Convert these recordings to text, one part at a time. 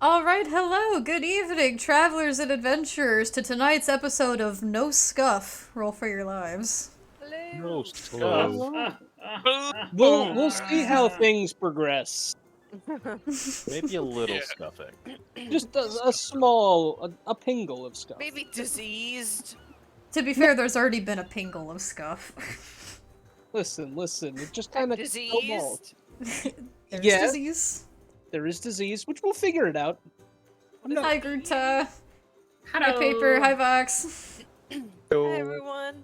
Alright, hello, good evening, travelers and adventurers, to tonight's episode of No Scuff. Roll for your lives. No Stuff. stuff. We'll see how things progress. Maybe a little Yeah. stuffing. Just a small, a pingle of stuff. Maybe diseased. To be fair, there's already been a pingle of scuff. Listen. It just kind of Diseased. There's Yeah. disease. There is disease, which we'll figure it out. Hi, Gruta. Hello. Hi, Paper. Hi, Vox. Hi, everyone.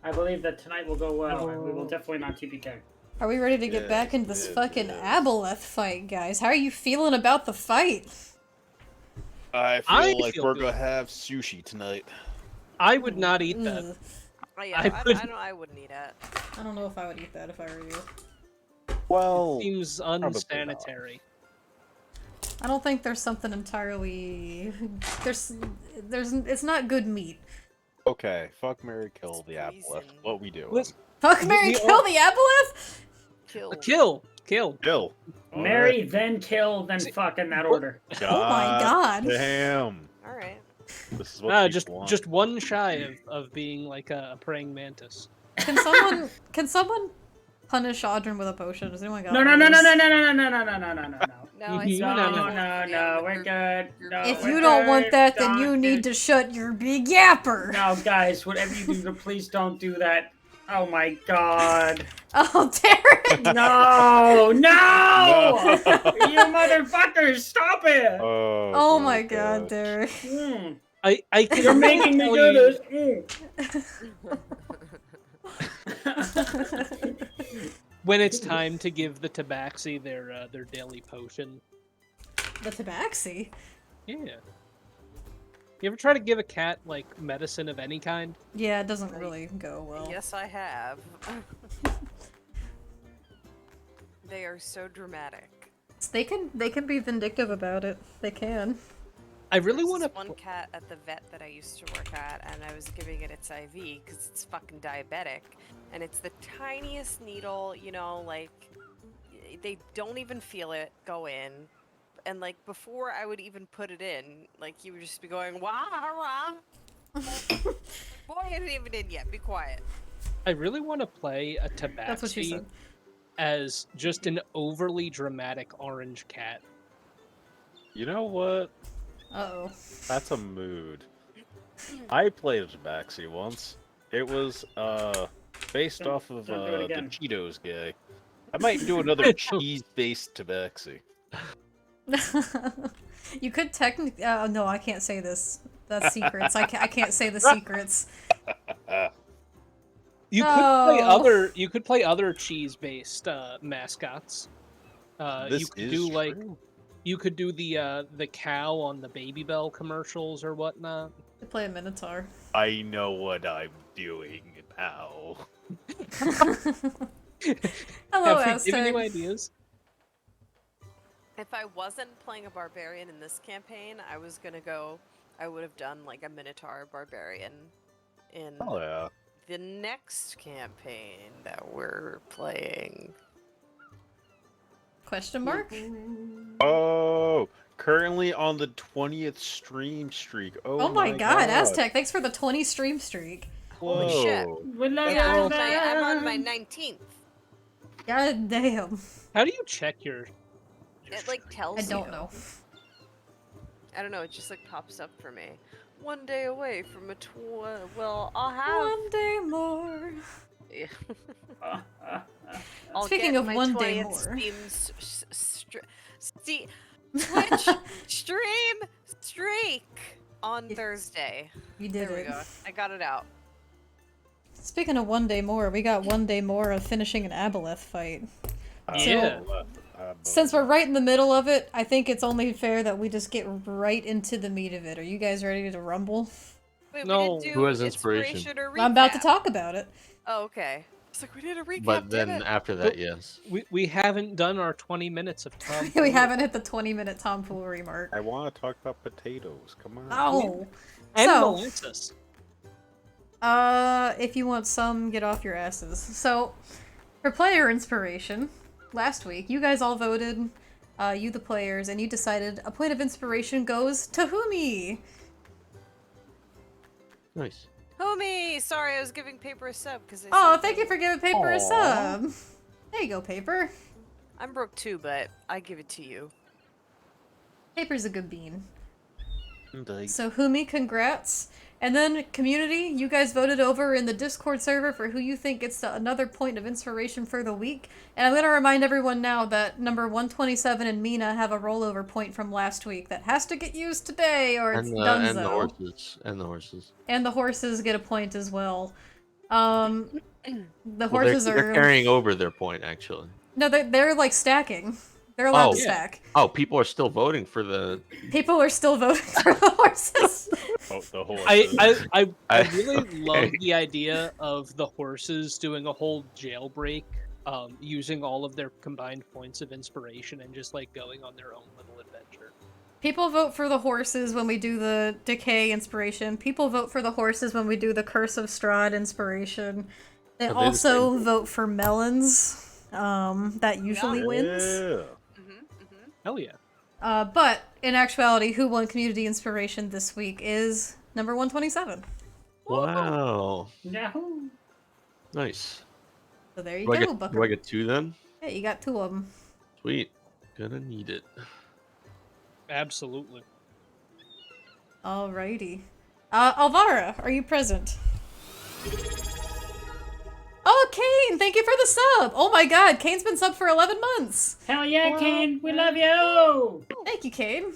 I believe that tonight will go well, and we will definitely not TPK. Are we ready to get back into this fucking Aboleth fight, guys? How are you feeling about the fight? I feel we're good. gonna have sushi tonight. I would not eat that. Ugh. Oh, yeah, I wouldn't eat it. I don't know if I would eat that if I were you. Well, Seems unsanitary. I don't think there's something entirely... It's not good meat. okay. Fuck, marry, kill the apple. Poison. What we do? Listen, Fuck, marry, We kill all- the Aboleth? Kill. Kill. Kill. Marry, then kill, then fuck in that order. Oh my god. Damn. All right. This is what Just people want. just one shy of being like a praying mantis. Can someone punish Audrin with a potion? Does anyone got No, one no, of no, those? no, no, no, no, no, no, no, no, no, no. No, I No, swear no, to no. God, No, yeah, we're good. No, If we're you don't want good. that, then Don't you do- need to shut your big yapper. No, guys, whatever you do, please don't do that. Oh my god. Oh, Derek! No! No! You motherfuckers, stop it! Oh my god, Derek. Mm. I can You're making me tell do you, this. when it's time to give the tabaxi their daily potion. The tabaxi? Yeah. You ever try to give a cat like medicine of any kind? Yeah, it doesn't really go well. Yes, I have. They are so dramatic. They can be vindictive about it. They can. I really There's want this to. one cat at the vet that I used to work at, and I was giving it its IV because it's fucking diabetic, and it's the tiniest needle, you know, like they don't even feel it go in, and like before I would even put it in, like he would just be going wah wah. Boy, it isn't even in yet. Be quiet. I really want to play a That's what she tabaxi said. as just an overly dramatic orange cat. You know what? Uh-oh. That's a mood. I played a tabaxi once. It was based Don't- off of don't do it the again. Cheetos gag. I might do another cheese-based tabaxi. You could technically. No, I can't say this. That's secrets. I can't say the secrets. You could play Oh. other. You could play other cheese-based mascots. This You could is do like. true. You could do the cow on the Baby Bell commercials or whatnot. To play a minotaur. I know what I'm doing now. Hello, Have we given you Aztec. ideas? If I wasn't playing a barbarian in this campaign, I was gonna go. I would have done like a minotaur barbarian in Oh yeah. the next campaign that we're playing. Question mark? Oh, currently on the 20th stream streak. Oh my god, Aztec, thanks for the 20 stream streak. Holy shit. Whoa. We love Yeah, you, I'm on my man. 19th. God damn. How do you check your? It like tells I don't you. know. I don't know. It just like pops up for me. 1 day away from a well, I'll have. One day more. Yeah. Uh, uh, I'll Speaking get of my 1 day 20th more. Twitch stream streak on Thursday. You did There we it. go. I got it out. Speaking of 1 day more, we got 1 day more of finishing an Aboleth fight. Yeah. Since we're right in the middle of it, I think it's only fair that we just get right into the meat of it. Are you guys ready to rumble? Wait, No. we didn't do Who has inspiration? or I'm about to recap. talk about it. Oh, okay. It's like we did a recap. But then damn it. after that, yes. We haven't done our 20 minutes of Tom. We haven't hit the 20-minute tomfoolery mark. I want to talk about potatoes. Come on. Oh! And So- molasses. If you want some, get off your asses. So, for player inspiration, last week, you guys all voted you the players, and you decided a point of inspiration goes to Humi. Nice. Homie, sorry, I was giving Paper a sub because Oh, thank you for giving Paper a Aw. sub. There you go, Paper. I'm broke too, but I give it to you. Paper's a good bean. Indeed. So Humi, congrats. And then community, you guys voted over in the Discord server for who you think gets another point of inspiration for the week. And I'm going to remind everyone now that number 127 and Mina have a rollover point from last week that has to get used today or it's donezo. And the horses. And the horses. And the horses get a point as well. The Well, horses they're are... carrying over their point, actually. No, they're like stacking. They're allowed to Oh. stack. Oh, people are still voting for the... People are still voting for the horses. Oh, the horses. I really love the idea of the horses doing a whole jailbreak, using all of their combined points of inspiration and just like going on their own little adventure. People vote for the horses when we do the Decay inspiration. People vote for the horses when we do the Curse of Strahd inspiration. They Are they the also vote for melons. That usually wins. Yeah. Hell yeah. But in actuality, who won community inspiration this week is number 127. Wow. Yahoo! Nice. So there you Do I go, get, Bucker. do I get 2 then? Yeah, you got 2 of them. Sweet. Gonna need it. Absolutely. Alrighty. Alvara, are you present? Oh, Kane! Thank you for the sub! Oh my god, Kane's been subbed for 11 months! Hell yeah, Kane! We love you! Thank you, Kane.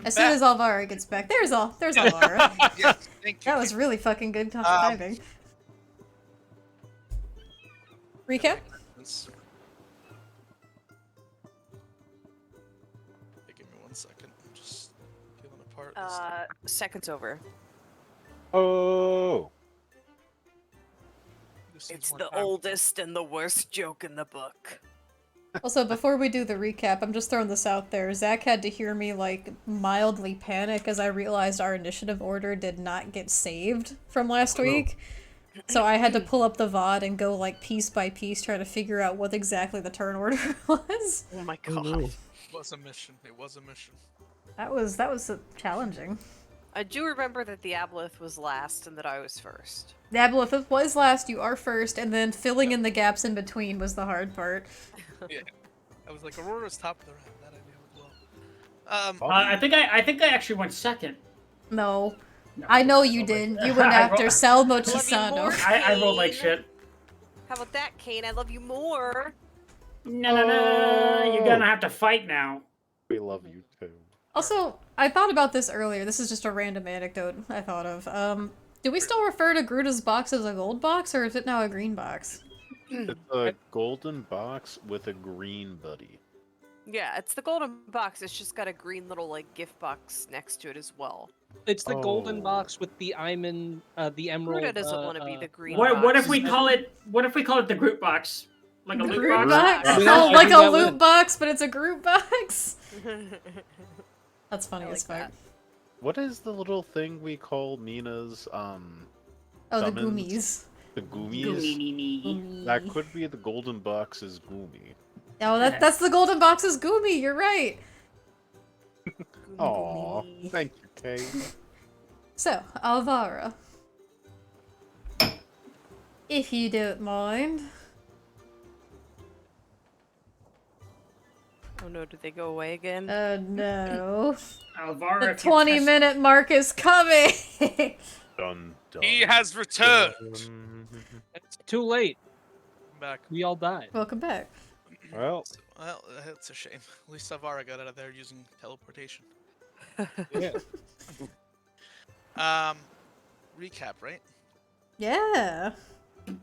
As soon as Alvara gets back. There's Alvara. Yes, thank you. That was really fucking good timing. Recap? Hey, give me 1 second. I'm just peeling apart. this Seconds over. Oh. Just needs It's more the time. oldest and the worst joke in the book. Also, before we do the recap, I'm just throwing this out there. Zach had to hear me, like, mildly panic as I realized our initiative order did not get saved from last week. So I had to pull up the VOD and go, like, piece by piece, trying to figure out what exactly the turn order was. Oh my Oh, god. no. It was a mission. It was a mission. That was challenging. I do remember that the Aboleth was last and that I was first. The Aboleth was last, you are first, and then filling in the gaps in between was the hard part. Yeah. I was like, Aurora's top of the round. That I knew as well. I think I actually went second. No. No, I know you rolled did. like- You went I after rolled- Salmo more. Chisano. I rolled like shit. How about that, Kane? I love you more. No, you're gonna have to fight now. We love you too. Also, I thought about this earlier. This is just a random anecdote I thought of. Do we still refer to Gruda's box as a gold box, or is it now a green box? It's a golden box with a green buddy. Yeah, it's the golden box. It's just got a green little like gift box next to it as well. It's the golden Oh. box with the the emerald. Gruda doesn't want to be the green What box. if we call it? What if we call it the group box? Like a loot Group box? box? Yeah, Oh, I like think a that loot would. box, but it's a group box? That's funny I as like fuck. that. What is the little thing we call Mina's Oh, the summons? goomies. The goomies? Goomy. That could be the golden box's goomy. Oh, that's the golden box's goomy, you're right. Aw, thank you, Kay. So, Alvara. If you don't mind. Oh no, did they go away again? No. Alvara, The if you 20-minute mark is coming! Dun, dun, He has returned. dun. It's too late. I'm back. We all died. Welcome back. Well, Well, it's a shame. At least Savara got out of there using teleportation. Yeah. Recap, right? Yeah. I'm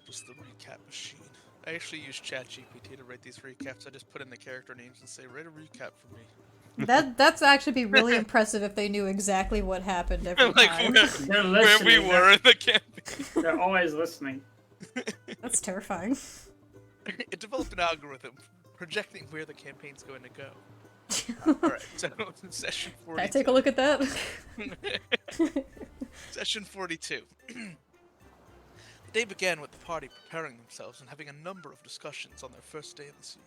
just the recap machine. I actually use ChatGPT to write these recaps. I just put in the character names and say, write a recap for me. That's actually be really impressive if they knew exactly what happened every like time. They're where we listening. were in the campaign. They're always listening. That's terrifying. It developed an algorithm projecting where the campaign's going to go. Alright, so session 42. Can I take a look at that? Session 42. The day began with the party preparing themselves and having a number of discussions on their first day of the siege.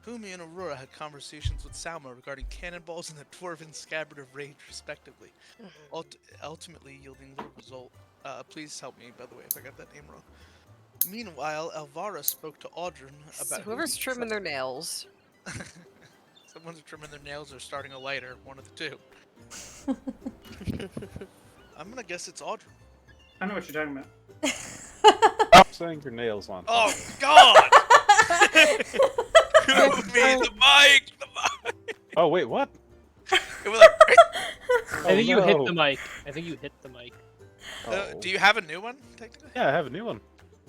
Humi and Aurora had conversations with Salma regarding cannonballs and the dwarven scabbard of rage, respectively, ultimately yielding little result. Please help me, by the way, if I got that name wrong. Meanwhile, Elvira spoke to Audrun about Whoever's trimming their nails. Someone's trimming their nails or starting a lighter, one of the two. I'm gonna guess it's Audrun. I know what you're talking about. Stop saying your nails on. Oh God! Humi, the mic. Oh wait, what? It was like. I think you hit no. the mic. I think you hit the mic. Oh. Do you have a new one? Technically? Yeah, I have a new one.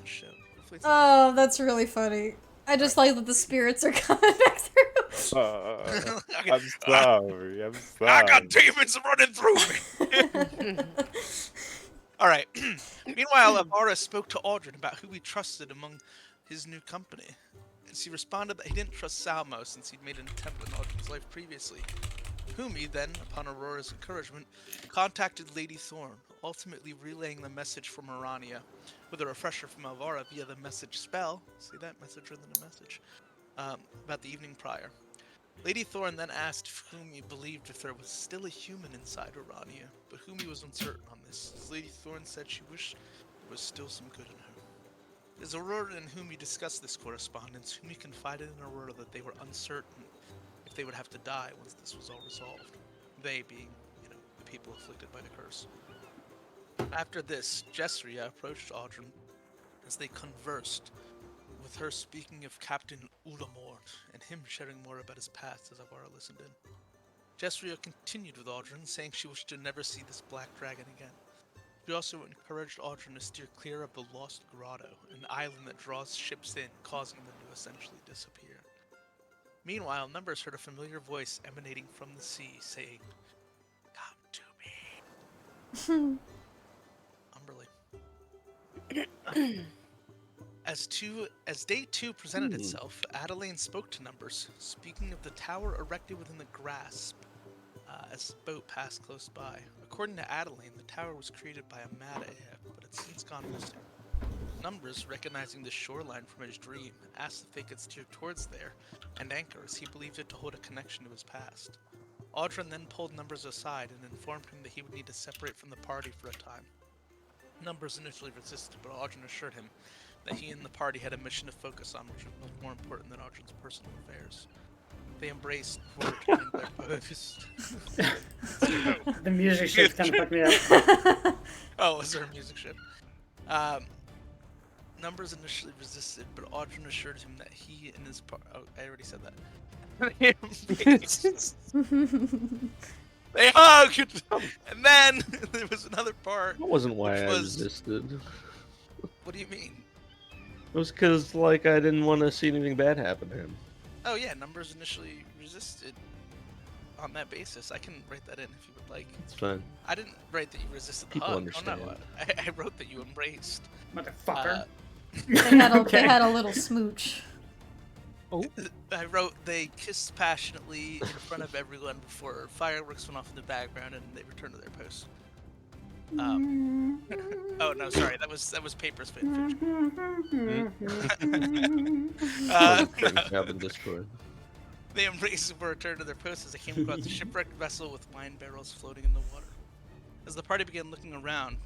Shit. Hopefully it's Oh, that's really funny. I just like that the spirits are coming back through. Okay. I'm sorry. I'm sorry. I got demons running through me. All right. Meanwhile, Elvira spoke to Audrun about who he trusted among his new company. And she responded that he didn't trust Salmo since he'd made an attempt on Audrun's life previously. Humi then, upon Aurora's encouragement, contacted Lady Thorn, ultimately relaying the message from Urania, with a refresher from Elvira via the message spell. See that? Message within a message. About the evening prior. Lady Thorn then asked if Humi believed if there was still a human inside Urania, but Humi was uncertain on this, as Lady Thorn said she wished there was still some good in her. As Aurora and Humi discussed this correspondence, Humi confided in Aurora that they were uncertain if they would have to die once this was all resolved. They being, the people afflicted by the curse. After this, Jessria approached Audrun as they conversed, with her speaking of Captain Ulamort and him sharing more about his past as Elvira listened in. Jessria continued with Audrun, saying she wished to never see this black dragon again. She also encouraged Audrun to steer clear of the Lost Grotto, an island that draws ships in, causing them to essentially disappear. Meanwhile, Numbers heard a familiar voice emanating from the sea, saying, "Come to me." Umberly. As day 2 presented itself, Adeline spoke to Numbers, speaking of the tower erected within the grasp as the boat passed close by. According to Adeline, the tower was created by a mad air, but it's since gone missing. Numbers, recognizing the shoreline from his dream, asked if they could steer towards there and anchor, as he believed it to hold a connection to his past. Audrun then pulled Numbers aside and informed him that he would need to separate from the party for a time. Numbers initially resisted, but Audrun assured him that he and the party had a mission to focus on, which was more important than Audrun's personal affairs. They embraced before returning to their post. The music shit's kind of fucked me up. Oh, was there a music shift? Numbers initially resisted, but Audrun assured him that he and his oh, I already said that. They hugged! And then there was another part. That wasn't why which I was- resisted. What do you mean? It was because, I didn't want to see anything bad happen to him. Oh yeah, Numbers initially resisted on that basis. I can write that in if you would like. It's fine. I didn't write that you resisted the People hug. understand. Oh no, I wrote that you embraced. Motherfucker. They had a little smooch. I wrote they kissed passionately in front of everyone before fireworks went off in the background and they returned to their post. Oh no, sorry, that was Paper's fan fiction. Have in Discord. They embraced and returned to their posts as they came across a shipwrecked vessel with wine barrels floating in the water. As the party began looking around,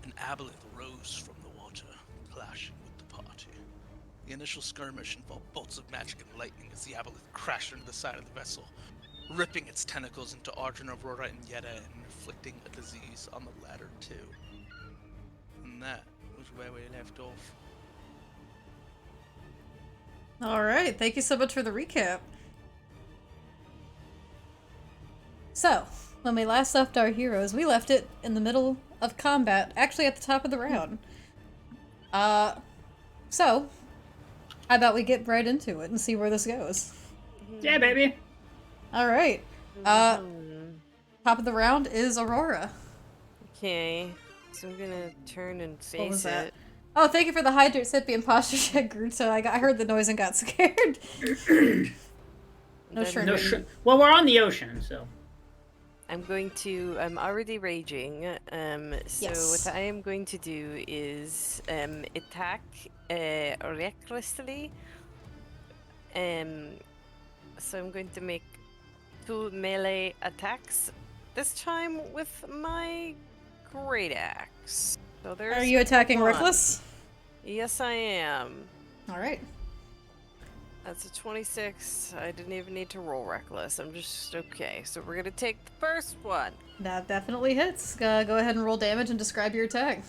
an aboleth rose from the water, clashing with the party. The initial skirmish involved bolts of magic and lightning as the aboleth crashed into the side of the vessel, ripping its tentacles into Audrun, Aurora, and Yetta and inflicting a disease on the latter too. And that was where we left off. Alright, thank you so much for the recap. So, when we last left our heroes, we left it in the middle of combat, actually at the top of the round. So, how about we get right into it and see where this goes? Yeah, baby. Alright, top of the round is Aurora. Okay, so I'm gonna turn and face What was it. that? Oh, thank you for the hydrate sip imposter check, Gruto. I heard the noise and got scared. No Then sure. No well, we're on the ocean, so. I'm already raging. So Yes. what I am going to do is attack recklessly So I'm going to make 2 melee attacks. This time with my great axe. So there's Are you attacking one. Reckless? Yes, I am. All right. That's a 26. I didn't even need to roll reckless. I'm just okay. So we're gonna take the first one. That definitely hits. Go ahead and roll damage and describe your attack.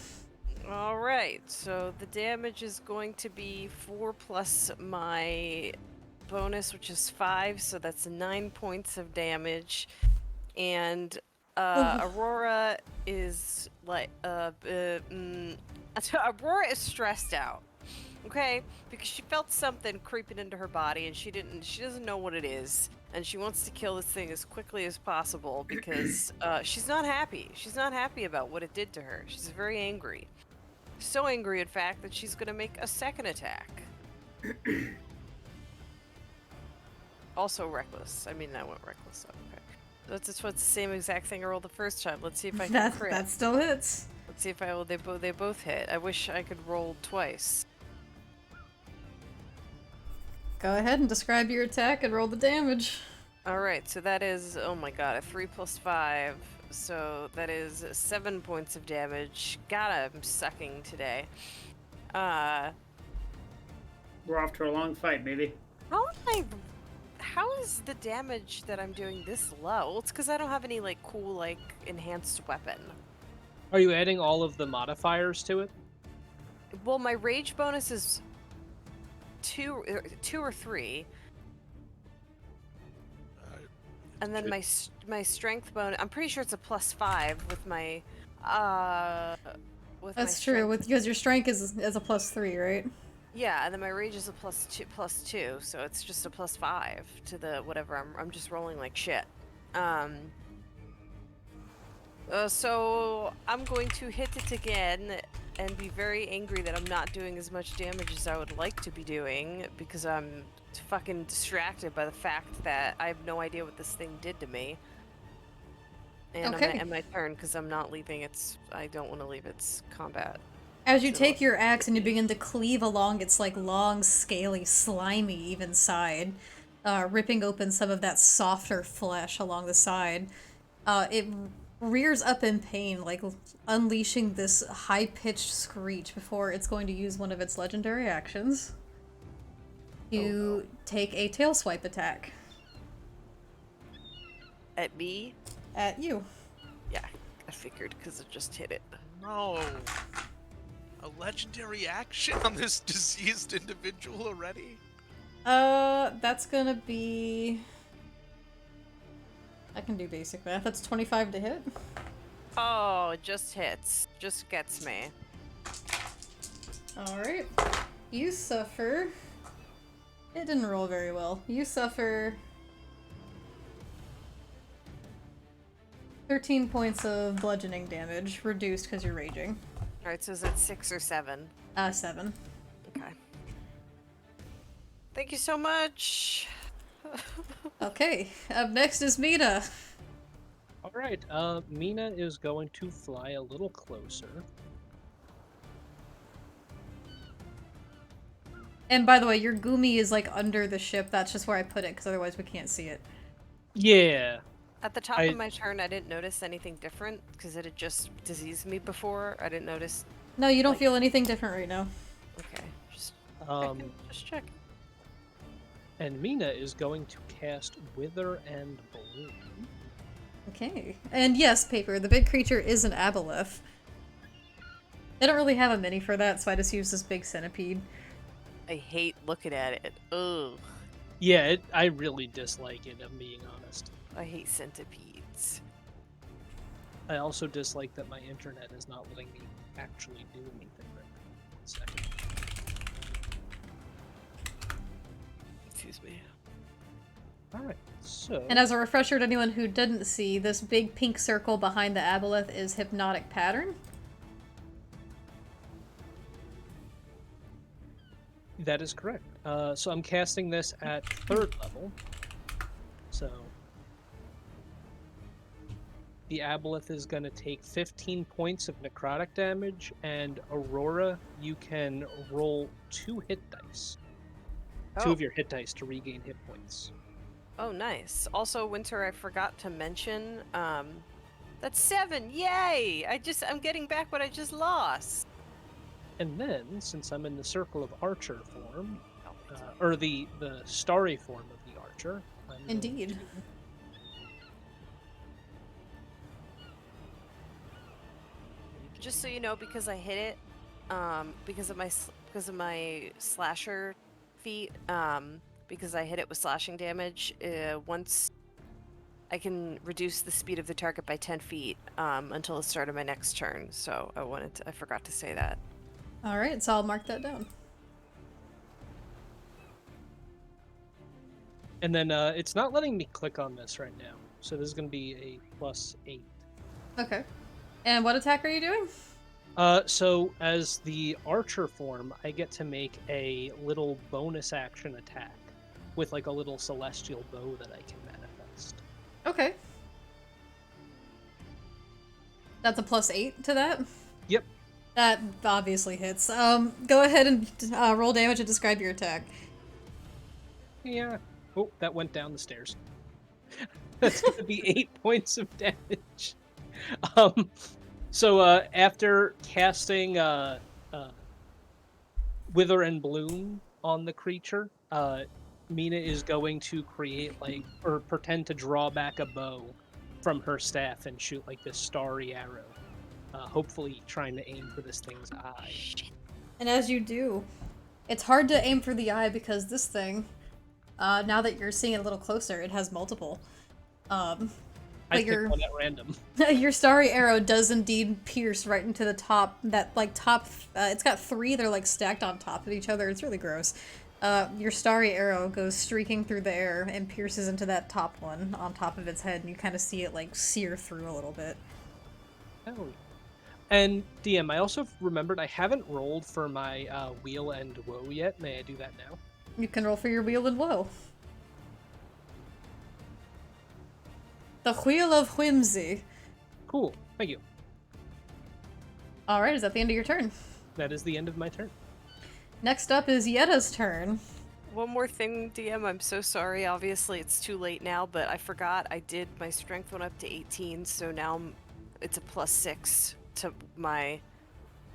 All right. So the damage is going to be 4 plus my bonus, which is 5. So that's 9 points of damage. And Aurora is like Aurora is stressed out. Okay, because she felt something creeping into her body and she doesn't know what it is, and she wants to kill this thing as quickly as possible because she's not happy. She's not happy about what it did to her. She's very angry. So angry, in fact, that she's gonna make a second attack. Also reckless. I mean, I went reckless. So okay. That's the same exact thing I rolled the first time. Let's see if I can crit. That still hits. Let's see if I will. They both hit. I wish I could roll twice. Go ahead and describe your attack and roll the damage. Alright, so that is, oh my god, a 3 plus 5. So that is 7 points of damage. God, I'm sucking today. We're off to a long fight, baby. How is the damage that I'm doing this low? Well, it's because I don't have any, like, cool, like, enhanced weapon. Are you adding all of the modifiers to it? Well, my rage bonus is 2 or 3. And then my strength bonus, I'm pretty sure it's a +5 with my That's true, because your strength is a +3, right? Yeah, and then my rage is a +2, so it's just a +5 to the whatever. I'm just rolling like shit. So I'm going to hit it again and be very angry that I'm not doing as much damage as I would like to be doing because I'm fucking distracted by the fact that I have no idea what this thing did to me. And I'm gonna end my turn because I'm not leaving I don't want to leave its combat. As you take your axe and you begin to cleave along its like long, scaly, slimy even side, ripping open some of that softer flesh along the side, it rears up in pain, like unleashing this high-pitched screech before it's going to use one of its legendary actions. You take a tail swipe attack. At me? At you. Yeah, I figured because it just hit it. No. A legendary action on this diseased individual already? That's gonna be... I can do basic math. That's 25 to hit. Oh, it just hits. Just gets me. Alright. You suffer... It didn't roll very well. You suffer... 13 points of bludgeoning damage, reduced because you're raging. Alright, so is it 6 or 7? 7. Okay. Thank you so much! Okay, up next is Mina. Alright, Mina is going to fly a little closer. And by the way, your Gumi is like under the ship. That's just where I put it, because otherwise we can't see it. Yeah. At the top of my turn, I didn't notice anything different, because it had just diseased me before. I didn't notice... No, you don't feel anything different right now. Okay, just check. And Mina is going to cast Wither and Bloom. Okay. And yes, Paper, the big creature is an aboleth. They don't really have a mini for that, so I just use this big centipede. I hate looking at it. Ugh. Yeah, I really dislike it, I'm being honest. I hate centipedes. I also dislike that my internet is not letting me actually do anything right now. 1 second. Excuse me. Alright, so... And as a refresher to anyone who didn't see, this big pink circle behind the aboleth is Hypnotic Pattern. That is correct. So I'm casting this at 3rd level. So... The aboleth is going to take 15 points of necrotic damage, and Aurora, you can roll 2 hit dice. 2 Oh. of your hit dice to regain hit points. Oh, nice. Also, Winter, I forgot to mention, that's 7. Yay! I'm getting back what I just lost. And then, since I'm in the Circle of Archer form, Oh, or the starry form of the Archer, I'm going Indeed. to- Just so you know, because I hit it, because of my slasher feat, because I hit it with slashing damage, once I can reduce the speed of the target by 10 feet until the start of my next turn. So I forgot to say that. Alright, so I'll mark that down. And then it's not letting me click on this right now, so this is going to be a +8. Okay. And what attack are you doing? So as the Archer form, I get to make a little bonus action attack with like a little celestial bow that I can manifest. Okay. That's a +8 to that? Yep. That obviously hits. Go ahead and roll damage and describe your attack. Yeah. Oh, that went down the stairs. That's going to be 8 points of damage. So after casting Wither and Bloom on the creature, Mina is going to create or pretend to draw back a bow from her staff and shoot like this starry arrow, hopefully trying to aim for this thing's eye. And as you do, it's hard to aim for the eye because this thing, now that you're seeing it a little closer, it has multiple. I picked one at random. Your starry arrow does indeed pierce right into the top, it's got 3, they're like stacked on top of each other, it's really gross. Your starry arrow goes streaking through the air and pierces into that top one on top of its head, and you kind of see it like sear through a little bit. Oh. And DM, I also remembered I haven't rolled for my Wheel and Woe yet. May I do that now? You can roll for your wheel and woe. The Wheel of Whimsy. Cool. Thank you. Alright, is that the end of your turn? That is the end of my turn. Next up is Yetta's turn. One more thing, DM. I'm so sorry. Obviously, it's too late now, but I forgot. My strength went up to 18, so now it's a +6 to my,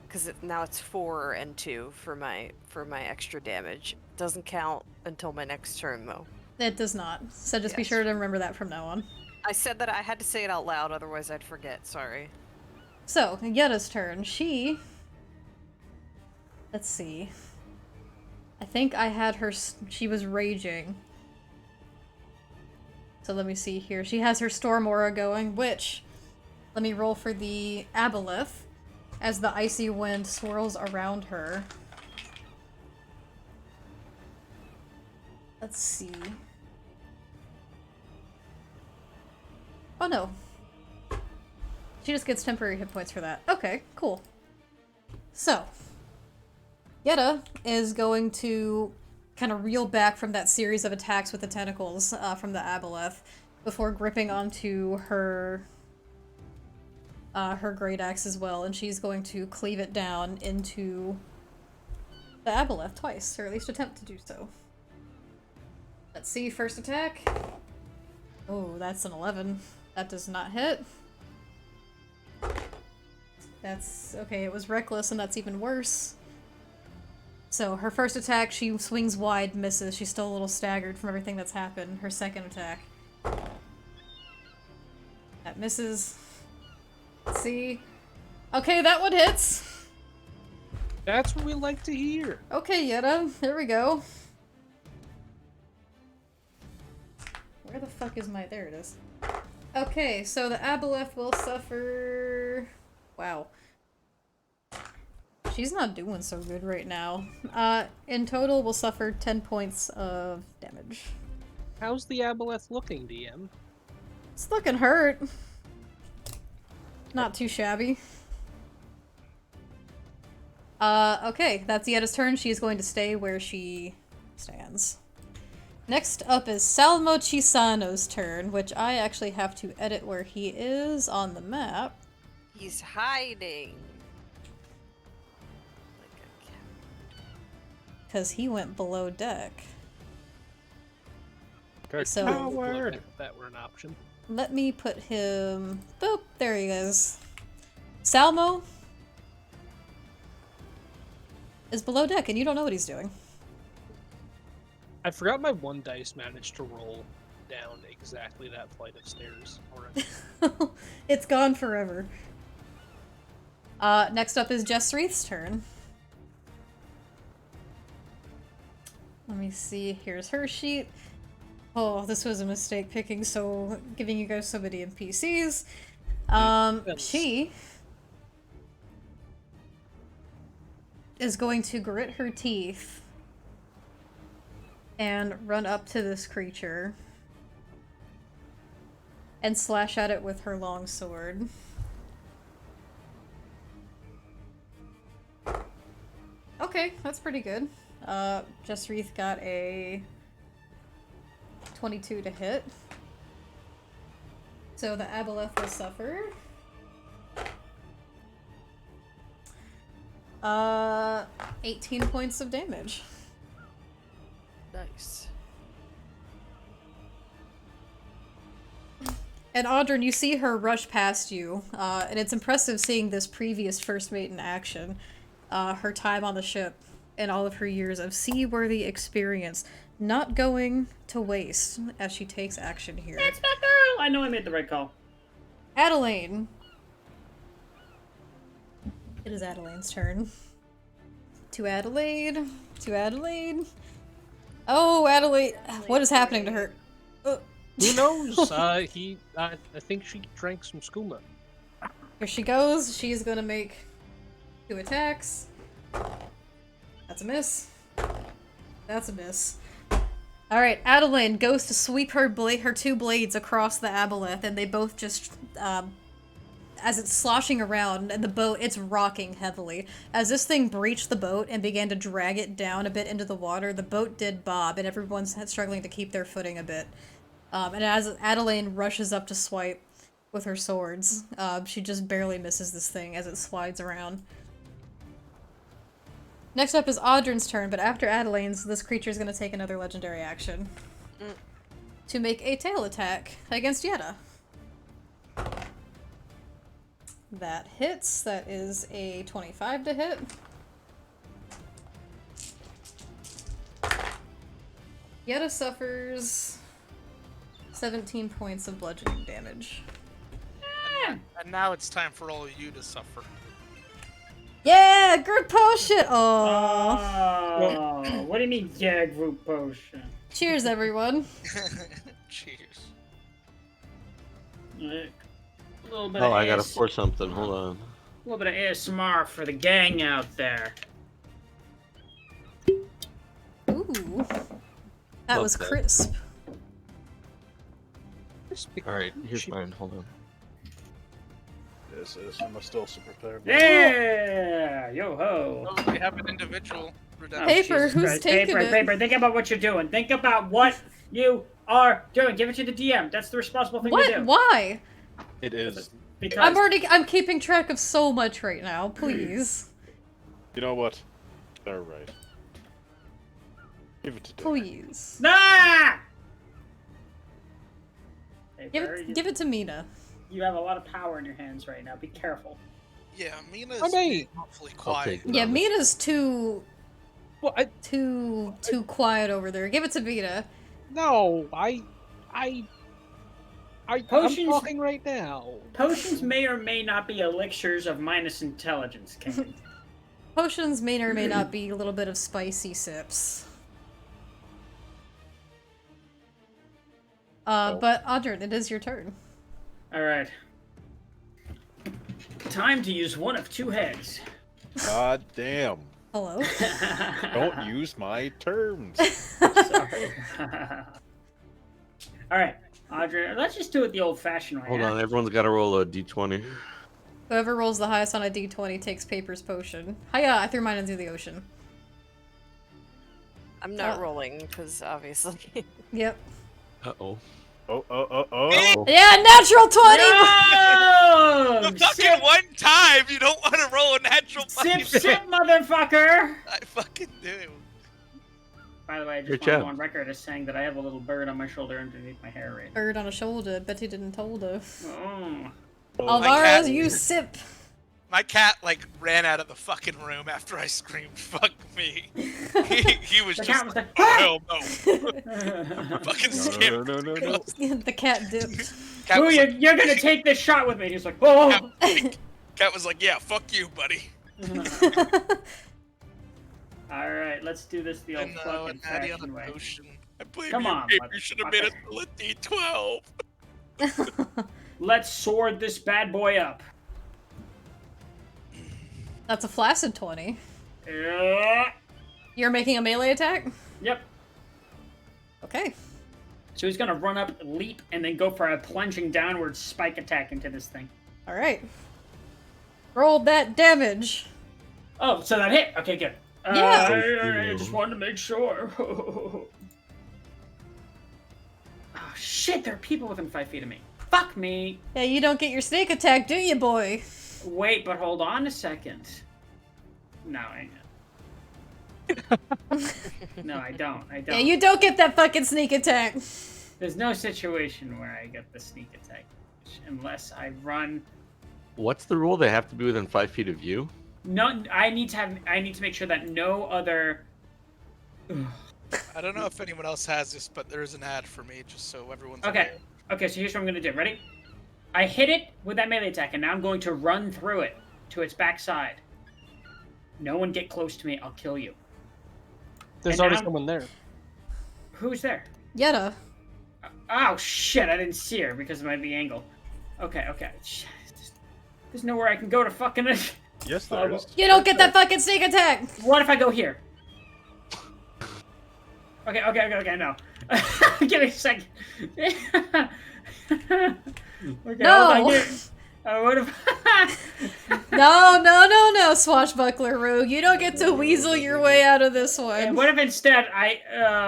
because now it's 4 and 2 for my extra damage. Doesn't count until my next turn, though. It does not, so just be Yes. sure to remember that from now on. I said that I had to say it out loud, otherwise I'd forget. Sorry. So, Yetta's turn. She... Let's see. I think I had her... She was raging. So let me see here. She has her Storm Aura going, which... Let me roll for the Aboleth, as the icy wind swirls around her. Let's see... Oh no. She just gets temporary hit points for that. Okay, cool. So, Yetta is going to kind of reel back from that series of attacks with the tentacles from the Aboleth before gripping onto her great axe as well, and she's going to cleave it down into the Aboleth twice, or at least attempt to do so. Let's see, first attack. Oh, that's an 11. That does not hit. That's... okay, it was reckless, and that's even worse. So, her first attack, she swings wide, misses. She's still a little staggered from everything that's happened. Her second attack. That misses. Let's see. Okay, that one hits! That's what we like to hear. Okay, Yetta, there we go. Where the fuck is my... there it is. Okay, so the Aboleth will suffer... Wow. She's not doing so good right now. In total, will suffer 10 points of damage. How's the Aboleth looking, DM? It's looking hurt. Not too shabby. Okay, that's Yetta's turn. She is going to stay where she stands. Next up is Salmo Chisano's turn, which I actually have to edit where he is on the map. He's hiding. Like Because he went below deck. Okay, So- Look coward. if that were an option. Let me put him... Boop, there he is. Salmo is below deck, and you don't know what he's doing. I forgot my one dice managed to roll down exactly that flight of stairs already. It's gone forever. Next up is Jess Reith's turn. Let me see. Here's her sheet. Oh, this was a mistake giving you guys so many NPCs. She is going to grit her teeth and run up to this creature and slash at it with her long sword. Okay, that's pretty good. Jess Reith got a 22 to hit. So the aboleth will suffer. 18 points of damage. Nice. And Audryn, you see her rush past you, and it's impressive seeing this previous first mate in action. Her time on the ship and all of her years of seaworthy experience not going to waste as she takes action here. It's my girl! I know I made the right call. Adelaine. It is Adelaine's turn. To Adelaide. To Adelaide. Oh, Adelaide. What is happening to her? Who knows? I think she drank some skooma. Here she goes. She's gonna make 2 attacks. That's a miss. That's a miss. Alright, Adeline goes to sweep her 2 blades across the aboleth, and they both just, as it's sloshing around, and the boat, it's rocking heavily. As this thing breached the boat and began to drag it down a bit into the water, the boat did bob, and everyone's struggling to keep their footing a bit. And as Adeline rushes up to swipe with her swords, she just barely misses this thing as it slides around. Next up is Audryn's turn, but after Adeline's, this creature is going to take another legendary action. To make a tail attack against Yetta. That hits. That is a 25 to hit. Yetta suffers 17 points of bludgeoning damage. And now it's time for all of you to suffer. Yeah, group potion! Aww. Oh, what do you mean, yeah, group potion? Cheers, everyone. Cheers. A little bit Oh, of I gotta AS pour something. Hold on. a little bit of ASMR for the gang out there. Ooh. That was that. crisp. All right, here's mine. Hold on. This is I'm still super prepared. Yeah, yo ho. Oh, we have an individual redemption. Paper, Jesus who's Christ. taking it? Paper, think about what you're doing. Think about what you are doing. Give it to the DM. That's the responsible thing to What? do. Why? It is. Because I'm keeping track of so much right now, please. You know what? They're right. Give it to Dick. Please. Ah! Paper, Give it to Mina. you have a lot of power in your hands right now. Be careful. Yeah, Mina's I mean- awfully I'll quiet. take it. Yeah, Mina's too Well, too quiet over there. Give it to Mina. no, I'm Potions- talking right now. Potions may or may not be elixirs of minus intelligence, King. Potions may or may not be a little bit of spicy sips. But Audryn, it is your turn. Alright. Time to use one of 2 heads. God damn. Hello? Don't use my terms. Sorry. Alright, Audrey, let's just do it the old-fashioned way. Hold huh? on, everyone's got to roll a d20. Whoever rolls the highest on a d20 takes Paper's potion. Hiya, I threw mine into the ocean. I'm not rolling because obviously. Yep. Uh-oh. Oh. Yeah, natural 20! No! The fucking one time you don't want to roll a natural Sip, fucking sip, motherfucker! I fucking do. By the way, I just Good want to go job. on record as saying that I have a little bird on my shoulder underneath my hair right now. Bird on a shoulder. Bet he didn't told her. Oh. Alvaro, cat- you sip. My cat like ran out of the fucking room after I screamed "fuck me." He was The just cat was like, like, "Oh, hell no!" Fucking scared. No. The cat dipped. Cat Ooh, was like, you're gonna take this shot with me. He's like, whoa. cat was like, "Yeah, fuck you, buddy." All right, let's do this the old And fucking Natty on fashioned a way. potion. I blame Come you, on, babe. You should have made motherfucker. us roll a D12. Let's sword this bad boy up. That's a flaccid 20. Yeah. You're making a melee attack? Yep. Okay. So he's gonna run up, leap, and then go for a plunging downward spike attack into this thing. Alright. Roll that damage. Oh, so that hit. Okay, good. Yeah. I just wanted to make sure. Oh shit! There are people within 5 feet of me. Fuck me. Yeah, you don't get your snake attack, do you, boy? Wait, but hold on a second. No, I No, I don't. I don't. Yeah, you don't get that fucking sneak attack. There's no situation where I get the sneak attack unless I run. What's the rule? They have to be within 5 feet of you? No, I need to make sure that no other. I don't know if anyone else has this, but there is an ad for me, just so everyone's Okay. aware. Okay, so here's what I'm gonna do. Ready? I hit it with that melee attack, and now I'm going to run through it to its backside. No one get close to me. I'll kill you. There's And already now- someone there. Who's there? Yetta. Oh shit! I didn't see her because of the angle. Okay, okay. Shit. There's nowhere I can go to fucking. Yes, there is. You don't get that fucking sneak attack! What if I go here? Okay, no. Give me a second. Okay, No. hold on, what if... No, swashbuckler rogue. You don't get to weasel your way out of this one. What if instead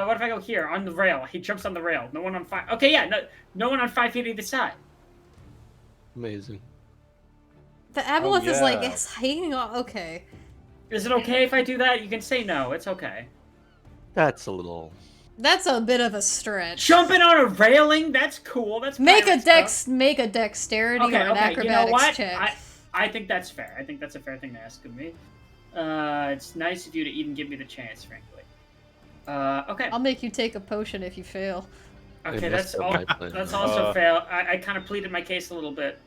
what if I go here on the rail? He jumps on the rail. No one on 5. Okay, yeah, no one on 5 feet either side. Amazing. The aboleth is like, yeah. it's hanging on. Okay. Is it okay if I do that? You can say no. It's okay. That's a little... That's a bit of a stretch. Jumping on a railing? That's cool. That's Make a pirate stuff. make a dexterity Okay, or an okay. You know acrobatics what? check. I think that's fair. I think that's a fair thing to ask of me. It's nice of you to even give me the chance, frankly. Okay. I'll make you take a potion if you fail. Okay, messed up my plan. that's also fair. I kind of pleaded my case a little bit.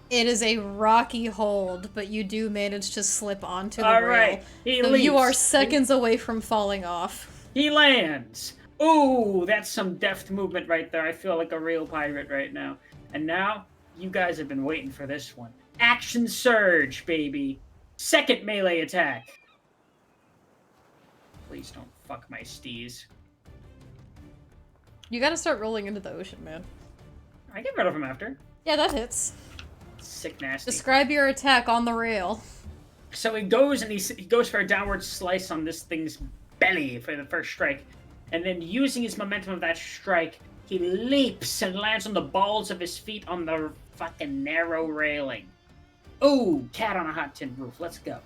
It is a rocky hold, but you do manage to slip onto the All rail. right, he So leaps. you are seconds away from falling off. He lands. Ooh, that's some deft movement right there. I feel like a real pirate right now. And now, you guys have been waiting for this one. Action surge, baby. Second melee attack. Please don't fuck my steez. You gotta start rolling into the ocean, man. I get rid of him after. Yeah, that hits. Sick nasty. Describe your attack on the rail. So he goes and he goes for a downward slice on this thing's belly for the first strike. And then using his momentum of that strike, he leaps and lands on the balls of his feet on the fucking narrow railing. Ooh, cat on a hot tin roof. Let's go.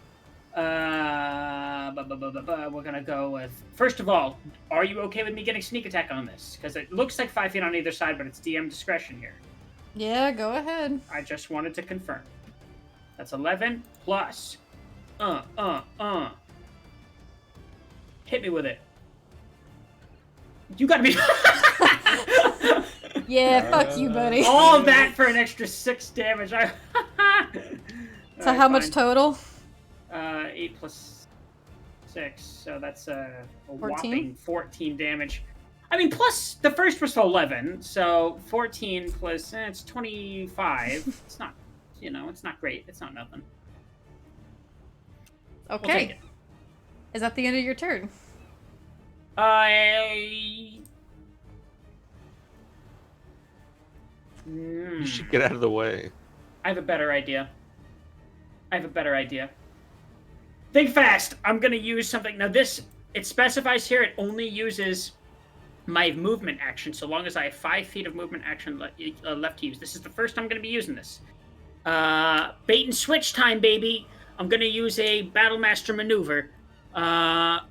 We're gonna go with... First of all, are you okay with me getting sneak attack on this? Because it looks like 5 feet on either side, but it's DM discretion here. Yeah, go ahead. I just wanted to confirm. That's 11 plus. Hit me with it. You gotta be... Yeah, fuck you, buddy. All of that for an extra 6 damage. So how much total? 8 plus 6, so that's a 14? whopping 14 damage. I mean, plus the first was 11, so 14 plus, it's 25. It's not, it's not great. It's not nothing. We'll take Okay. it. Is that the end of your turn? You should get out of the way. I have a better idea. Think fast! I'm gonna use something. Now this, it specifies here it only uses my movement action so long as I have 5 feet of movement action left to use. This is the first I'm gonna be using this. Bait and switch time, baby! I'm gonna use a Battle Master maneuver. Hold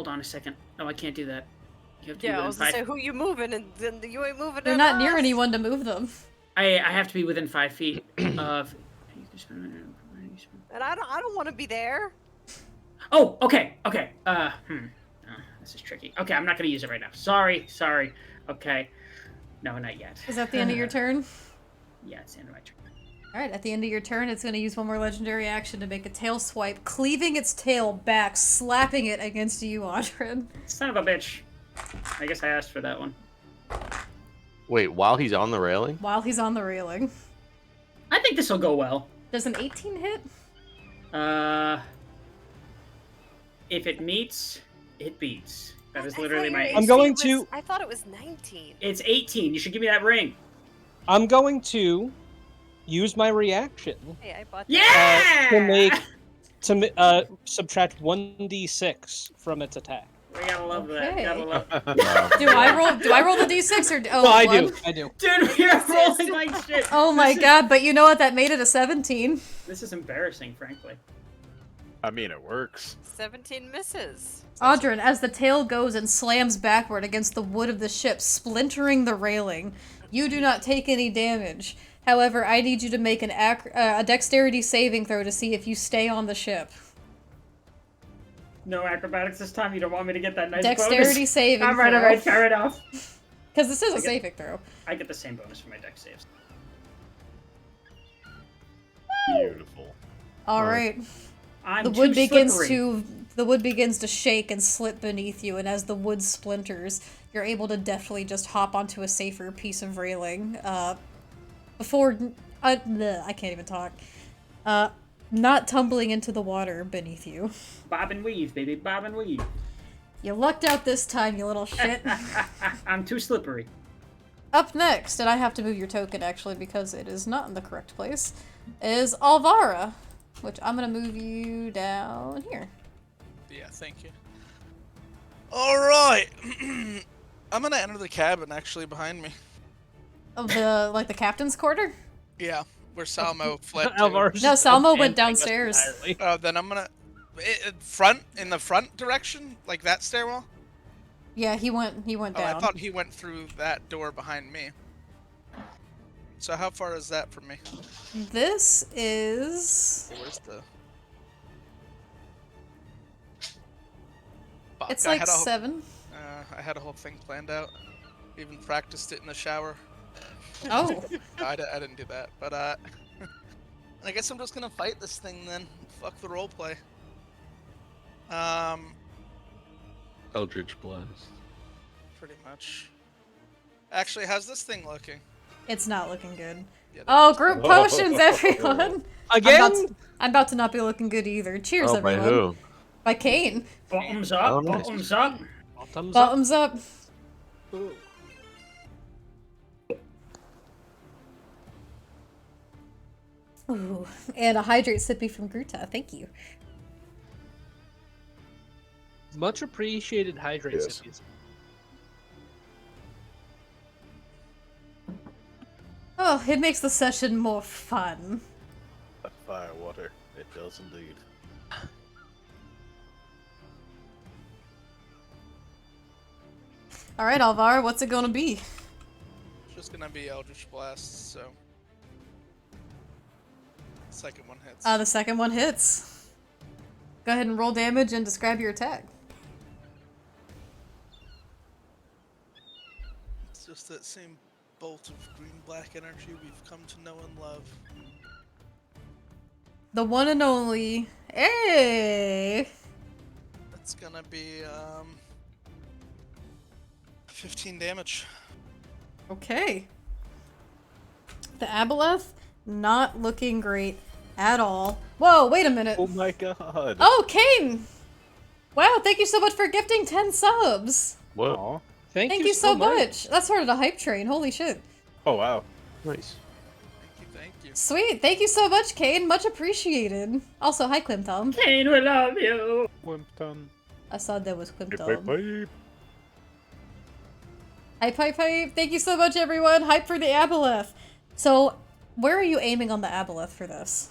on a second. No, I can't do that. You have to Yeah, I be was within gonna say, 5. who you moving, and then you ain't moving. They're not near anyone to move them. I have to be within 5 feet of. And I don't want to be there. Oh, okay. This is tricky. Okay, I'm not gonna use it right now. Sorry. Okay. No, not yet. Is that the end of your turn? Yeah, it's the end of my turn. Alright, at the end of your turn, it's going to use one more legendary action to make a tail swipe, cleaving its tail back, slapping it against you, Audrin. Son of a bitch. I guess I asked for that one. Wait, while he's on the railing? While he's on the railing. I think this will go well. Does an 18 hit? If it meets, it beats. That is I literally thought my. your I'm AC going was- to- I thought it was 19. It's 18. You should give me that ring. I'm going to use my reaction Hey, I bought that. Yeah! subtract 1d6 from its attack. We gotta love that. Okay. Gotta love. Do I roll the d6 or oh, No, I one? do. I do. Dude, we are rolling like shit. Oh my god, but you know what? That made it a 17. This is embarrassing, frankly. I mean, it works. 17 misses. Audrin, as the tail goes and slams backward against the wood of the ship, splintering the railing, you do not take any damage. However, I need you to make a dexterity saving throw to see if you stay on the ship. No acrobatics this time. You don't want me to get that nice Dexterity bonus? saving All right, throw. fair enough. Because this is a Okay. saving throw. I get the same bonus for my dex saves. Beautiful. Alright. I'm The too wood slippery. the wood begins to shake and slip beneath you, and as the wood splinters, you're able to deftly just hop onto a safer piece of railing. Before I can't even talk. Not tumbling into the water beneath you. Bob and weave, baby. Bob and weave. You lucked out this time, you little shit. I'm too slippery. Up next, and I have to move your token actually because it is not in the correct place, is Alvara, which I'm gonna move you down here. Yeah, thank you. All right. I'm gonna enter the cabin actually behind me. Of the captain's quarter? Yeah, where Salmo fled to. Alvar's No, just Salmo went abandoning us downstairs. entirely. Then I'm gonna in the front direction, like that stairwell. Yeah, he went Oh, down. I thought he went through that door behind me. So how far is that from me? This is Where's the? it's Fuck, I like had a whole- 7. I had a whole thing planned out. Even practiced it in the shower. Oh. No, I didn't do that, but I guess I'm just gonna fight this thing then. Fuck the roleplay. Eldritch Blast. Pretty much. Actually, how's this thing looking? It's not looking good. Yeah, that Oh, looks- group potions, everyone! Again? I'm about to not be looking good either. Cheers, Oh, by everyone. who? By Kane. Bottoms Oh, up. nice. Bottoms up. Thumbs up. Bottoms up. Ooh, and a hydrate sippy from Gruta. Thank you. Much appreciated hydrate Yes. sippies. Oh, it makes the session more fun. Fire water. It does indeed. Alright, Alvar, what's it gonna be? It's just gonna be Eldritch Blast, so. Second one hits. The second one hits. Go ahead and roll damage and describe your attack. It's just that same bolt of green-black energy we've come to know and love. The one and only. Hey! That's gonna be 15 damage. Okay. The Aboleth, not looking great at all. Whoa, wait a minute. Oh my god. Oh, Kane! Wow, thank you so much for gifting 10 subs. What? Aw. Thank you so much. That started a hype train. Holy shit. Oh wow. Nice. Thank you. Sweet. Thank you so much, Kane. Much appreciated. Also, hi, Quimtom. Kane, we love you. Wimpton. I saw that was Pipe, Quimtom. pipe. Hype, hype, hype. Thank you so much, everyone. Hype for the Aboleth. So, where are you aiming on the Aboleth for this?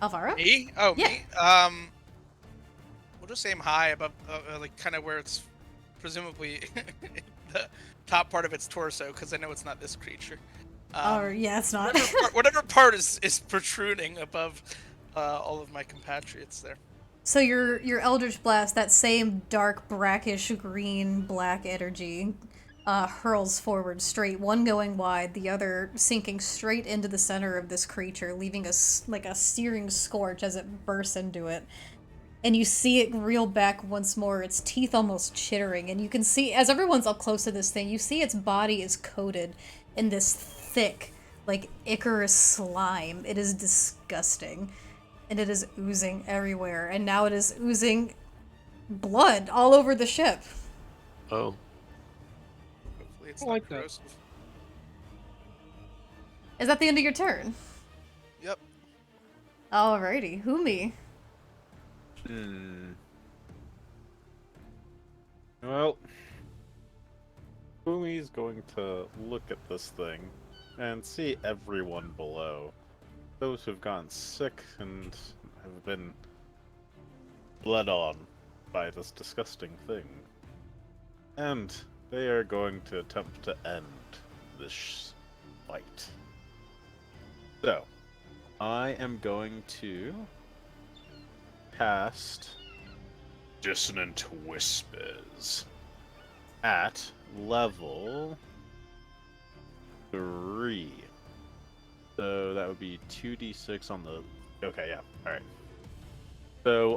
Alvaro? Me? Oh, Yeah. me? We'll just aim high above, like kind of where it's presumably the top part of its torso, because I know it's not this creature. Oh, yeah, it's not. Whatever part is protruding above all of my compatriots there. So your Eldritch Blast, that same dark, brackish, green, black energy, hurls forward straight, one going wide, the other sinking straight into the center of this creature, leaving like a searing scorch as it bursts into it. And you see it reel back once more, its teeth almost chittering, and you can see, as everyone's up close to this thing, you see its body is coated in this thick, like, Icarus slime. It is disgusting. And it is oozing everywhere, and now it is oozing blood all over the ship. Oh. Hopefully it's I not like that. corrosive. Is that the end of your turn? Yep. Alrighty, Humi. Well, Fumi's going to look at this thing and see everyone below. Those who've gotten sick and have been bled on by this disgusting thing. And they are going to attempt to end this fight. So, I am going to cast Dissonant Whispers at level 3. So that would be 2d6 on the... Okay, yeah, alright. So,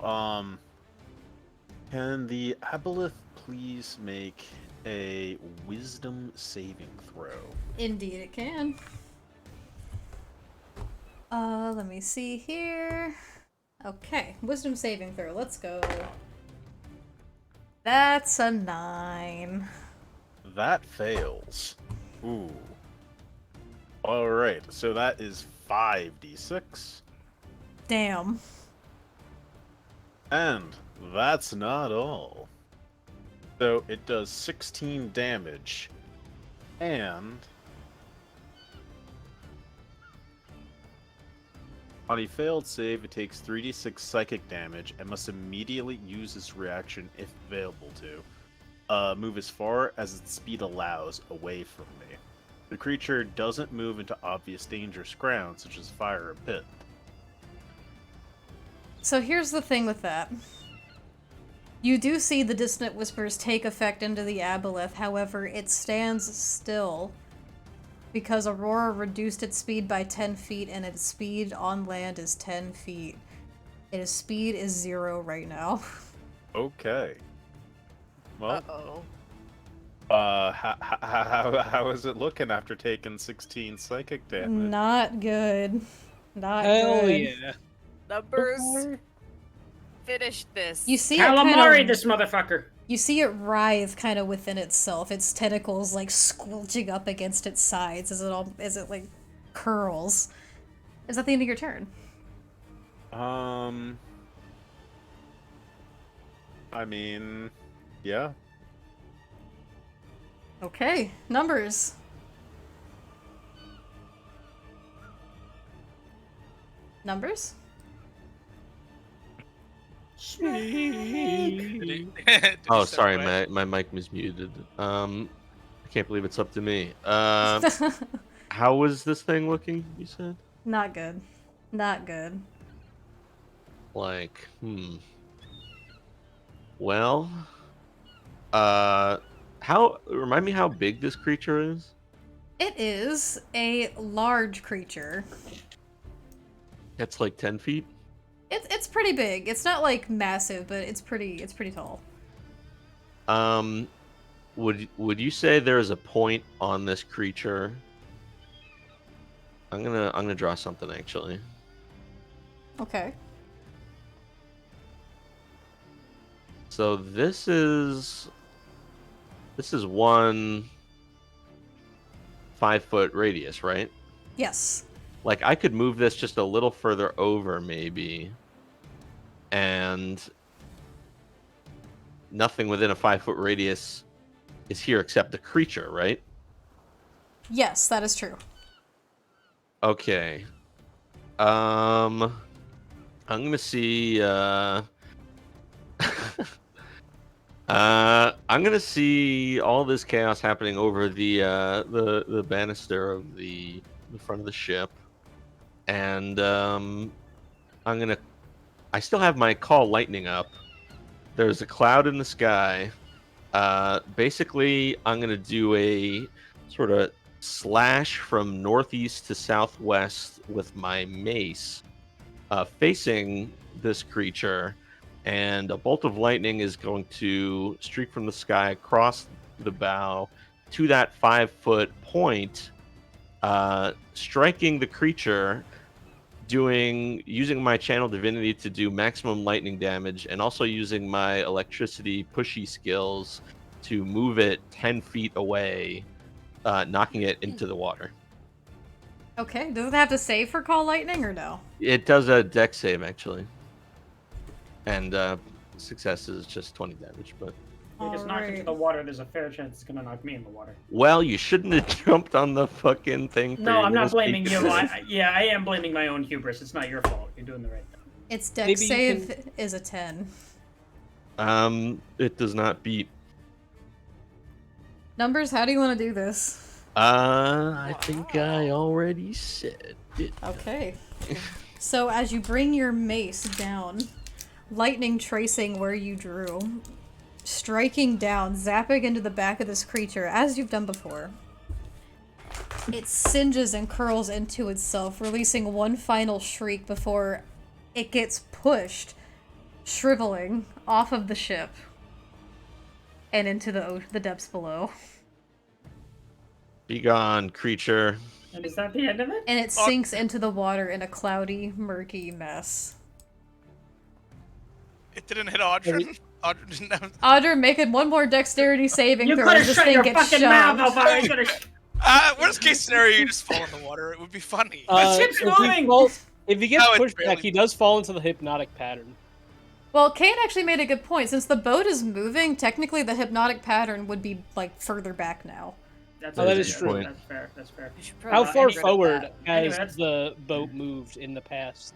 can the Aboleth please make a Wisdom saving throw? Indeed it can. Let me see here. Okay, wisdom saving throw, let's go. That's a 9. That fails. Ooh. Alright, so that is 5d6. Damn. And that's not all. So it does 16 damage. And on a failed save, it takes 3d6 psychic damage and must immediately use this reaction if available to. Move as far as its speed allows away from me. The creature doesn't move into obvious dangerous ground, such as fire or pit. So here's the thing with that. You do see the Dissonant Whispers take effect into the Aboleth, however, it stands still because Aurora reduced its speed by 10 feet and its speed on land is 10 feet. Its speed is 0 right now. Okay. Well, Uh-oh. how is it looking after taking 16 psychic damage? Not good. Not Hell good. yeah. Numbers. Finish this. You see Calamari it this motherfucker. You see it writhe kind of within itself. Its tentacles like squelching up against its sides as it like curls. Is that the end of your turn? I mean, yeah. Okay, numbers. Numbers? Oh, sorry, my mic was muted. I can't believe it's up to me. How was this thing looking, you said? Not good. Not good. Like, Well, remind me how big this creature is? It is a large creature. It's like 10 feet? It's pretty big. It's not like massive, but it's pretty tall. Would you say there is a point on this creature? I'm gonna draw something actually. Okay. So this is one 5-foot radius, right? Yes. Like I could move this just a little further over maybe, and nothing within a 5-foot radius is here except the creature, right? Yes, that is true. Okay. I'm gonna see. I'm gonna see all this chaos happening over the banister of the front of the ship, and I'm gonna. I still have my call lightning up. There's a cloud in the sky. Basically, I'm gonna do a sort of slash from northeast to southwest with my mace, facing this creature, and a bolt of lightning is going to streak from the sky across the bow to that 5-foot point, striking the creature, using my channel divinity to do maximum lightning damage, and also using my electricity pushy skills to move it 10 feet away, knocking it into the water. Okay, does it have to save for call lightning or no? It does a dex save, actually. And success is just 20 damage, but... If it gets knocked into Alright. the water, there's a fair chance it's gonna knock me in the water. Well, you shouldn't have jumped on the fucking thing. No, I'm not first blaming you. because- I am blaming my own hubris. It's not your fault. You're doing the right thing. Its dex Maybe you save is a 10. It does not beat. Numbers, how do you want to do this? I think I already said it. Okay. So as you bring your mace down, lightning tracing where you drew, striking down, zapping into the back of this creature, as you've done before. It singes and curls into itself, releasing one final shriek before it gets pushed, shriveling off of the ship and into the depths below. Be gone, creature. And is that the end of it? And it sinks into the water in a cloudy, murky mess. It didn't hit Audrin. Audrin didn't have... Audra, make it one more dexterity saving You throw could as have this shut thing your gets fucking mouth, shoved. Elvira. You could have. Worst case scenario, you just fall in the water. It would be funny. ship's if he moving! if he gets No, it's pushed barely- back, he does fall into the hypnotic pattern. Well, Kane actually made a good point. Since the boat is moving, technically the hypnotic pattern would be, like, further back now. That's Oh, that fair. is true. That's fair. That's fair. You should How probably far get rid of forward that. has Anyway, that's- the boat moved in the past,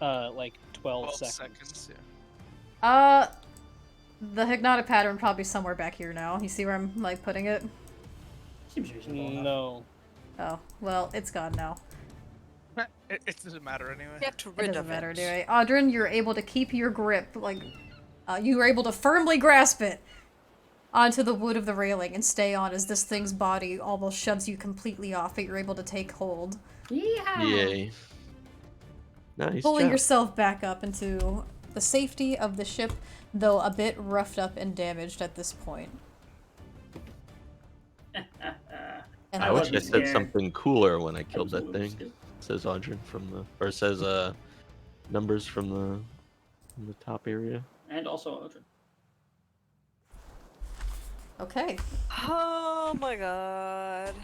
like 12 12 seconds? seconds. Yeah. The hypnotic pattern probably somewhere back here now. You see where I'm, like, putting it? Seems reasonable. enough. No. Oh, well, it's gone now. It doesn't matter anyway. Get It rid doesn't of matter it. anyway. Audrin, you're able to keep your grip, like, you were able to firmly grasp it onto the wood of the railing and stay on as this thing's body almost shoves you completely off, but you're able to take hold. Yeah. Yay. Nice Pulling job. yourself back up into the safety of the ship, though a bit roughed up and damaged at this point. And I I'll wish let I you- said scared. something cooler when I killed was a that little thing. scared. Says Audrin or says numbers from the top area. And also Odrin. Okay. Oh my god.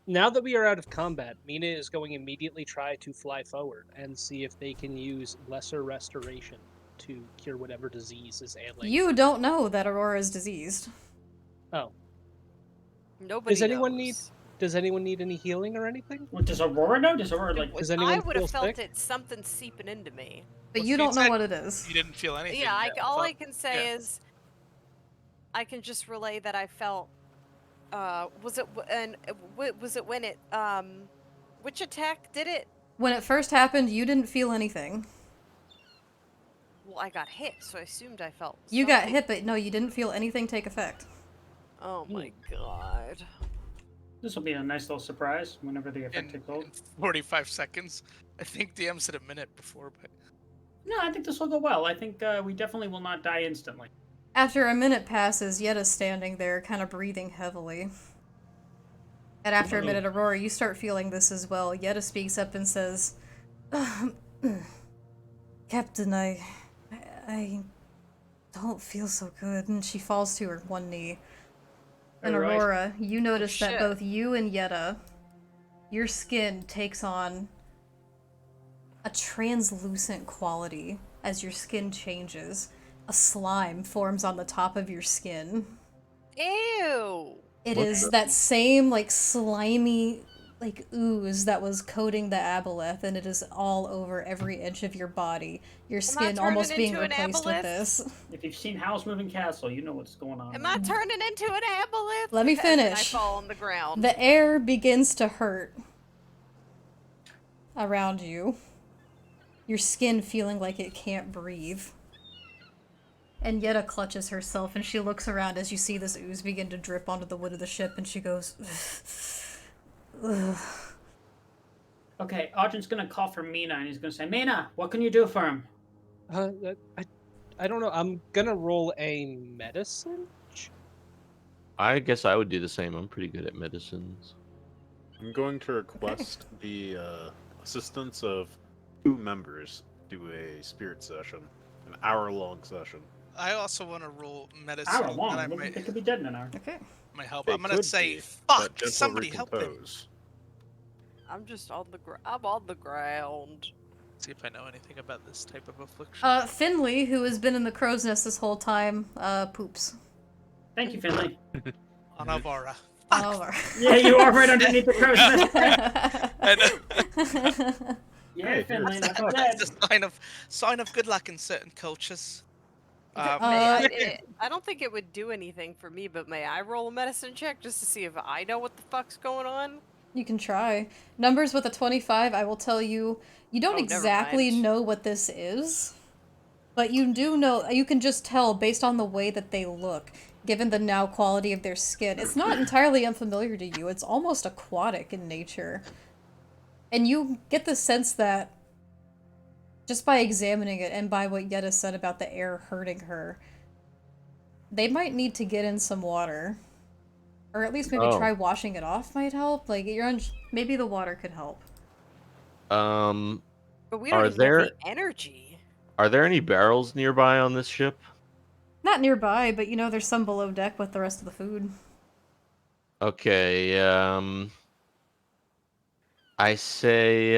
Now that we are out of combat, Mina is going to immediately try to fly forward and see if they can use lesser restoration to cure whatever disease is ailing. You don't know that Aurora is diseased. Oh, Nobody Does anyone knows. does anyone need any healing or anything? What, does Aurora know? Does Aurora like? Does I anyone would feel have felt sick? it something seeping into me. But Well, you see, don't it's know like- what it is. You didn't feel anything. Yeah, yet. all thought- I can say yeah. is I can just relay that I felt was it when it which attack did it? When it first happened, you didn't feel anything. Well, I got hit, so I assumed I felt You got something. hit, but no, you didn't feel anything take effect. Oh my god. This will be a nice little surprise whenever the effect in, takes hold. in 45 seconds. I think DM said a minute before, but No, I think this will go well. I think we definitely will not die instantly. After a minute passes, Yetta's standing there, kind of breathing heavily. And after a minute, Aurora, you start feeling this as well. Yetta speaks up and says, Captain, I don't feel so good. And she falls to her one knee. And Alright. Aurora, you notice that shit. both you and Yetta, your skin takes on a translucent quality as your skin changes. A slime forms on the top of your skin. Ew. It What is the- that same, like, slimy like ooze that was coating the aboleth, and it is all over every inch of your body. Your skin turning almost being into an replaced with aboleth? this. If you've seen Howl's Moving Castle, you know what's going on. Am I turning into an aboleth? Let me And then I finish. fall on the ground. The air begins to hurt around you. Your skin feeling like it can't breathe. And Yetta clutches herself and she looks around as you see this ooze begin to drip onto the wood of the ship and she goes, ugh. Okay, Audrey's gonna call for Mina and he's gonna say, Mina, what can you do for him? I don't know. I'm gonna roll a medicine. I guess I would do the same. I'm pretty good at medicines. I'm going to request the assistance of 2 members do a spirit session, an hour-long session. I also want to roll medicine. Hour long. And I They could be dead in an hour. Okay. might help. They I'm gonna could say, be, fuck! but gentle Somebody help him. recompose. I'm just on the I'm on the ground. See if I know anything about this type of affliction. Finley, who has been in the crow's nest this whole time, poops. Thank you, Finley. On Alvara. All over. Yeah, you are right underneath the crow's nest. Yeah, Hey, Finley, here's- not bad. It's a sign of good luck in certain cultures. I don't think it would do anything for me, but may I roll a medicine check just to see if I know what the fuck's going on? You can try. Numbers with a 25, I will tell you, you don't Oh, never exactly mind. know what this is, but you do know, you can just tell based on the way that they look, given the now quality of their skin. It's not entirely unfamiliar to you, it's almost aquatic in nature. And you get the sense that, just by examining it and by what Yetta said about the air hurting her, they might need to get in some water. Or at least maybe try washing it off might help. Like, maybe the water could help. But we don't Are even there have the energy. are there any barrels nearby on this ship? Not nearby, but you know there's some below deck with the rest of the food. Okay, I say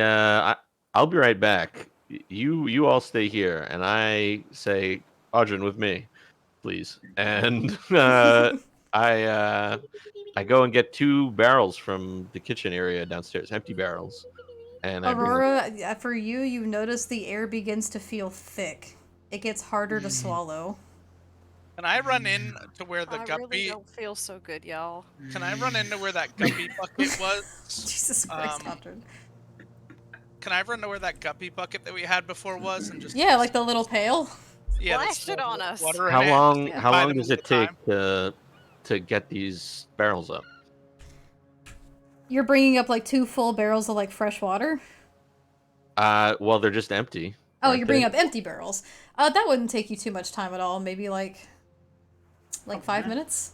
I'll be right back. You all stay here, and I say, Audrin, with me, please. And I go and get 2 barrels from the kitchen area downstairs, empty barrels. And I bring them. Aurora, for you, you notice the air begins to feel thick. It gets harder to swallow. Can I run in to where the I guppy? really don't feel so good, y'all. Can I run into where that guppy bucket was? Jesus Christ, Audrin. Can I run to where that guppy bucket that we had before was and just Yeah, like the little pail. yeah, Splash it on us. water in How it, long? just How buy long them does at it a take time? to get these barrels up? You're bringing up like 2 full barrels of like fresh water? Well, they're just empty. Oh, aren't you're bringing they? up empty barrels. That wouldn't take you too much time at all. Maybe like 5 minutes?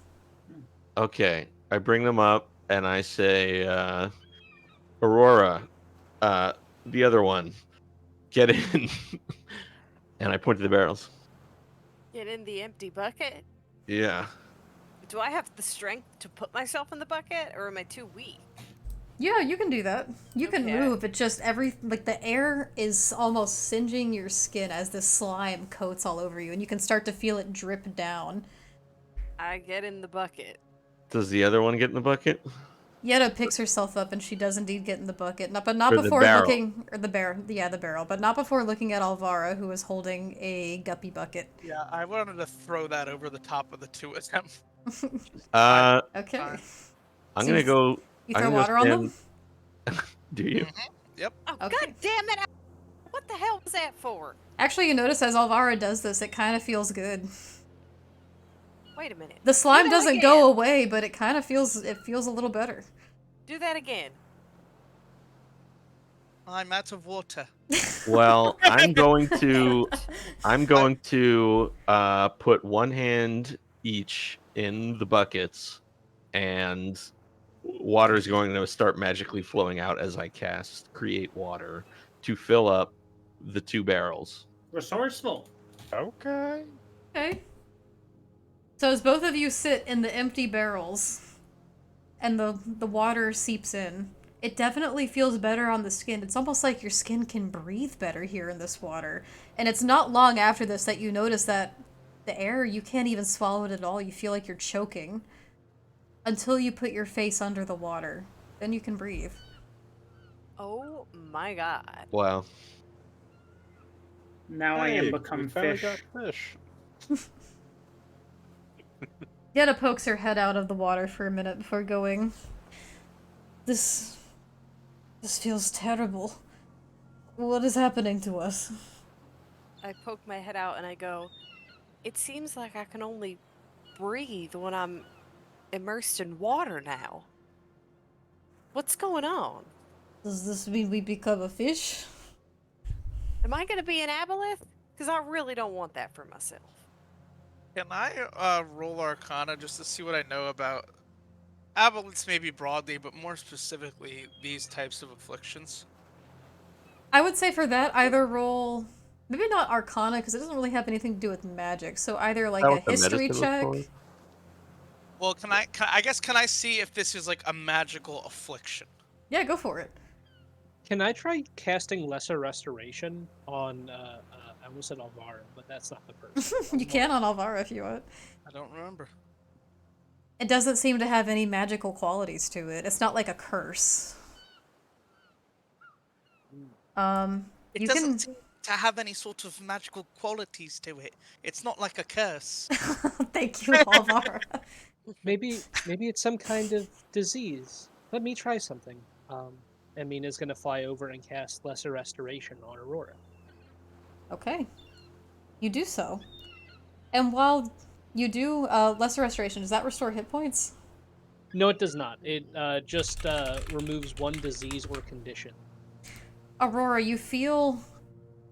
Okay, I bring them up and I say, Aurora, the other one, get in. And I point to the barrels. Get in the empty bucket? Yeah. Do I have the strength to put myself in the bucket, or am I too weak? Yeah, you can do that. You can Okay. move. It just like the air is almost singeing your skin as the slime coats all over you, and you can start to feel it drip down. I get in the bucket. Does the other one get in the bucket? Yetta picks herself up, and she does indeed get in the bucket. But not Or the before barrel. looking, or the barrel. But not before looking at Alvara, who is holding a guppy bucket. Yeah, I wanted to throw that over the top of the 2 of them. Okay. Fine. I'm So gonna you- go. You I'm throw gonna water on them? Do you? Yep. Oh, Okay. god damn it! What the hell was that for? Actually, you notice as Alvara does this, it kind of feels good. Wait a minute. The slime Do that doesn't again. go away, but it kind of feels a little better. Do that again. I'm out of water. Well, I'm going to put one hand each in the buckets, and water is going to start magically flowing out as I cast Create Water to fill up the 2 barrels. Resourceful. Okay. Okay. So as both of you sit in the empty barrels, and the water seeps in, it definitely feels better on the skin. It's almost like your skin can breathe better here in this water. And it's not long after this that you notice that the air, you can't even swallow it at all. You feel like you're choking. Until you put your face under the water. Then you can breathe. Oh my god. Wow. Now I Hey, am we become finally fish. got fish. Yetta pokes her head out of the water for a minute before going. This feels terrible. What is happening to us? I poke my head out and I go, it seems like I can only breathe when I'm immersed in water now. What's going on? Does this mean we become a fish? Am I gonna be an aboleth? Because I really don't want that for myself. Can I roll Arcana just to see what I know about aboleths, maybe broadly, but more specifically these types of afflictions? I would say for that, either roll... Maybe not Arcana, because it doesn't really have anything to do with magic, so either like That a what the history medicine was check... for? Well, can I see if this is like a magical affliction? Yeah, go for it. Can I try casting Lesser Restoration on, I almost said Alvaro, but that's not the person. You can on Alvaro if you want. I don't remember. It doesn't seem to have any magical qualities to it. It's not like a curse. It You doesn't can... seem to have any sort of magical qualities to it. It's not like a curse. Thank you, Alvaro. Maybe it's some kind of disease. Let me try something. And Mina's gonna fly over and cast Lesser Restoration on Aurora. Okay. You do so. And while you do Lesser Restoration, does that restore hit points? No, it does not. It just removes one disease or condition. Aurora, you feel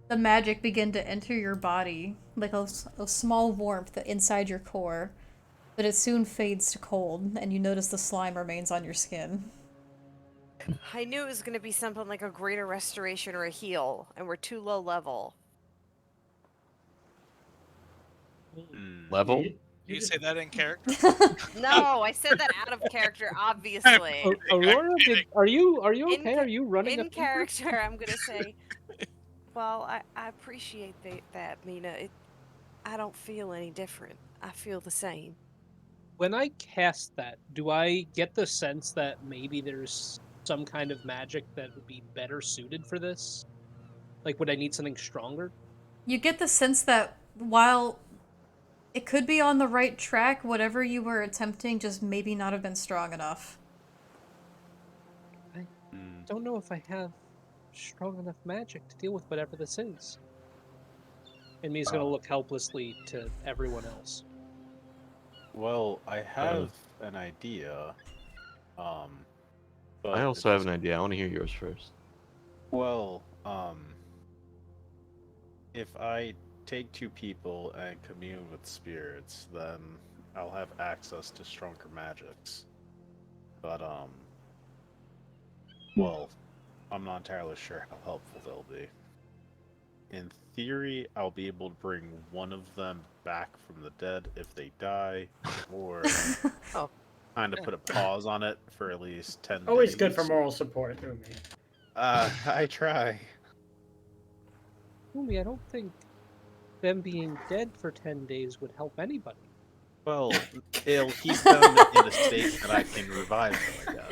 the magic begin to enter your body, like a small warmth inside your core, but it soon fades to cold, and you notice the slime remains on your skin. I knew it was gonna be something like a greater restoration or a heal, and we're too low level. Level? You say that in character? No, I said that out of character, obviously. Aurora, are you okay? In Are you running a In fever? character, I'm gonna say, well, I appreciate that, Mina. I don't feel any different. I feel the same. When I cast that, do I get the sense that maybe there's some kind of magic that would be better suited for this? Like, would I need something stronger? You get the sense that while it could be on the right track, whatever you were attempting just maybe not have been strong enough. I don't know if I have strong enough magic to deal with whatever this is. And Mina's gonna look helplessly to everyone else. Well, I have an idea. But I also have an idea. I want to hear yours first. Well, if I take two people and commune with spirits, then I'll have access to stronger magics. But, well, I'm not entirely sure how helpful they'll be. In theory, I'll be able to bring one of them back from the dead if they die, or Oh. kind of put a pause on it for at least 10 days. Always good for moral support, Umi. I try. Umi, I don't think them being dead for 10 days would help anybody. Well, it'll keep them in a state that I can revive them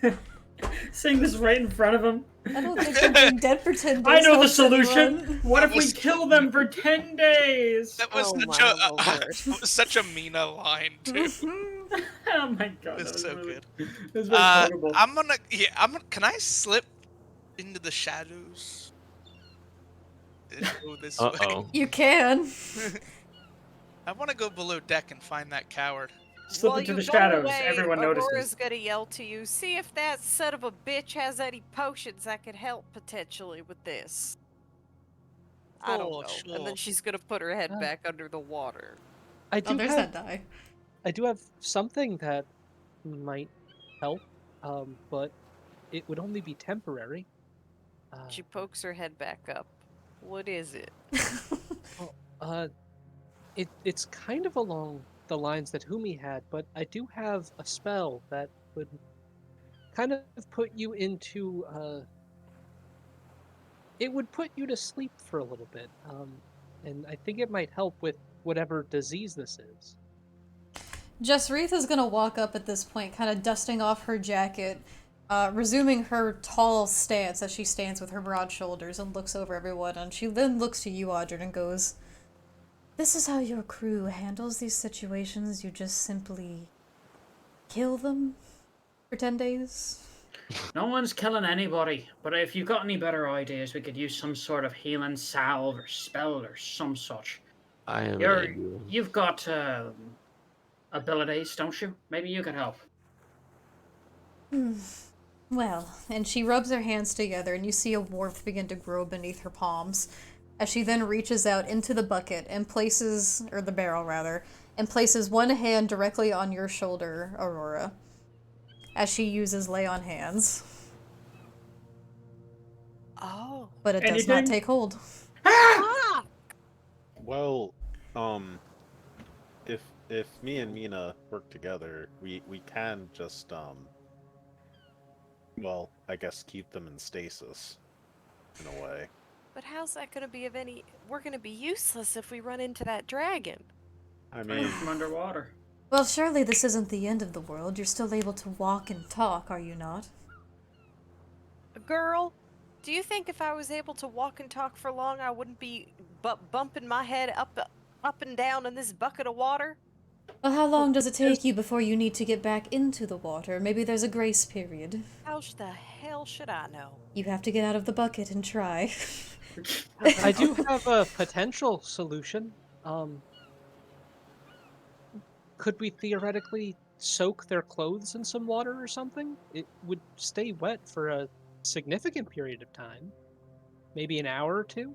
again. Saying this right in front of him. I don't think them being dead for 10 days I know the helps solution. anyone. What if we kill them for 10 days? That was Oh such my a lord. that was such a Mina line too. Oh my god, It was that was so really, good. It was very quotable. I'm gonna. Can I slip into the shadows? And go this way. Uh-oh. You can. I want to go below deck and find that coward. Slip While into you the go shadows. away, Everyone notices. Aurora's gonna yell to you, see if that son of a bitch has any potions that could help potentially with this. I don't Sure, know. And then sure. she's gonna put her head back under the water. I Oh, do there's have that die. I do have something that might help, but it would only be temporary. She pokes her head back up. What is it? It's kind of along the lines that Humi had, but I do have a spell that would kind of put you into it would put you to sleep for a little bit, and I think it might help with whatever disease this is. Jessreath is gonna walk up at this point, kind of dusting off her jacket, resuming her tall stance as she stands with her broad shoulders and looks over everyone, and she then looks to you, Audrey, and goes, "This is how your crew handles these situations? You just simply kill them for 10 days?" No one's killing anybody, but if you've got any better ideas, we could use some sort of healing salve or spell or some such. I have an idea. You've got abilities, don't you? Maybe you could help. Well, and she rubs her hands together, and you see a warmth begin to grow beneath her palms, as she then reaches out into the bucket and places, or the barrel rather, and places one hand directly on your shoulder, Aurora, as she uses lay on hands. Oh. But it does not take hold. Ah! Well, if me and Mina work together, we can just well, I guess keep them in stasis, in a way. But how's that gonna be of any... We're gonna be useless if we run into that dragon. I Coming mean, from underwater. Well, surely this isn't the end of the world. You're still able to walk and talk, are you not? Girl, do you think if I was able to walk and talk for long, I wouldn't be bumping my head up and down in this bucket of water? Well, how long does it take you before you need to get back into the water? Maybe there's a grace period. How the hell should I know? You have to get out of the bucket and try. I do have a potential solution. Could we theoretically soak their clothes in some water or something? It would stay wet for a significant period of time. Maybe an hour or two?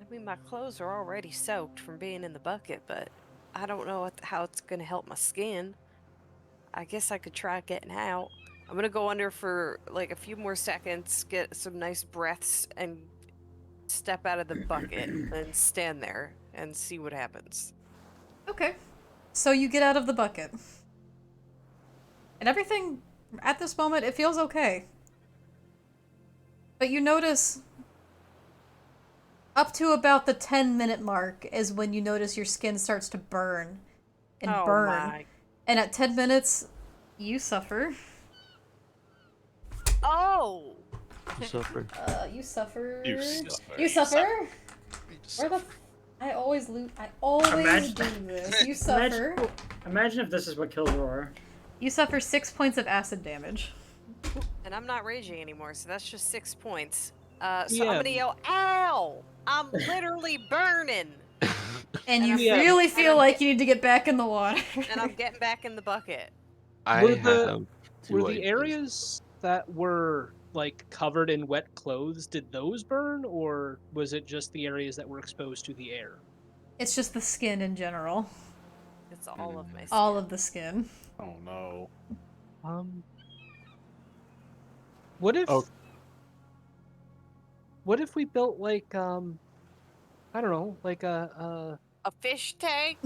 I mean, my clothes are already soaked from being in the bucket, but I don't know how it's gonna help my skin. I guess I could try getting out. I'm gonna go under for like a few more seconds, get some nice breaths, and step out of the bucket and stand there and see what happens. Okay. So you get out of the bucket. And everything, at this moment, it feels okay. But you notice, up to about the 10-minute mark is when you notice your skin starts to burn. And Oh burn. my. And at 10 minutes, you suffer. Oh! You suffer. You suffer. You suffer. You suffer? You just Where the... suffer. I always lose. I always Imagine- do this. You suffer. Imagine if this is what killed Aurora. You suffer 6 points of acid damage. And I'm not raging anymore, so that's just 6 points. So I'm Yeah. gonna yell, "Ow! I'm literally burning!" And you Yeah. really feel like you need to get back in the water. And I'm getting back in the bucket. I Were have two Were the ideas. areas that were like covered in wet clothes, did those burn, or was it just the areas that were exposed to the air? It's just the skin in general. It's all of my skin. All of the skin. oh no. What if Oh. What if we built like I don't know, like A fish tank?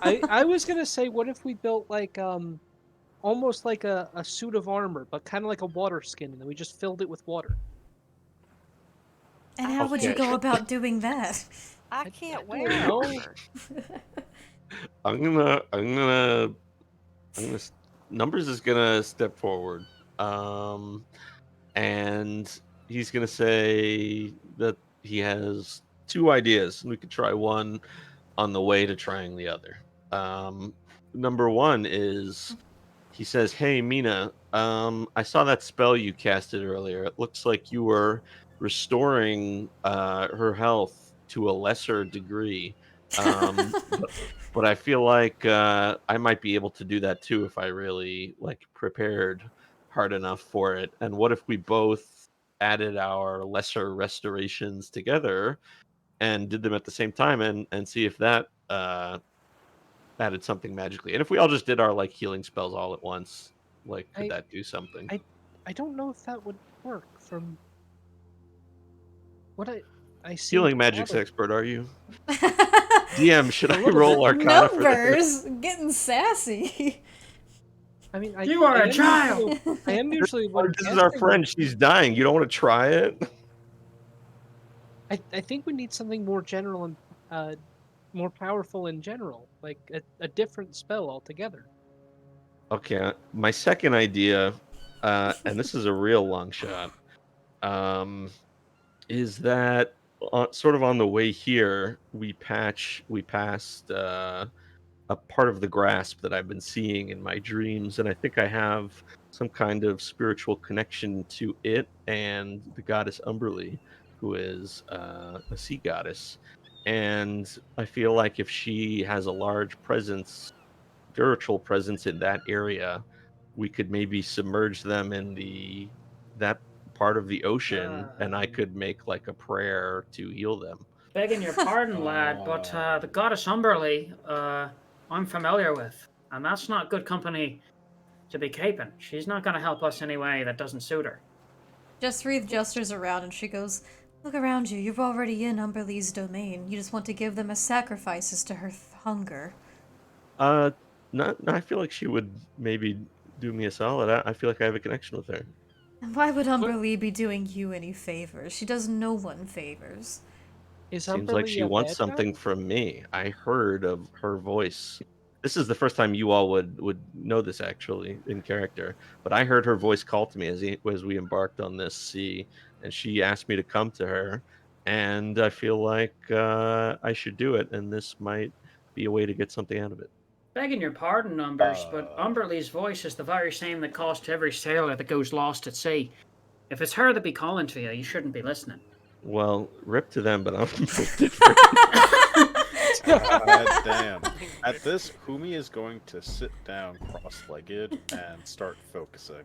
I was gonna say, what if we built like almost like a suit of armor, but kind of like a water skin, and then we just filled it with water. And how would you Okay. go about doing that? I can't don't wear know. armor. I'm gonna Numbers is gonna step forward. And he's gonna say that he has two ideas, and we could try one on the way to trying the other. Number one is he says, "Hey Mina, I saw that spell you casted earlier. It looks like you were restoring her health to a lesser degree. But I feel like I might be able to do that too if I really prepared hard enough for it. And what if we both added our lesser restorations together and did them at the same time and see if that added something magically? And if we all just did our healing spells all at once, could that do something? I don't know if that would work from what I see. Healing magic's expert, are you? DM, should I little roll bit. Arcana for this? Numbers! Getting sassy. I mean, You are I a am child! usually- I am usually Or one this is our casting- friend. She's dying. You don't want to try it? I think we need something more general and more powerful in general, like a different spell altogether. Okay, my second idea, and this is a real long shot, is that sort of on the way here, we passed a part of the grasp that I've been seeing in my dreams, and I think I have some kind of spiritual connection to it and the goddess Umberly, who is a sea goddess. And I feel like if she has a large presence, spiritual presence in that area, we could maybe submerge them in that part of the ocean, and I could make like a prayer to heal them. Begging your pardon, lad, but the goddess Umberly, I'm familiar with, and that's not good company to be caping. She's not going to help us in any way that doesn't suit her. Jasreeth gestures around and she goes, "Look around you. You're already in Umberly's domain. You just want to give them as sacrifices to her hunger." Uh, not. I feel like she would maybe do me a solid. I feel like I have a connection with her. And why would Umberly be doing you any favors? She does no one favors. Is Seems like Umberly she a wants bad something guy? from me. I heard of her voice. This is the first time you all would know this actually in character, but I heard her voice call to me as we embarked on this sea, and she asked me to come to her, and I feel like I should do it, and this might be a way to get something out of it. Begging your pardon, Numbers, but Umberly's voice is the very same that calls to every sailor that goes lost at sea. If it's her that be calling to you, you shouldn't be listening. Well, rip to them, but I'm built different. God damn. At this, Humi is going to sit down cross-legged and start focusing.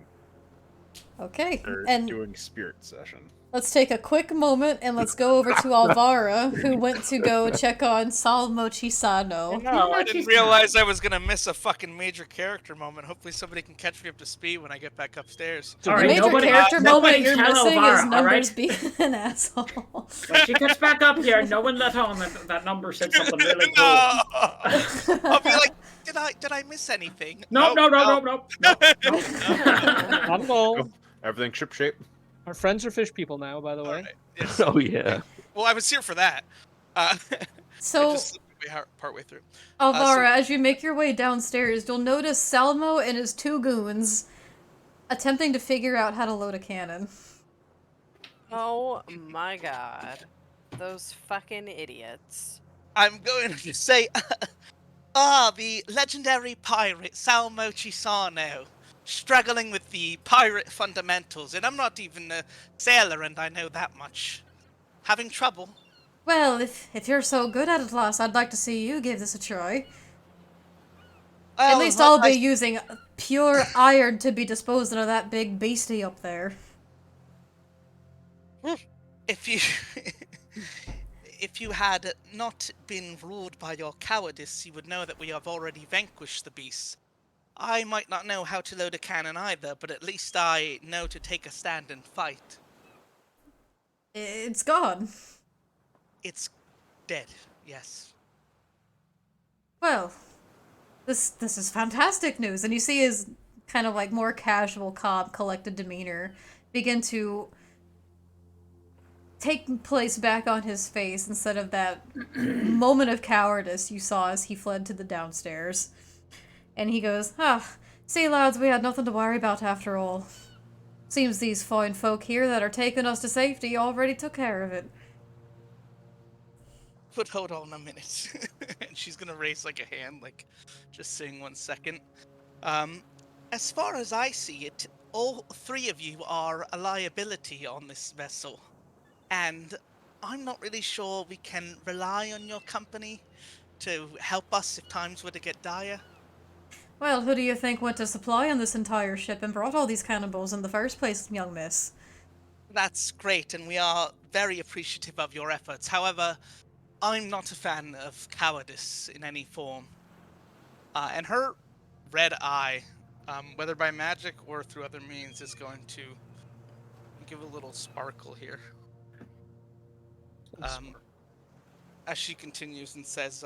Okay, They're and doing spirit session. let's take a quick moment and let's go over to Alvara, who went to go check on Salmo Chisano. No, I didn't realize I was gonna miss a fucking major character moment. Hopefully somebody can catch me up to speed when I get back upstairs. The major character moment you're missing is Numbers being an asshole. When she gets back up here, no one let on that Number said something really cool. No! I'll be like, did I miss anything? No. I'm going. Everything shipshape. Our friends are fish people now, by the way. Right. Yes. Oh yeah. Well, I was here for that. So, I just slipped away partway through. Alvara, as you make your way downstairs, you'll notice Salmo and his two goons attempting to figure out how to load a cannon. Oh my god. Those fucking idiots. I'm going to say, the legendary pirate Salmo Chisano, struggling with the pirate fundamentals, and I'm not even a sailor, and I know that much. Having trouble. Well, if you're so good at it, lass, I'd like to see you give this a try. Well, At least I'll be using pure iron to be disposing of that big beastie up there. If you... If you had not been ruled by your cowardice, you would know that we have already vanquished the beast. I might not know how to load a cannon either, but at least I know to take a stand and fight. It's gone. It's dead, yes. Well, this is fantastic news. And you see his kind of like more casual, calm, collected demeanor begin to take place back on his face instead of that moment of cowardice you saw as he fled to the downstairs. And he goes, see lads, we had nothing to worry about after all. Seems these fine folk here that are taking us to safety already took care of it. But hold on a minute. And she's gonna raise like a hand, like, just saying 1 second. As far as I see it, all three of you are a liability on this vessel. And I'm not really sure we can rely on your company to help us if times were to get dire. Well, who do you think went to supply on this entire ship and brought all these cannonballs in the first place, young miss? That's great, and we are very appreciative of your efforts. However, I'm not a fan of cowardice in any form. And her red eye, whether by magic or through other means, is going to give a little sparkle here. As she continues and says,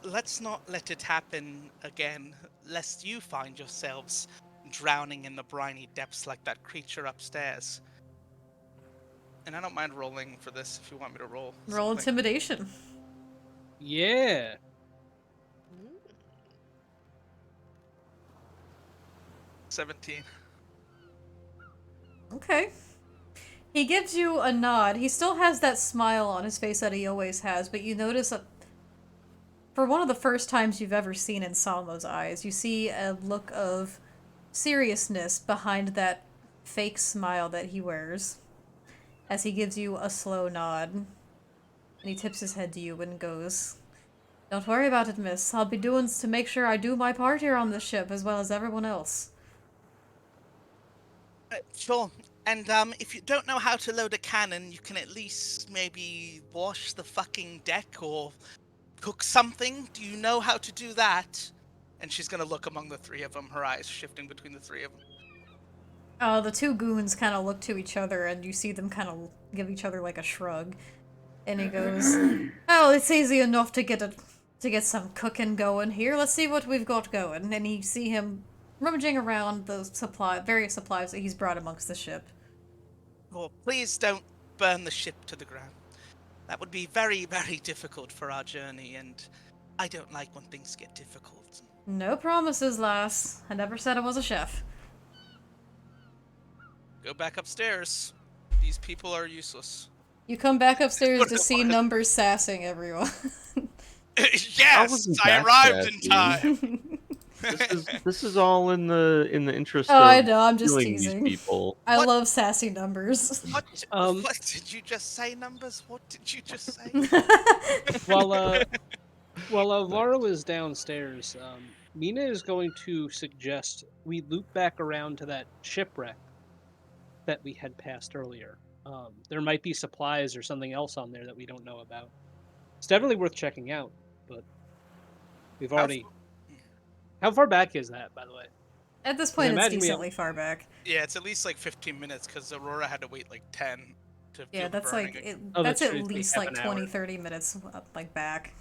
let's not let it happen again, lest you find yourselves drowning in the briny depths like that creature upstairs. And I don't mind rolling for this if you want me to roll. Roll something. intimidation. Yeah. 17. Okay. He gives you a nod. He still has that smile on his face that he always has, but you notice for one of the first times you've ever seen in Salmo's eyes, you see a look of seriousness behind that fake smile that he wears as he gives you a slow nod. And he tips his head to you and goes, "Don't worry about it, miss. I'll be doing to make sure I do my part here on this ship as well as everyone else." Sure. And if you don't know how to load a cannon, you can at least maybe wash the fucking deck or cook something. Do you know how to do that? And she's gonna look among the three of them, her eyes shifting between the three of them. The two goons kind of look to each other and you see them kind of give each other like a shrug. And he goes, "Oh, it's easy enough to get some cooking going here. Let's see what we've got going." And you see him rummaging around the various supplies that he's brought amongst the ship. Well, please don't burn the ship to the ground. That would be very, very difficult for our journey, and I don't like when things get difficult. No promises, lass. I never said I was a chef. Go back upstairs. These people are useless. You come back upstairs What to it see was. Numbers sassing everyone. Yes, wasn't I that arrived in bad, time. This is all in the interest Oh, of I know, I'm just killing teasing. these people. I What? love sassy Numbers. What? Um, What did you just say, Numbers? What did you just say? While Alvaro is downstairs, Mina is going to suggest we loop back around to that shipwreck that we had passed earlier. There might be supplies or something else on there that we don't know about. It's definitely worth checking out, but we've already... How far back is that, by the way? At this point, it's imagine we have- decently far back. Yeah, it's at least like 15 minutes because Aurora had to wait like 10 to Yeah, feel the that's burning like again. Oh, that's that's at true, we least have like an 20, hour. 30 minutes like back.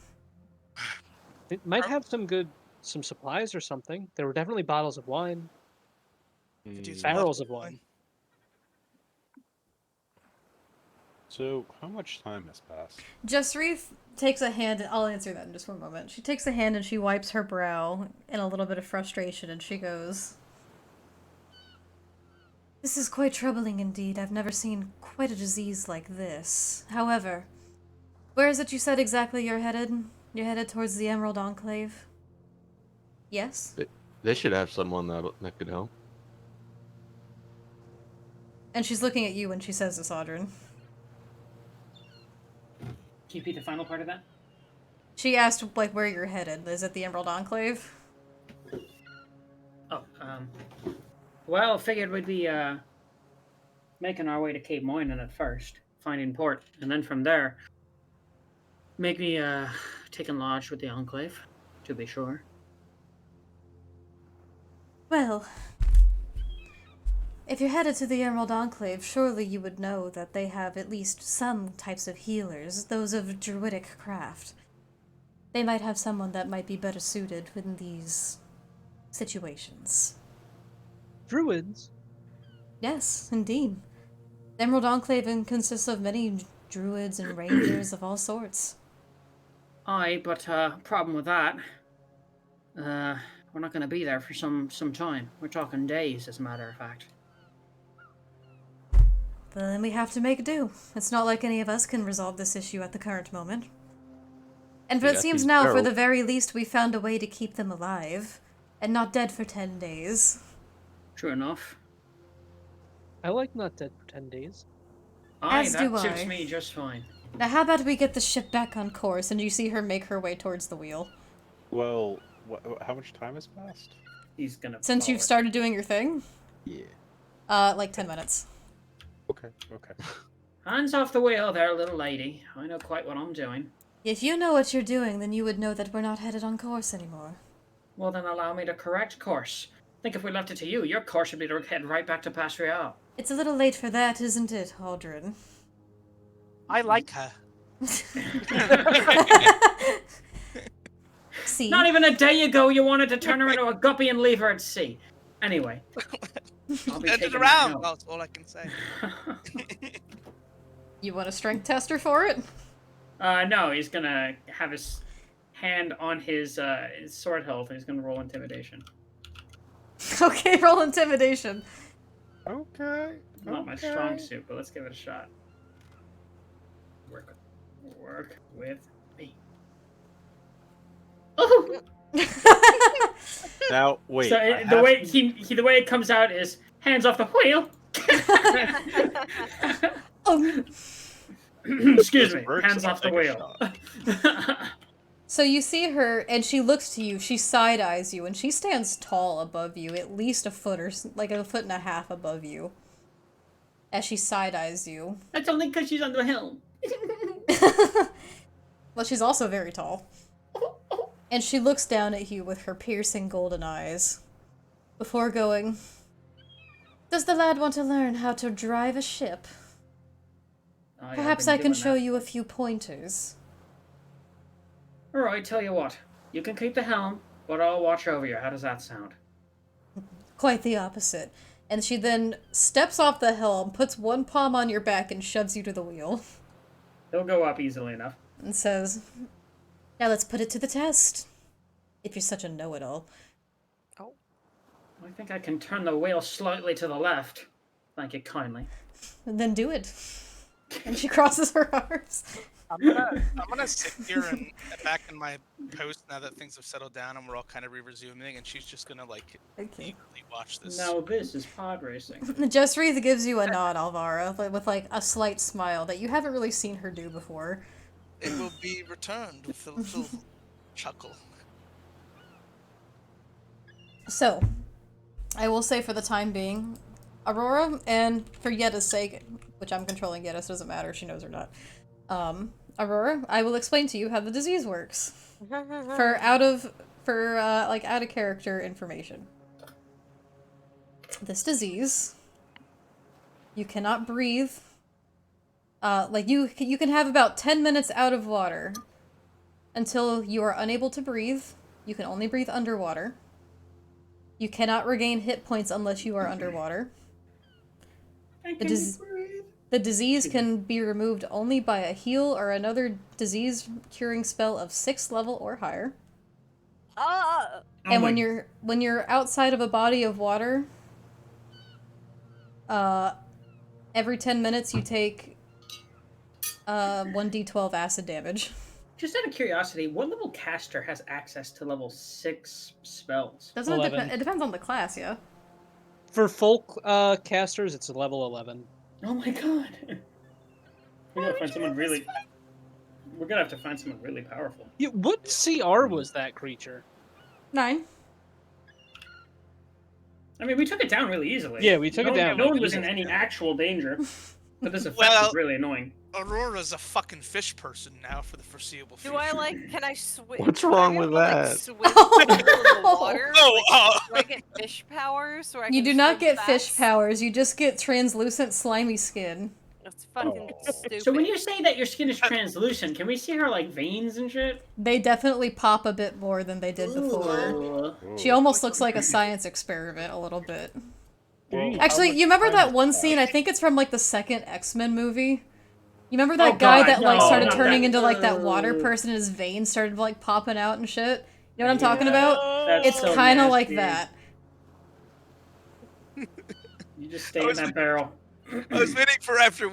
It might have some supplies or something. There were definitely bottles of wine, To do some barrels other of wine. So, how much time has passed? Justreeth takes a hand. I'll answer that in just one moment. She takes a hand and she wipes her brow in a little bit of frustration, and she goes, "This is quite troubling indeed. I've never seen quite a disease like this. However, where is it you said exactly you're headed? You're headed towards the Emerald Enclave? Yes? They should have someone that could help. And she's looking at you when she says this, Audrin. Can you repeat the final part of that? She asked, like, where you're headed. Is it the Emerald Enclave? Oh, well, figured we'd be, making our way to Cape Moynihan at first, finding port, and then from there, maybe, taking lodge with the Enclave, to be sure. Well, if you're headed to the Emerald Enclave, surely you would know that they have at least some types of healers, those of druidic craft. They might have someone that might be better suited in these situations. Druids? Yes, indeed. The Emerald Enclave consists of many druids and rangers of all sorts. Aye, but, problem with that, we're not gonna be there for some time. We're talking days, as a matter of fact. Then we have to make do. It's not like any of us can resolve this issue at the current moment. And We it got seems these now, for barrels. the very least, we found a way to keep them alive, and not dead for 10 days. True enough. I like not dead for 10 days. Aye, As that do suits I. me just fine. Now how about we get the ship back on course, and you see her make her way towards the wheel. Well, how much time has passed? He's gonna Since follow you've her. started doing your thing? Yeah. Like 10 minutes. Okay, okay. Hands off the wheel there, little lady. I know quite what I'm doing. If you know what you're doing, then you would know that we're not headed on course anymore. Well, then allow me to correct course. Think if we left it to you, your course would be to head right back to Pas Real. It's a little late for that, isn't it, Aldrin? I like her. See? Not even a day ago you wanted to turn her into a guppy and leave her at sea. Anyway. I'll be Turn it taking around. that That's all I can say. You want a strength tester for it? No, he's gonna have his hand on his sword hilt and he's gonna roll intimidation. Okay, roll intimidation. Okay. Not my strong suit, but let's give it a shot. Work with me. Oh! Now wait. So I the have way to- the way it comes out is hands off the wheel. Oh. Excuse this me, works, hands I'll off the take a wheel. shot. So you see her, and she looks to you. She side eyes you, and she stands tall above you, at least a foot or like a foot and a half above you. As she side eyes you. That's only because she's under a helm. Well, she's also very tall. And she looks down at you with her piercing golden eyes. Before going, does the lad want to learn how to drive a ship? Oh, yeah, Perhaps I can show you a few pointers. Alright, tell you what. You can keep the helm, but I'll watch over you. How does that sound? Quite the opposite. And she then steps off the helm, puts one palm on your back, and shoves you to the wheel. It'll go up easily enough. And says, now let's put it to the test. If you're such a know-it-all. Oh. I think I can turn the wheel slightly to the left. Thank you kindly. And then do it. And she crosses her arms. I'm gonna sit here and back in my post now that things have settled down and we're all kind of resuming, and she's just gonna like Okay. eagerly watch this. Now this is pod racing. Jessreath gives you a nod, Alvara, with like a slight smile that you haven't really seen her do before. It will be returned with a little chuckle. So, I will say for the time being, Aurora, and for Yetta's sake, which I'm controlling Yetta, so it doesn't matter if she knows or not. Aurora, I will explain to you how the disease works. For out of character information. This disease, you cannot breathe. You can have about 10 minutes out of water until you are unable to breathe. You can only breathe underwater. You cannot regain hit points unless you are underwater. The disease can be removed only by a heal or another disease-curing spell of 6th level or higher. And when you're outside of a body of water, every 10 minutes you take 1d12 acid damage. Just out of curiosity, what level caster has access to level 6 spells? Doesn't it 11. depend? It depends on the class, yeah. For folk casters, it's level 11. Oh my god. We're gonna find someone really. We're gonna have to find someone really powerful. Yeah, what CR was that creature? 9. I mean, we took it down really easily. Yeah, we took it down. No one was in any actual danger. But this effect Well- is really annoying. Aurora's a fucking fish person now for the foreseeable future. Do I like? Can I swim? What's wrong with that? Swim through the water? Oh, Do I get fish powers? So I You can do not swim get fish fast? powers, you just get translucent slimy skin. That's fucking stupid. So when you say that your skin is translucent, can we see her like veins and shit? They definitely pop a bit more than they did before. Ugh. She almost looks like a science experiment a little bit. Well, Actually, how you remember much that time one has scene? I passed? think it's from like the second X-Men movie. You remember that Oh, guy God, that like no, started not turning that. into like that water person and his veins started like popping out and shit? You know what I'm talking about? That's It's so kind of like nasty. that. You just stay in that barrel. I was waiting for after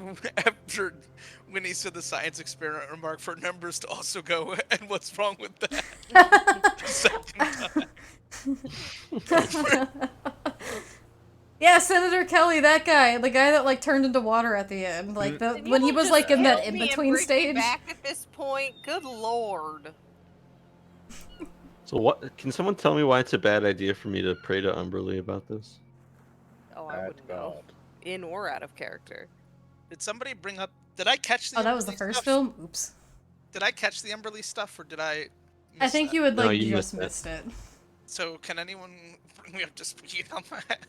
Winnie said the science experiment remark for numbers to also go. And what's wrong with that? Second time. Yeah, Senator Kelly, that guy, the guy that like turned into water at the end, like the Can when you he was just like in that kill in me and between bring me stage. Back at this point, good lord. So what? Can someone tell me why it's a bad idea for me to pray to Umberly about this? Oh, I Bad wouldn't know. God. In or out of character. Did somebody bring up? Did I catch the? Oh, that was the Umberlee first stuff? film? Oops. Did I catch the Umberly stuff, or did I? I miss think that? you had No, like you just missed missed it. So can anyone bring me up to speed on that?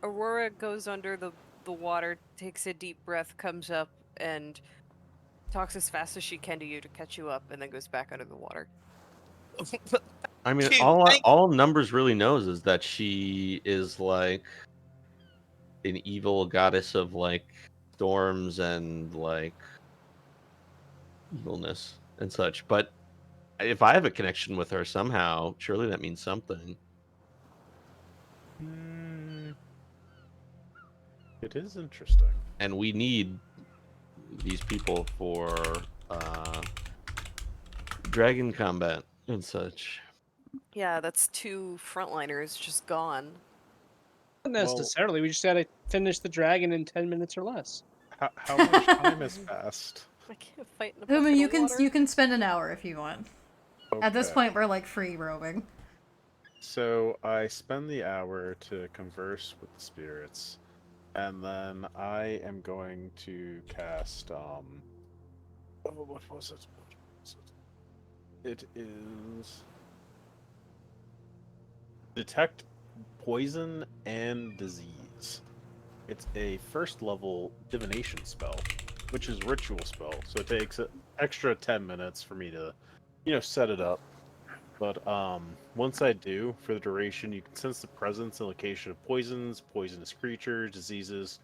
Aurora goes under the water, takes a deep breath, comes up, and talks as fast as she can to you to catch you up, and then goes back under the water. I mean, Dude, all Numbers really knows is that she is like an evil goddess of like storms and like evilness and such. But if I have a connection with her somehow, surely that means something. It is interesting. And we need these people for dragon combat and such. Yeah, that's 2 frontliners just gone. Not Well- necessarily. We just gotta finish the dragon in 10 minutes or less. How much time has passed? I can't fight in a Huma, bucket you of can water. you can spend an hour if you want. At this Okay. point, we're like free roaming. So I spend the hour to converse with the spirits, and then I am going to cast oh, what was it? It is detect poison and disease. It's a first level divination spell, which is ritual spell, so it takes an extra 10 minutes for me to, set it up. But once I do, for the duration, you can sense the presence and location of poisons, poisonous creatures, diseases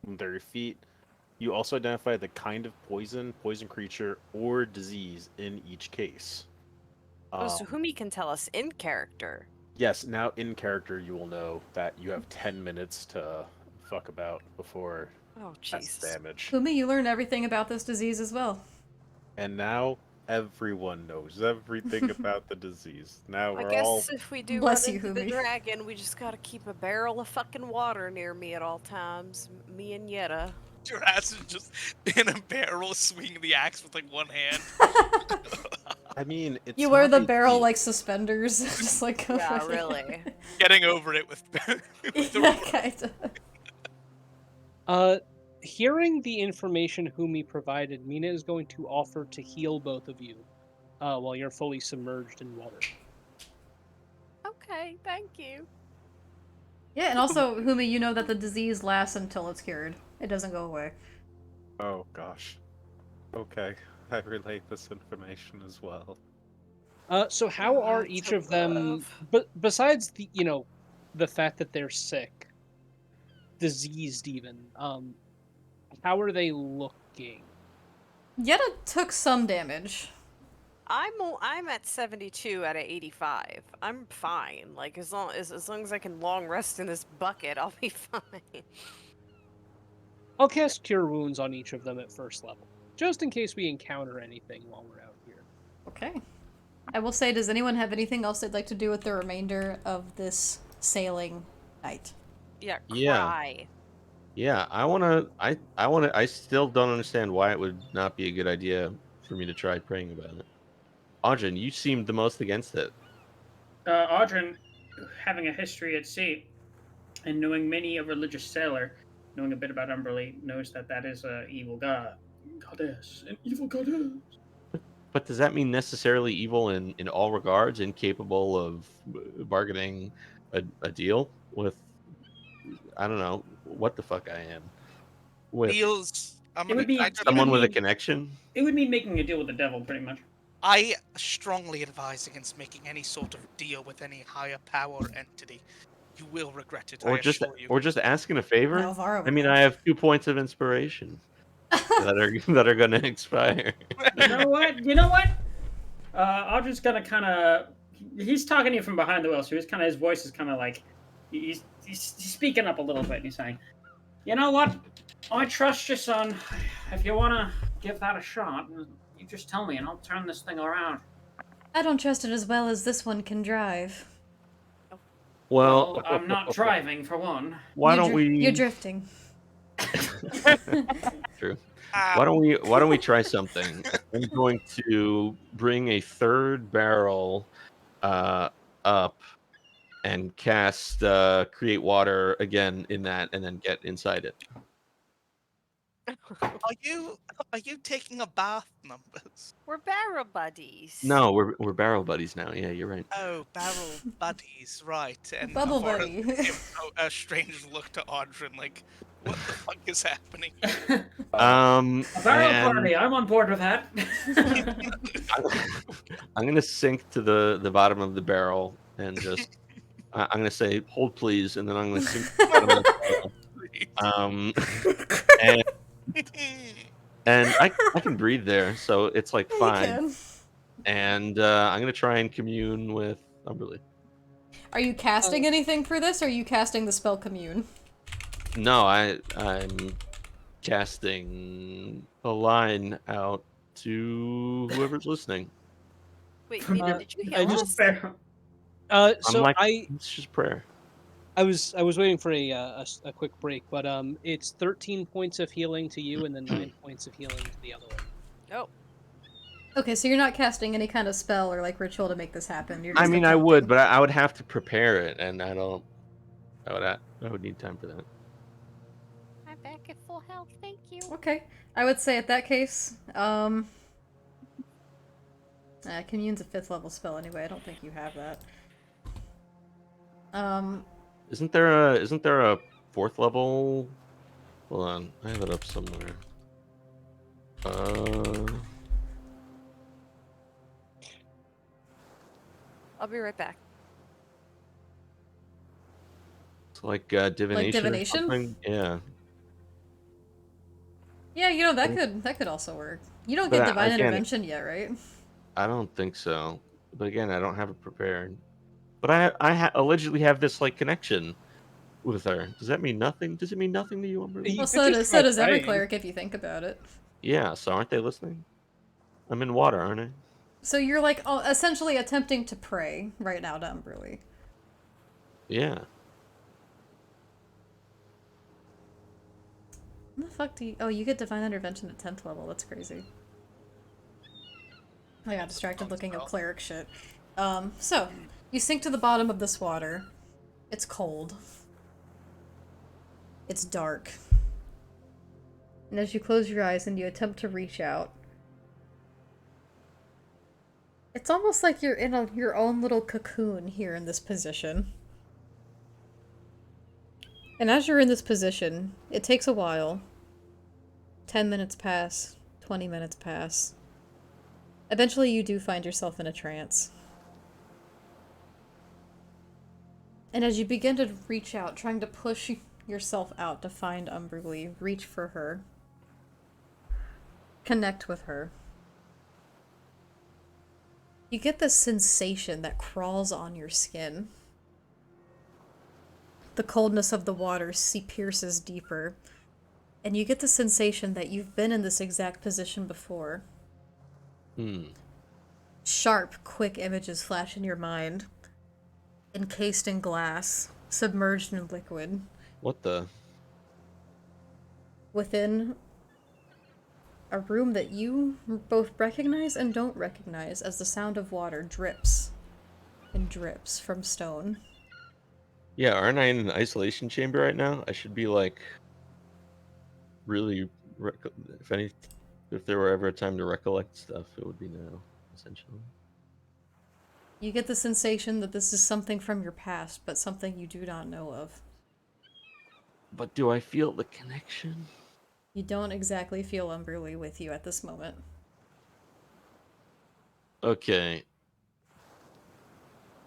from their feet. You also identify the kind of poison, poison creature, or disease in each case. Oh, so Humi can tell us in character. Yes, now in character you will know that you have 10 minutes to fuck about before Oh, that's Jesus. damage. Huma, you learn everything about this disease as well. And now everyone knows everything about the disease. Now I we're guess all if we do Bless run you, into the Humi. dragon, we just gotta keep a barrel of fucking water near me at all times. Me and Yetta. Your ass is just in a barrel swinging the axe with like one hand. I mean, it's You wear not the barrel easy. like suspenders, just like go Yeah, with it. really. Getting over it with, with the Yeah, rope. kinda. Hearing the information Humi provided, Mina is going to offer to heal both of you while you're fully submerged in water. Okay, thank you. Yeah, and also, Humi, you know that the disease lasts until it's cured. It doesn't go away. Oh gosh. Okay, I relate this information as well. So how are Lots each of of them, love. but besides the, the fact that they're sick, diseased even, how are they looking? Yetta took some damage. I'm at 72 out of 85. I'm fine. Like as long as I can long rest in this bucket, I'll be fine. I'll cast Cure Wounds on each of them at first level, just in case we encounter anything while we're out here. Okay. I will say, does anyone have anything else they'd like to do with the remainder of this sailing night? Yeah, Yeah. cry. Yeah, I still don't understand why it would not be a good idea for me to try praying about it. Audrin, you seemed the most against it. Audrin, having a history at sea and knowing many a religious sailor, knowing a bit about Umberly, knows that that is an evil goddess, an evil goddess. But does that mean necessarily evil in all regards, incapable of bargaining a deal with, I don't know, what the fuck I am? With Deals. It would be someone with a mean- connection? It would mean making a deal with the devil, pretty much. I strongly advise against making any sort of deal with any higher power or entity. You will regret it, I assure you. Or just asking a favor? Alvaro I mean, I have 2 points of inspiration that are gonna expire. You know what? You know what? Audrin's gonna kind of. He's talking to you from behind the wheel, so his voice is kind of like he's speaking up a little bit, and he's saying, "You know what? I trust you, son. If you wanna give that a shot, you just tell me, and I'll turn this thing around." I don't trust it as well as this one can drive. Well, I'm not driving for one. Why don't we? You're drifting. True. Why don't we try something? I'm going to bring a third barrel up and cast create water again in that, and then get inside it. Are you taking a bath, Numbers? We're barrel buddies. No, we're barrel buddies now. Yeah, you're right. Oh, barrel buddies, right? And Bubble Avara buddy. gives a strange look to Audrin, like, what the fuck is happening? A barrel and party. I'm on board with that. I'm gonna sink to the bottom of the barrel and just I'm gonna say hold please, and then I'm gonna sink to the bottom of the barrel. And I can breathe there, so it's like You fine. can. And I'm gonna try and commune with Umberly. Are you casting anything for this, or are you casting the spell Commune? No, I'm casting a line out to whoever's listening. Wait, From Mina, your- did you I heal just- us? I'm So like, I it's just prayer. was waiting for a quick break, but it's 13 points of healing to you and then 9 points of healing to the other one. Oh, Okay, so you're not casting any kind of spell or like ritual to make this happen. You're I just mean, I would, attempting. but I would have to prepare it, and I don't. I would need time for that. I'm back at full health. Thank you. Okay, I would say at that case, Commune's a 5th level spell anyway. I don't think you have that. Isn't there a 4th level? Hold on, I have it up somewhere. I'll be right back. It's like divination. divination? Or something? Yeah. Yeah, you know that could also work. You don't But get divine again- intervention yet, right? I don't think so. But again, I don't have it prepared. But I allegedly have this like connection with her. Does that mean nothing? Does it mean nothing to you, Umberly? You Well, could just try so does every praying. cleric if you think about it. Yeah. So aren't they listening? I'm in water, aren't I? So you're like essentially attempting to pray right now to Umberly. Yeah. What the fuck do you... Oh, you get divine intervention at 10th level. That's crazy. I got distracted looking at cleric shit. So, you sink to the bottom of this water. It's cold. It's dark. And as you close your eyes and you attempt to reach out, it's almost like you're in your own little cocoon here in this position. And as you're in this position, it takes a while. 10 minutes pass, 20 minutes pass. Eventually you do find yourself in a trance. And as you begin to reach out, trying to push yourself out to find Umberly, reach for her, connect with her, you get this sensation that crawls on your skin. The coldness of the water pierces deeper, and you get the sensation that you've been in this exact position before. Sharp, quick images flash in your mind. Encased in glass, submerged in liquid. What the? Within a room that you both recognize and don't recognize as the sound of water drips and drips from stone. Yeah, aren't I in an isolation chamber right now? I should be like really if there were ever a time to recollect stuff, it would be now, essentially. You get the sensation that this is something from your past, but something you do not know of. But do I feel the connection? You don't exactly feel Umberly with you at this moment. Okay.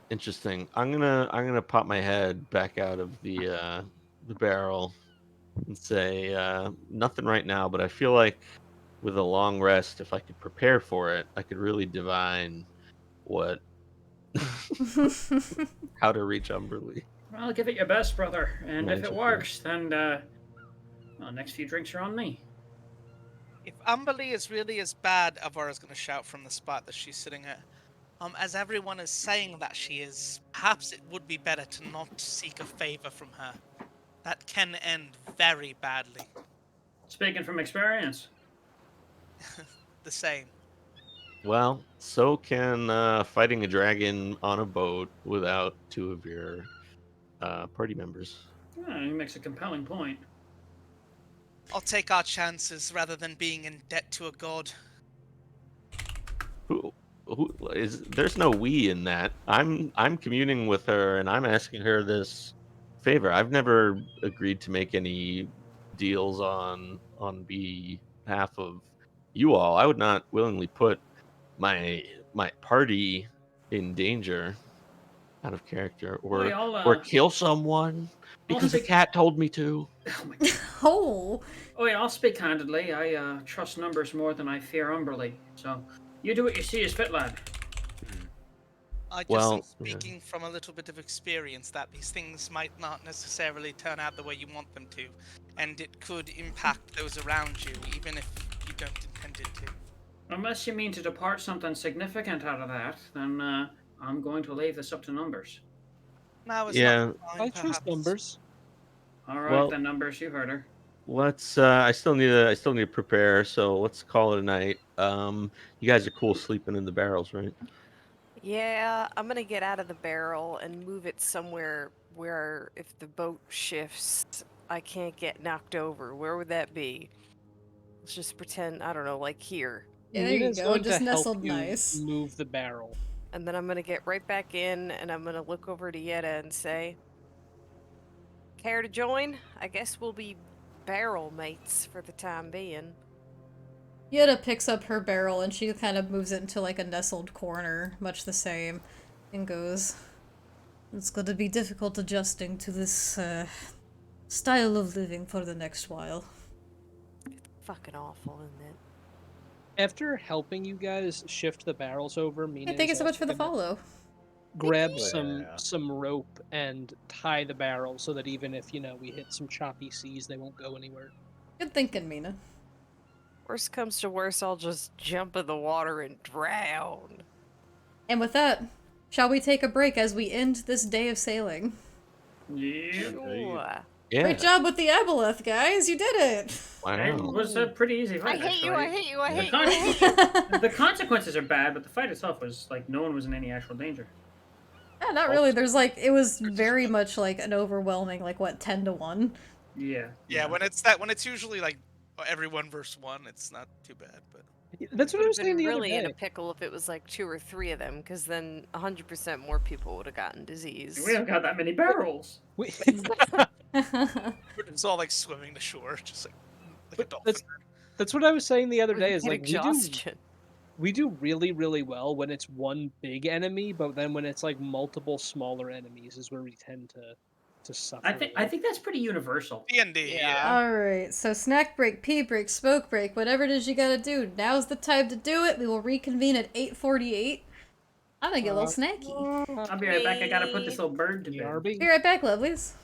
Interesting. I'm gonna pop my head back out of the barrel and say nothing right now, but I feel like with a long rest, if I could prepare for it, I could really divine what how to reach Umberly. Well, give it your best, brother. And if it Magically. works, then, well, next few drinks are on me. If Umberly is really as bad, Avara's going to shout from the spot that she's sitting at. As everyone is saying that she is, perhaps it would be better to not seek a favor from her. That can end very badly. Speaking from experience. The same. Well, so can fighting a dragon on a boat without two of your party members. He makes a compelling point. I'll take our chances rather than being in debt to a god. Who is? There's no we in that. I'm communing with her and I'm asking her this favor. I've never agreed to make any deals on behalf of you all. I would not willingly put my party in danger out of character Boy, or kill someone because a cat told me to. Oh my god. Oh! Oh yeah, I'll speak candidly. I trust numbers more than I fear Umberly. So, you do what you see as fit, lad. I just Well, am yeah. speaking from a little bit of experience that these things might not necessarily turn out the way you want them to, and it could impact those around you, even if you don't intend it to. Unless you mean to depart something significant out of that, then I'm going to leave this up to numbers. Now is not Yeah. the time, I trust perhaps. numbers. All right, Well, then numbers. You heard her. let's. I still need to prepare. So let's call it a night. You guys are cool sleeping in the barrels, right? Yeah, I'm gonna get out of the barrel and move it somewhere where if the boat shifts, I can't get knocked over. Where would that be? Let's just pretend, I don't know, like here. Yeah, there you Mina's go. going Just to help nestled you nice. move the barrel. And then I'm gonna get right back in and I'm gonna look over to Yetta and say, care to join? I guess we'll be barrel mates for the time being. Yetta picks up her barrel and she kind of moves it into like a nestled corner, much the same, and goes, "It's going to be difficult adjusting to this style of living for the next while." Fucking awful, isn't it? After helping you guys shift the barrels over, Mina Hey, thank you is so much also for the gonna follow. grab Yeah. some rope and tie the barrel so that even if, we hit some choppy seas, they won't go anywhere. Good thinking, Mina. Worst comes to worst, I'll just jump in the water and drown. And with that, shall we take a break as we end this day of sailing? Yeah. Sure. Yeah. Great job with the aboleth, guys! You did it! It Wow. was a pretty easy I fight. hate you, I hate you, I Yeah. hate you, I hate you. The consequences are bad, but the fight itself was like no one was in any actual danger. Yeah, not really. There's like, it was very much like an overwhelming, like, what, 10 to 1? Yeah. Yeah, when it's usually like everyone versus one, it's not too bad. But That's what I Would was have saying been the other really in a day. pickle if it was like 2 or 3 of them, because then 100% more people would have gotten disease. We don't got that many barrels. We- it's all like swimming to shore, just like a But dolphin. that's what I was saying the other We day. would Is get like exhaustion. we do really, really well when it's one big enemy, but then when it's like multiple smaller enemies is where we tend to suffer. I think that's pretty universal. D&D, yeah. Alright, so snack break, pee break, smoke break, whatever it is you gotta do, now's the time to do it. We will reconvene at 8:48. I'm gonna get a little snacky. I'll be right back. I gotta put this little bird to bed. BRB. Be right back, lovelies.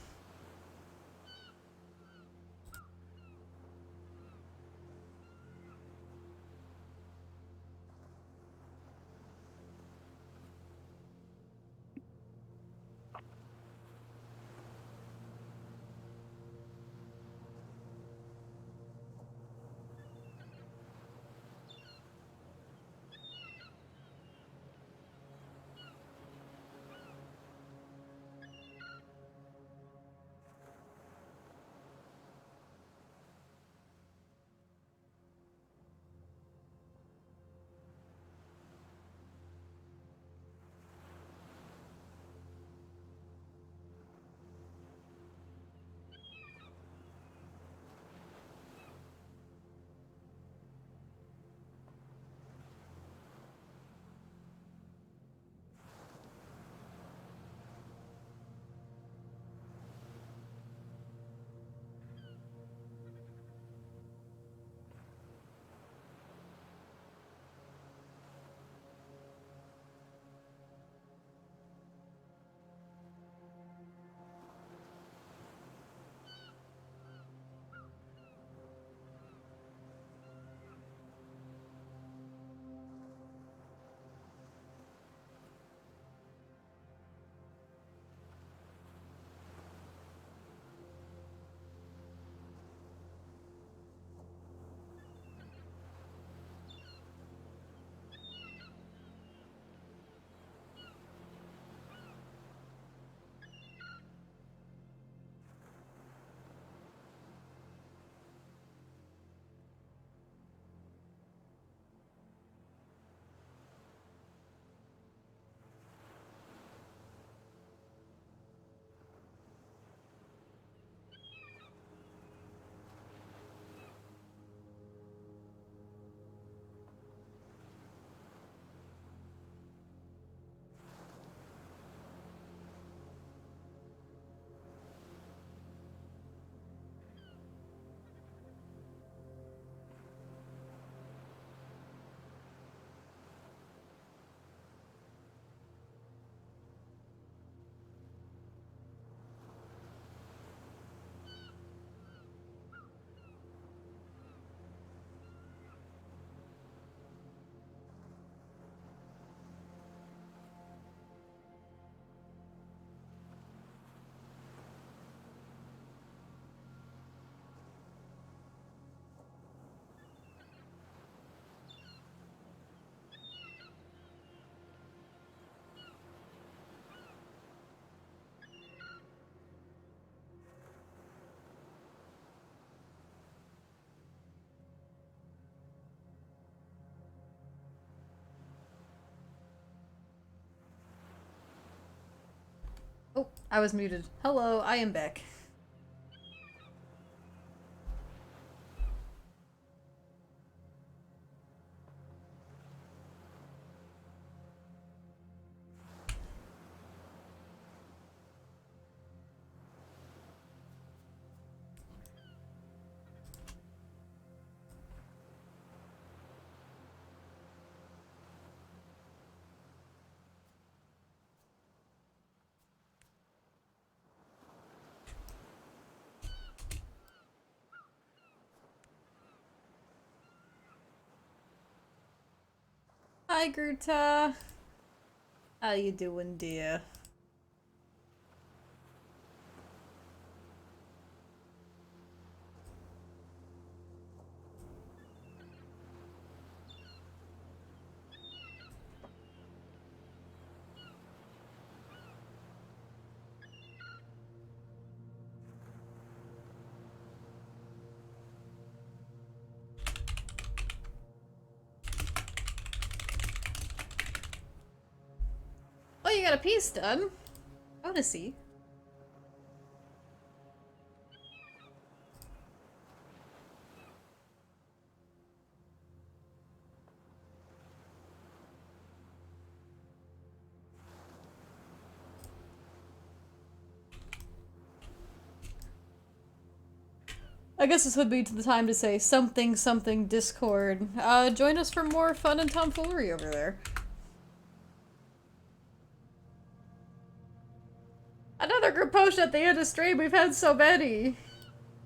I was muted. Hello, I am back. Hi, Gruta. How you doing, dear? Oh, you got a piece done? I wanna see. I guess this would be the time to say something something Discord. Join us for more fun and tomfoolery over there. Another group post at the end of stream. We've had so many.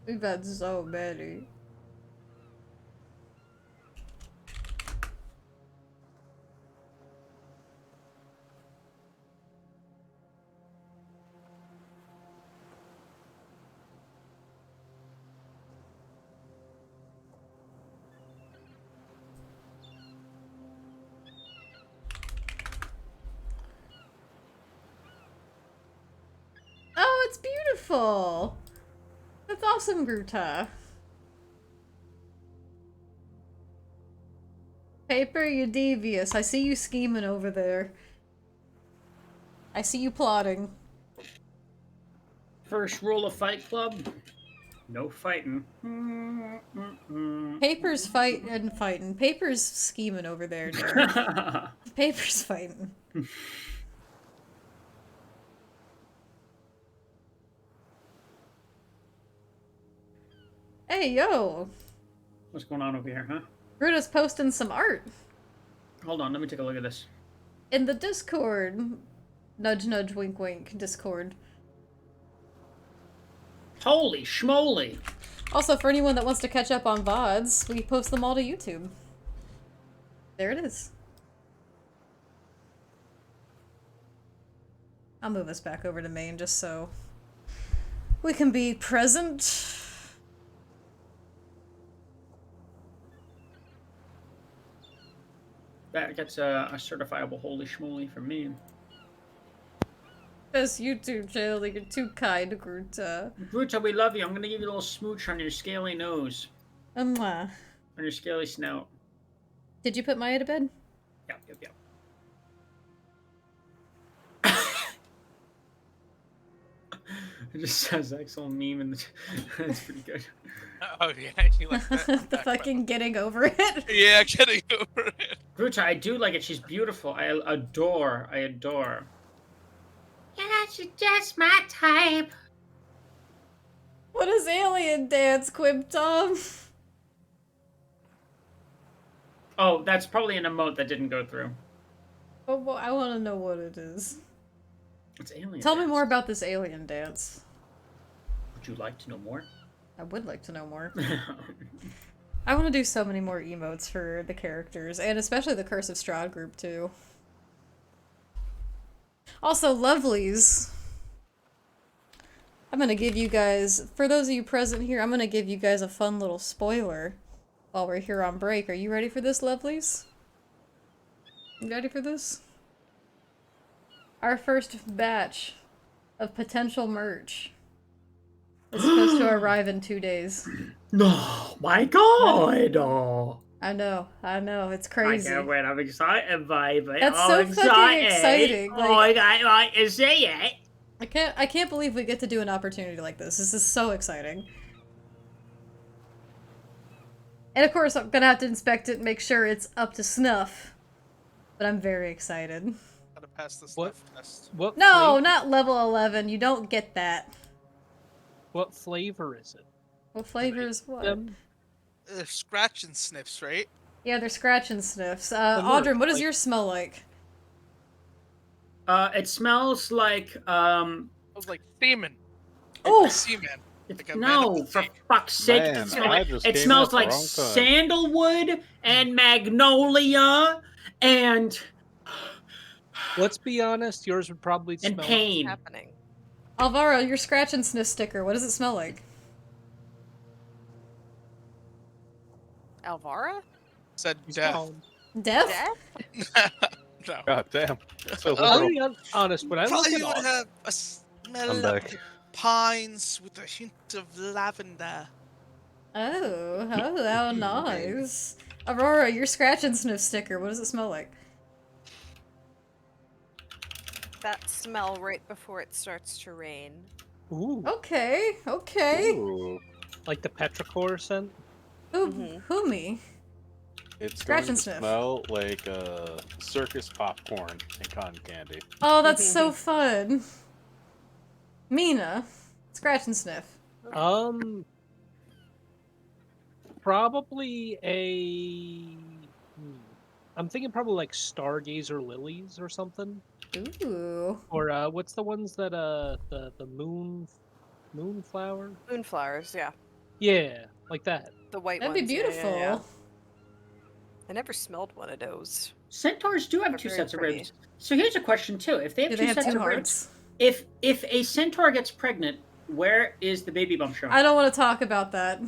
We've had so many. Oh, it's beautiful. That's awesome, Gruta. Paper, you devious. I see you scheming over there. I see you plotting. First rule of Fight Club: no fighting. Paper's fighting. Paper's scheming over there, Darren. Paper's fighting. Hey, yo! What's going on over here, huh? Gruta's posting some art. Hold on, let me take a look at this. In the Discord. Nudge, nudge, wink, wink. Discord. Holy schmoly! Also, for anyone that wants to catch up on VODs, we post them all to YouTube. There it is. I'll move us back over to main just so we can be present. That gets a certifiable holy schmoly from me. Best YouTube channel, you're too kind, Gruta. Gruta, we love you. I'm gonna give you a little smooch on your scaly nose. Mwah. On your scaly snout. Did you put Maya to bed? Yep, yep, yep. It just says excellent meme and that's pretty good. Oh yeah, you like that? The fucking getting over it. Yeah, getting over it. Gruta, I do like it. She's beautiful. I adore. Yeah, that's just my type. What is alien dance, Quib Tom? Oh, that's probably an emote that didn't go through. Oh, well, I want to know what it is. It's alien. Tell me dance. more about this alien dance. Would you like to know more? I would like to know more. I want to do so many more emotes for the characters, and especially the Curse of Strahd group, too. Also, lovelies. I'm gonna give you guys, for those of you present here, I'm gonna give you guys a fun little spoiler while we're here on break. Are you ready for this, lovelies? You ready for this? Our first batch of potential merch is supposed to arrive in 2 days. No, my God! Oh. I know, it's I crazy. can't wait. I'm excited, baby. That's I'm so fucking exciting, Oh, like- I can't wait to see it. I can't believe we get to do an opportunity like this. This is so exciting. And of course, I'm gonna have to inspect it and make sure it's up to snuff. But I'm very excited. Gotta pass this What? left test. What? No, flavor, not level 11. You don't get that. What flavor is it? What flavor is what? Scratch and sniffs, right? Yeah, they're scratch and sniffs. But look, Audrey, what does like- yours smell like? It smells like I was like semen. Oh! Semen. It's, Like a no, man at the for sea. fuck's sake! Man, it doesn't smell I like, just it came smells at the like wrong time. sandalwood and magnolia and Let's be honest, yours would probably and smell. pain. happening. Alvaro, your scratch and sniff sticker, what does it smell like? Alvara? Said He's death. gone. Death? Death? No. God damn. So I'll literal. be honest, when I look Probably at you would all, have a smell I'm of back. pines with a hint of lavender. Oh, how nice. Aurora, your scratch and sniff sticker, what does it smell like? That smell right before it starts to rain. ooh, Okay, okay. Ooh, like the petrichor scent. Who me? it's Scratch going and to sniff. smell like circus popcorn and cotton candy. Oh, that's so fun. Mina, scratch and sniff. Probably a. I'm thinking probably like stargazer lilies or something. Ooh. Or what's the ones that the moonflower? Moonflowers, yeah. Yeah, like that. The white That'd be ones. yeah, yeah, beautiful. yeah. I never smelled one of those. Centaurs do have They're two very sets of pretty. ribs. So here's a question too: if they have Do two they have sets two of ribs, hearts? if a centaur gets pregnant, where is the baby bump shown? I don't want to talk about that.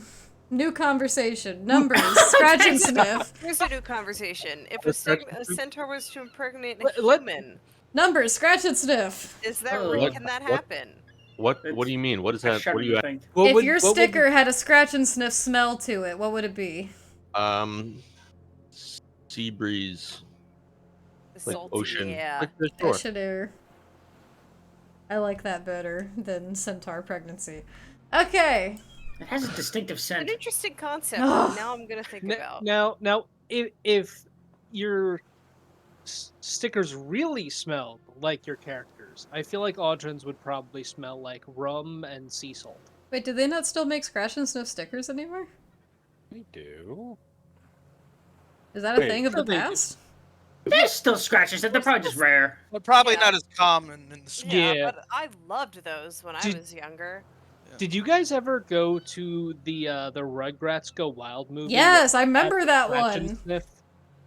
New conversation. Numbers. Scratch and sniff. Here's a new conversation. If Let's a centaur was to impregnate a Let- human, Numbers. Scratch and sniff. is that Oh. can that What? happen? What It's- do you mean? What is I that? shudder What do to you think. If your sticker had a scratch and sniff smell to it, what would it be? Sea breeze, The like salty, ocean, yeah. like the shore. Ocean air. I like that better than centaur pregnancy. Okay. It has a distinctive An scent. interesting concept. Ugh. Now I'm gonna think about. Now, if your stickers really smelled like your characters, I feel like Audrins would probably smell like rum and sea salt. Wait, do they not still make scratch and sniff stickers anymore? We do. Is that a Wait, thing of the sure they do. past? There's still scratches. They're probably just rare. But probably Yeah. not as common in the school. Yeah, Yeah. but I loved those when I Did- was younger. Did you guys ever go to the Rugrats Go Wild movie? Yes, I where remember had that scratch and one. sniff?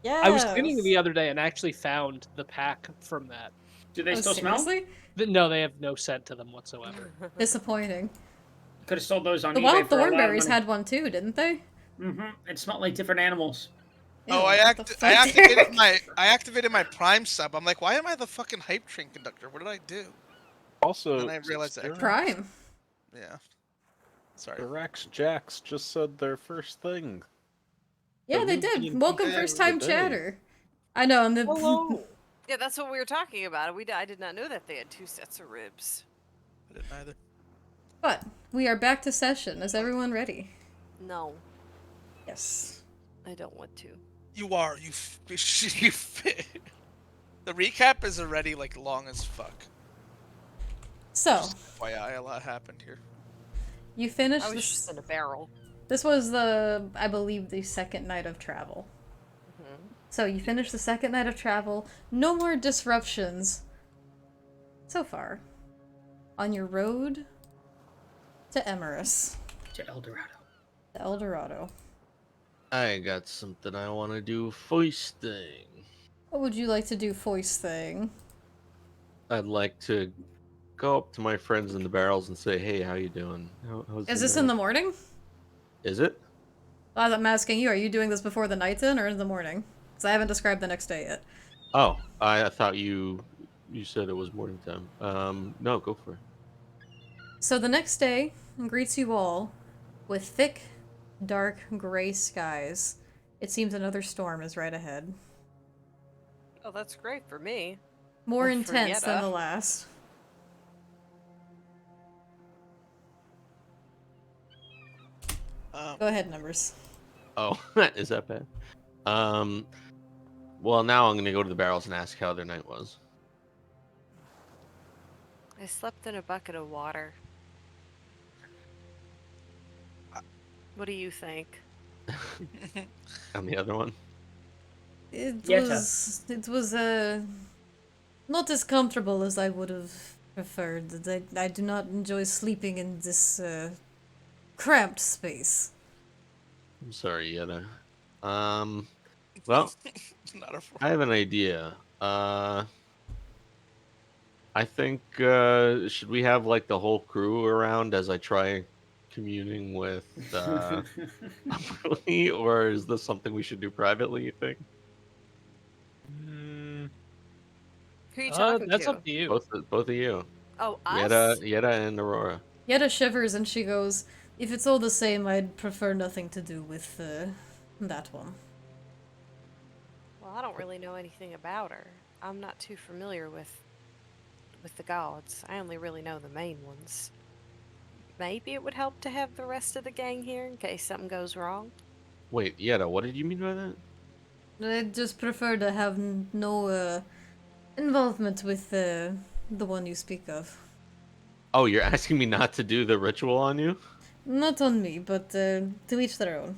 Yeah. I was cleaning the other day and actually found the pack from that. Do they still smell? Seriously? No, they have no scent to them whatsoever. Disappointing. Could have sold those on The eBay wild for a lot of thornberries money. had one too, didn't they? Mm-hmm. It smelled like different animals. Ew, Oh, what the fuck, Derek? I activated my Prime sub. I'm like, why am I the fucking hype train conductor? What did I do? Also, Then I realized that I- Prime. Yeah. Sorry. the Rex Jacks just said their first thing. Yeah, The they new did. D&D Welcome game first of the time day. chatter. I know, and the Hello. Yeah, that's what we were talking about. I did not know that they had two sets of ribs. I didn't either. But we are back to session. Is everyone ready? No, Yes. I don't want to. You are. You fit. The recap is already like long as fuck. So, FYI, a lot happened here. you finished I was this. just in a barrel. This was I believe, the second night of travel. Mhm. So you finished the second night of travel. No more disruptions. So far. On your road to Emerus, To El Dorado. to El Dorado. I got something I want to do foisting. What would you like to do, Foist thing? I'd like to go up to my friends in the barrels and say, "Hey, how you doing? How's Is your this in the night?" morning? Is it? I'm asking you, are you doing this before the night's in or in the morning? Because I haven't described the next day yet. Oh, I thought you said it was morning time. No, go for it. So the next day greets you all with thick, dark, gray skies. It seems another storm is right ahead. Oh, that's great for me. More Well, for intense than Yetta. the last. Go ahead, numbers. Oh, is that bad? Well, now I'm gonna go to the barrels and ask how their night was. I slept in a bucket of water. What do you think? And the other one? It Yetta. was not as comfortable as I would have preferred. I do not enjoy sleeping in this cramped space. I'm sorry, Yetta. Well, Not a I have an idea. I think should we have like the whole crew around as I try communing with Emily, or is this something we should do privately, you think? Mm, Who are you talking That's to? up to you. Both of you. Oh, Yetta us? and Aurora. Yetta shivers and she goes, "If it's all the same, I'd prefer nothing to do with that one." Well, I don't really know anything about her. I'm not too familiar with the gods. I only really know the main ones. Maybe it would help to have the rest of the gang here in case something goes wrong. Wait, Yetta, what did you mean by that? I'd just prefer to have no involvement with the one you speak of. Oh, you're asking me not to do the ritual on you? Not on me, but to each their own.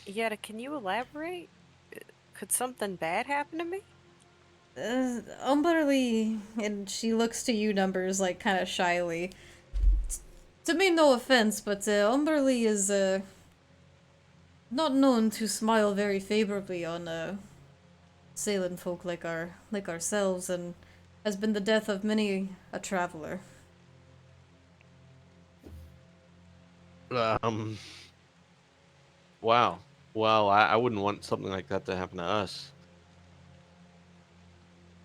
Yetta, can you elaborate? Could something bad happen to me? Umberly, and she looks to you, numbers, like kind of shyly. To me, no offense, but Umberly is not known to smile very favorably on Sailing folk like ourselves, and has been the death of many a traveler. Wow. Well, I wouldn't want something like that to happen to us.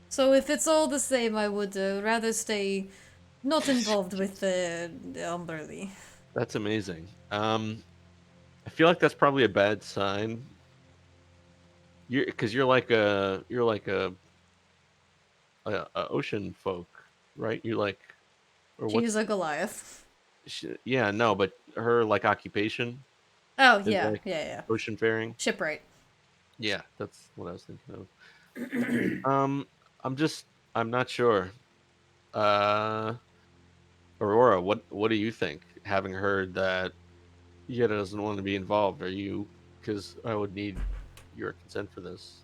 So if it's all the same, I would rather stay not involved with Umberly. That's amazing. I feel like that's probably a bad sign. Because you're like a ocean folk, right? You like, or She's what's? a Goliath. Yeah, no, but her like occupation Oh, is yeah, like yeah. ocean faring. Shipwright. Yeah, that's what I was thinking of. I'm not sure. Uh, Aurora, what do you think? Having heard that Yetta doesn't want to be involved, are you? Because I would need your consent for this.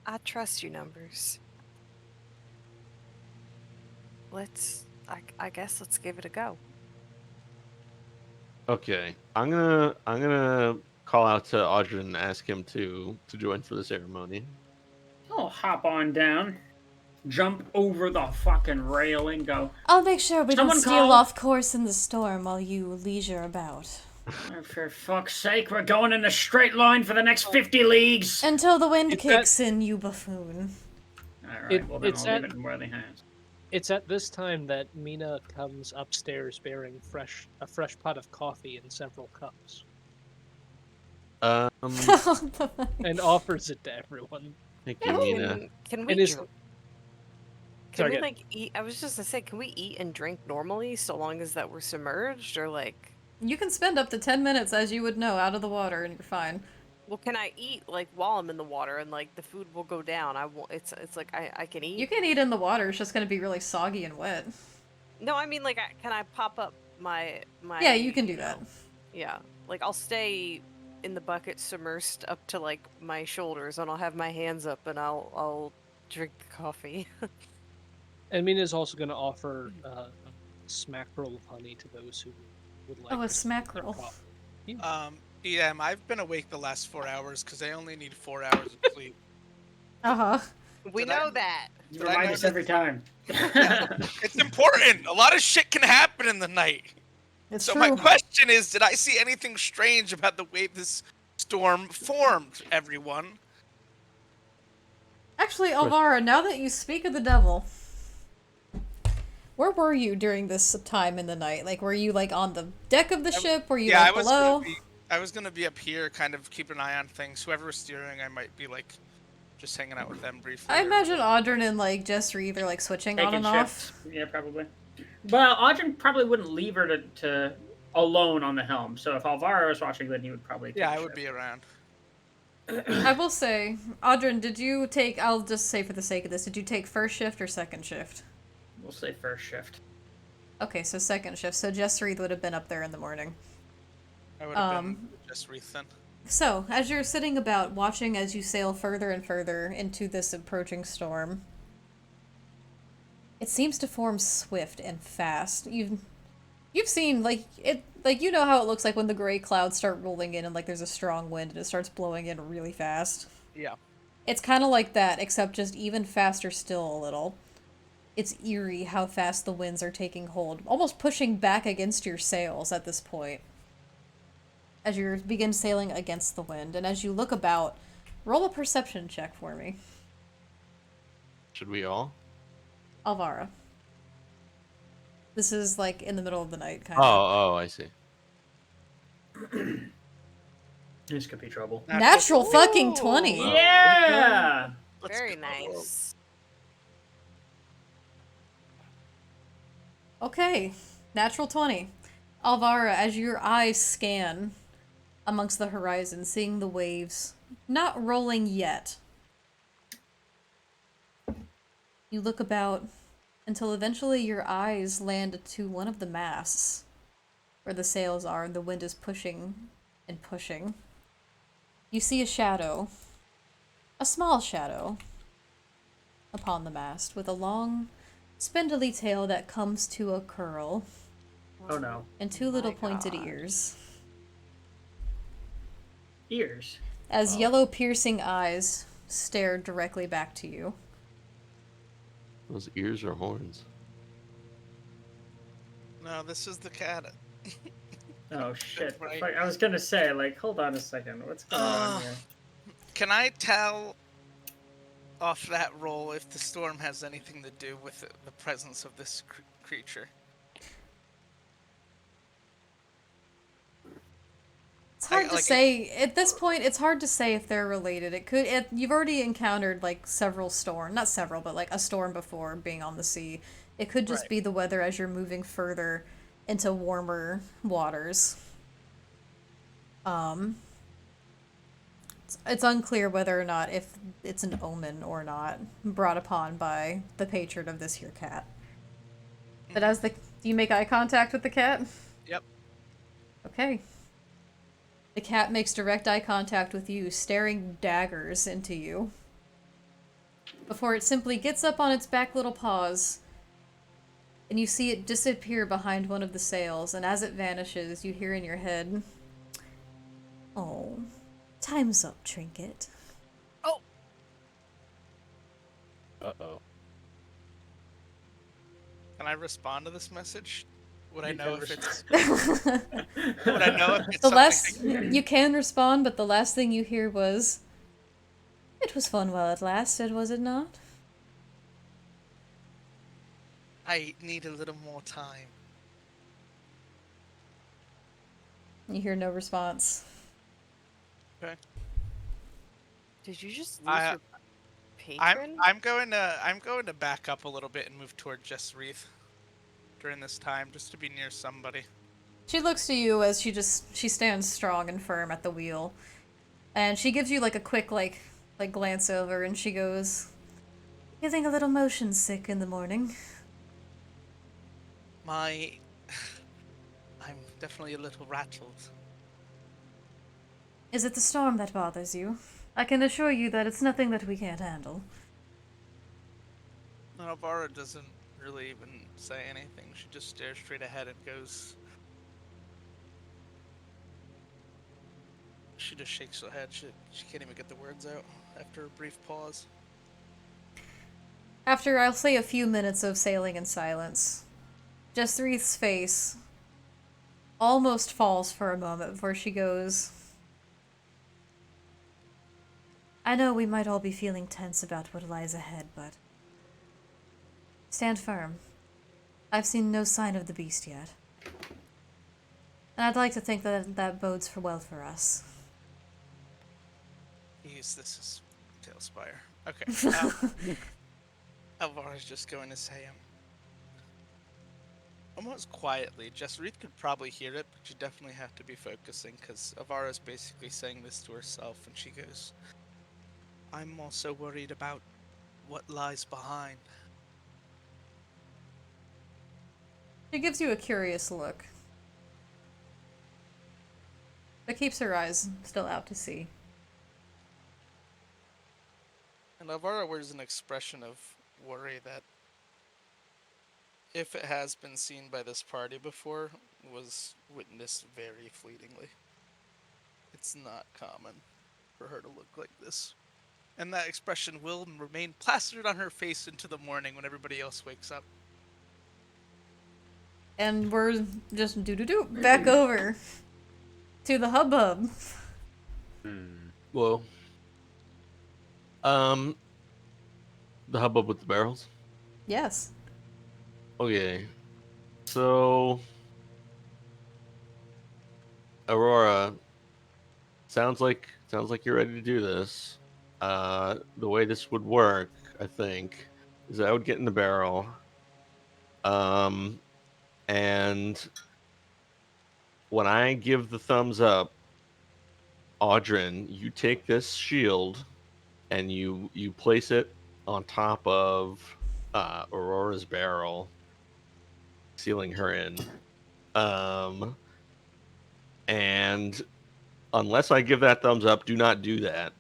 I trust you, numbers. I guess let's give it a go. Okay, I'm gonna call out to Audrin and ask him to join for the ceremony. I'll hop on down, jump over the fucking railing, go. I'll make sure we don't Someone steal call- off course in the storm while you leisure about. Oh, for fuck's sake, we're going in a straight line for the next 50 leagues! Until the wind It's kicks in, you buffoon. Alright, well then I'll leave it where they have. It's at this time that Mina comes upstairs bearing a fresh pot of coffee in several cups and offers it to everyone. Thank you, Mina. Can It we is- can Sorry, we go. like eat? I was just gonna say, can we eat and drink normally so long as that we're submerged, or like? You can spend up to 10 minutes, as you would know, out of the water, and you're fine. Well, can I eat like while I'm in the water and like the food will go down? I won't. It's like I can eat. You can eat in the water, it's just gonna be really soggy and wet. No, I mean like can I pop up my? Yeah, you can do that. Yeah, like I'll stay in the bucket submersed up to like my shoulders, and I'll have my hands up, and I'll drink the coffee. And Mina's also going to offer a smack roll of honey to those who would like. Oh, a to smack sip roll. coffee. DM, I've been awake the last 4 hours because I only need 4 hours of sleep. Uh-huh. We Did I- know that. You Did I remind us notice- every time. It's important. A lot of shit can happen in the night. It's So true. my question is, did I see anything strange about the way this storm formed, everyone? Actually, Alvara, now that you speak of the devil, where were you during this time in the night? Like, were you, like, on the deck of the ship? Were you, Yeah, like, below? I was gonna be up here, kind of keep an eye on things. Whoever was steering, I might be like, just hanging out with them briefly. I or- imagine Audrin and, like, Jess are either, like, switching on Taking and off. shifts. Yeah, probably. Well, Audrey probably wouldn't leave her to alone on the helm. So if Alvaro was watching, then he would probably. Yeah, take I would shift. be around. I will say, Audrin, did you take, I'll just say for the sake of this, did you take first shift or second shift? We'll say first shift. Okay, so second shift. So Jessreath would have been up there in the morning. I would have been just Wreath then. So, as you're sitting about watching as you sail further and further into this approaching storm, it seems to form swift and fast. You've seen like you know how it looks like when the gray clouds start rolling in and like there's a strong wind and it starts blowing in really fast. Yeah. It's kind of like that, except just even faster still a little. It's eerie how fast the winds are taking hold, almost pushing back against your sails at this point. As you begin sailing against the wind, and as you look about, roll a perception check for me. Should we all? Alvara. This is like in the middle of the night, kind Oh, of. I see. This could be trouble. Natural fucking 20! Yeah! Let's Very go. nice. Okay, natural 20. Alvara, as your eyes scan amongst the horizon, seeing the waves not rolling yet, you look about until eventually your eyes land to one of the masts where the sails are and the wind is pushing and pushing. You see a shadow, a small shadow, upon the mast with a long, spindly tail that comes to a curl. Oh no. And two little My pointed God. ears. Ears. As yellow piercing eyes stare directly back to you. Those ears are horns. No, this is the cat. Oh shit. Right. Fuck, I was gonna say, like, hold on a second. What's going on here? Can I tell off that roll if the storm has anything to do with the presence of this creature? It's hard to like, say. At this point, it's hard to say if they're related. You've already encountered, like, several storms. Not several, but, like, a storm before being on the sea. It could just Right. be the weather as you're moving further into warmer waters. It's unclear whether or not if it's an omen or not brought upon by the patron of this here cat. But do you make eye contact with the cat? Yep. Okay. The cat makes direct eye contact with you, staring daggers into you. Before it simply gets up on its back little paws, and you see it disappear behind one of the sails, and as it vanishes, you hear in your head, "Oh, time's up, Trinket." Uh-oh. Can I respond to this message? Would I You know can if it's? The Would I know if it's something? last you can respond, but the last thing you hear was, "It was fun while it lasted, was it not?" I need a little more time. You hear no response. Okay. Did you just lose I- your patron? I'm going to back up a little bit and move toward Jess Wreath during this time, just to be near somebody. She looks to you as she stands strong and firm at the wheel. And she gives you like a quick like glance over and she goes, "Getting a little motion sick in the morning." I'm definitely a little rattled. "Is it the storm that bothers you? I can assure you that it's nothing that we can't handle." No, Vara doesn't really even say anything. She just stares straight ahead and goes. She just shakes her head. She can't even get the words out after a brief pause. After, I'll say, a few minutes of sailing in silence, Jessreath's face almost falls for a moment before she goes, "I know we might all be feeling tense about what lies ahead, but stand firm. I've seen no sign of the beast yet. And I'd like to think that bodes well for us." Use this as Tailspire. Okay. Alvara's just going to say, almost quietly. Reith could probably hear it, but you definitely have to be focusing because Avara's basically saying this to herself, and she goes, "I'm also worried about what lies behind." She gives you a curious look, but keeps her eyes still out to sea. And Avara wears an expression of worry that, if it has been seen by this party before, was witnessed very fleetingly. It's not common for her to look like this. And that expression will remain plastered on her face into the morning when everybody else wakes up. And we're just back over to the hubbub. Well, the hubbub with the barrels. Yes. Okay, so Aurora, sounds like you're ready to do this. The way this would work, I think, is I would get in the barrel, and when I give the thumbs up, Audrin, you take this shield and you place it on top of Aurora's barrel, sealing her in. And unless I give that thumbs up, do not do that.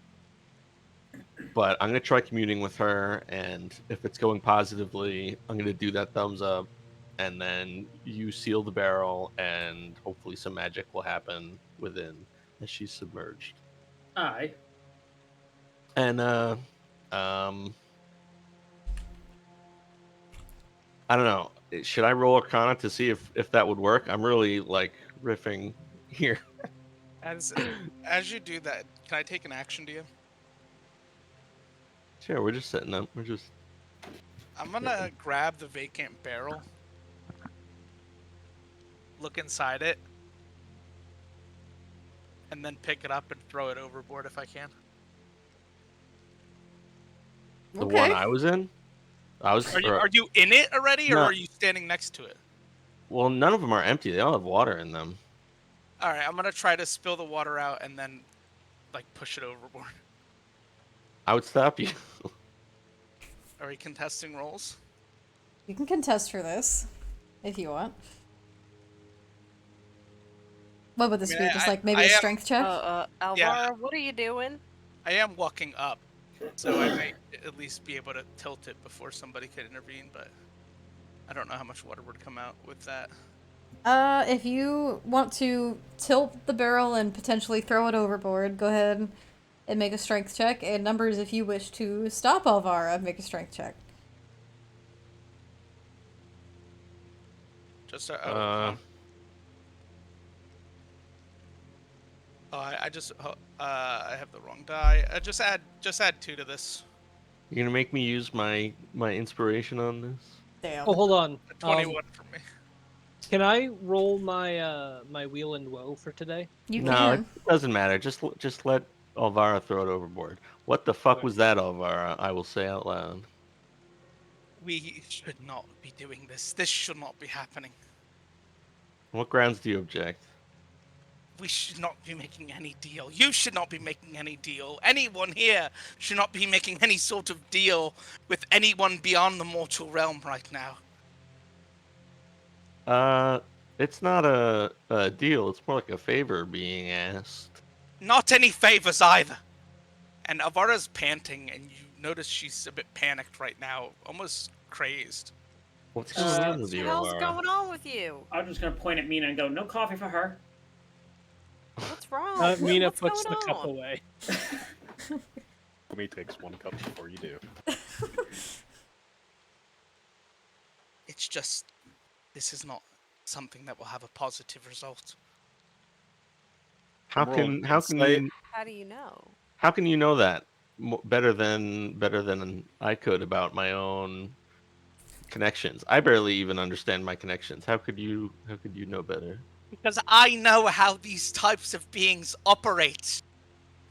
But I'm gonna try communing with her, and if it's going positively, I'm gonna do that thumbs up, and then you seal the barrel, and hopefully some magic will happen within as she's submerged. Aye. And um, I don't know. Should I roll Arcana to see if that would work? I'm really like riffing here. As you do that, can I take an action, DM? Sure, we're just setting up. We're just. I'm gonna grab the vacant barrel, look inside it, and then pick it up and throw it overboard if I can. The one I was in. Are you in it already, or No. are you standing next to it? Well, none of them are empty. They all have water in them. All right, I'm gonna try to spill the water out and then, like, push it overboard. I would stop you. Are we contesting rolls? You can contest for this, if you want. What would this be? Just like maybe a strength check? Alvara, Yeah. what are you doing? I am walking up, so I might at least be able to tilt it before somebody could intervene, but I don't know how much water would come out with that. If you want to tilt the barrel and potentially throw it overboard, go ahead and make a strength check. And numbers, if you wish to stop Alvara, make a strength check. Just I have the wrong die. Just add 2 to this. You're gonna make me use my inspiration on this? Damn. Oh, hold on. 21 for me. Can I roll my my wheel and woe for today? You No, can. it doesn't matter. Just let Alvara throw it overboard. What the fuck was that, Alvara? I will say out loud. We should not be doing this. This should not be happening. On what grounds do you object? We should not be making any deal. You should not be making any deal. Anyone here should not be making any sort of deal with anyone beyond the mortal realm right now. It's not a deal. It's more like a favor being asked. Not any favors either. And Avara's panting, and you notice she's a bit panicked right now, almost crazed. What's going on with What the you, hell's Alvara? going on with you? I'm just gonna point at Mina and go, no coffee for her. What's wrong? Mina What's puts the going cup on? away. Me takes 1 cup before you do. It's just, this is not something that will have a positive result. How can insight. you How do you know? how can you know that better than I could about my own connections? I barely even understand my connections. How could you know better? Because I know how these types of beings operate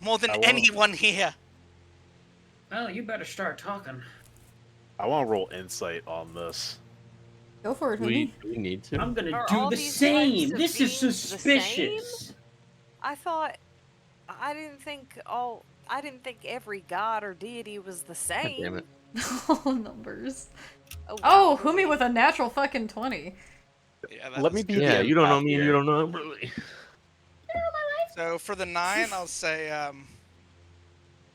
more than anyone here. Well, you better start talking. I want to roll insight on this. Go for it, honey. Do we need to? I'm gonna Are do all the these same. types of This is beings the suspicious. I thought I didn't think every god or deity was the God damn it. same. All numbers. Oh, Oh, wow, Humi Humi. with a natural fucking 20. Yeah, that Let was me be good. the Yeah, you don't know empath me, you here. don't know really. So for the 9, I'll say,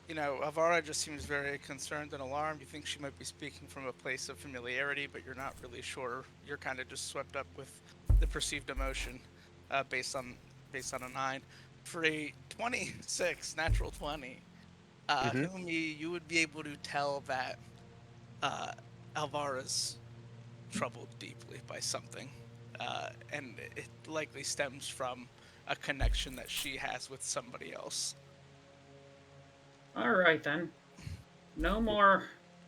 you know, Avara just seems very concerned and alarmed. You think she might be speaking from a place of familiarity, but you're not really sure. You're kind of just swept up with the perceived emotion, based on a 9. For a 26, natural 20, Mhm. Humi, you would be able to tell that Alvara's troubled deeply by something, and it likely stems from a connection that she has with somebody else. All right then. No more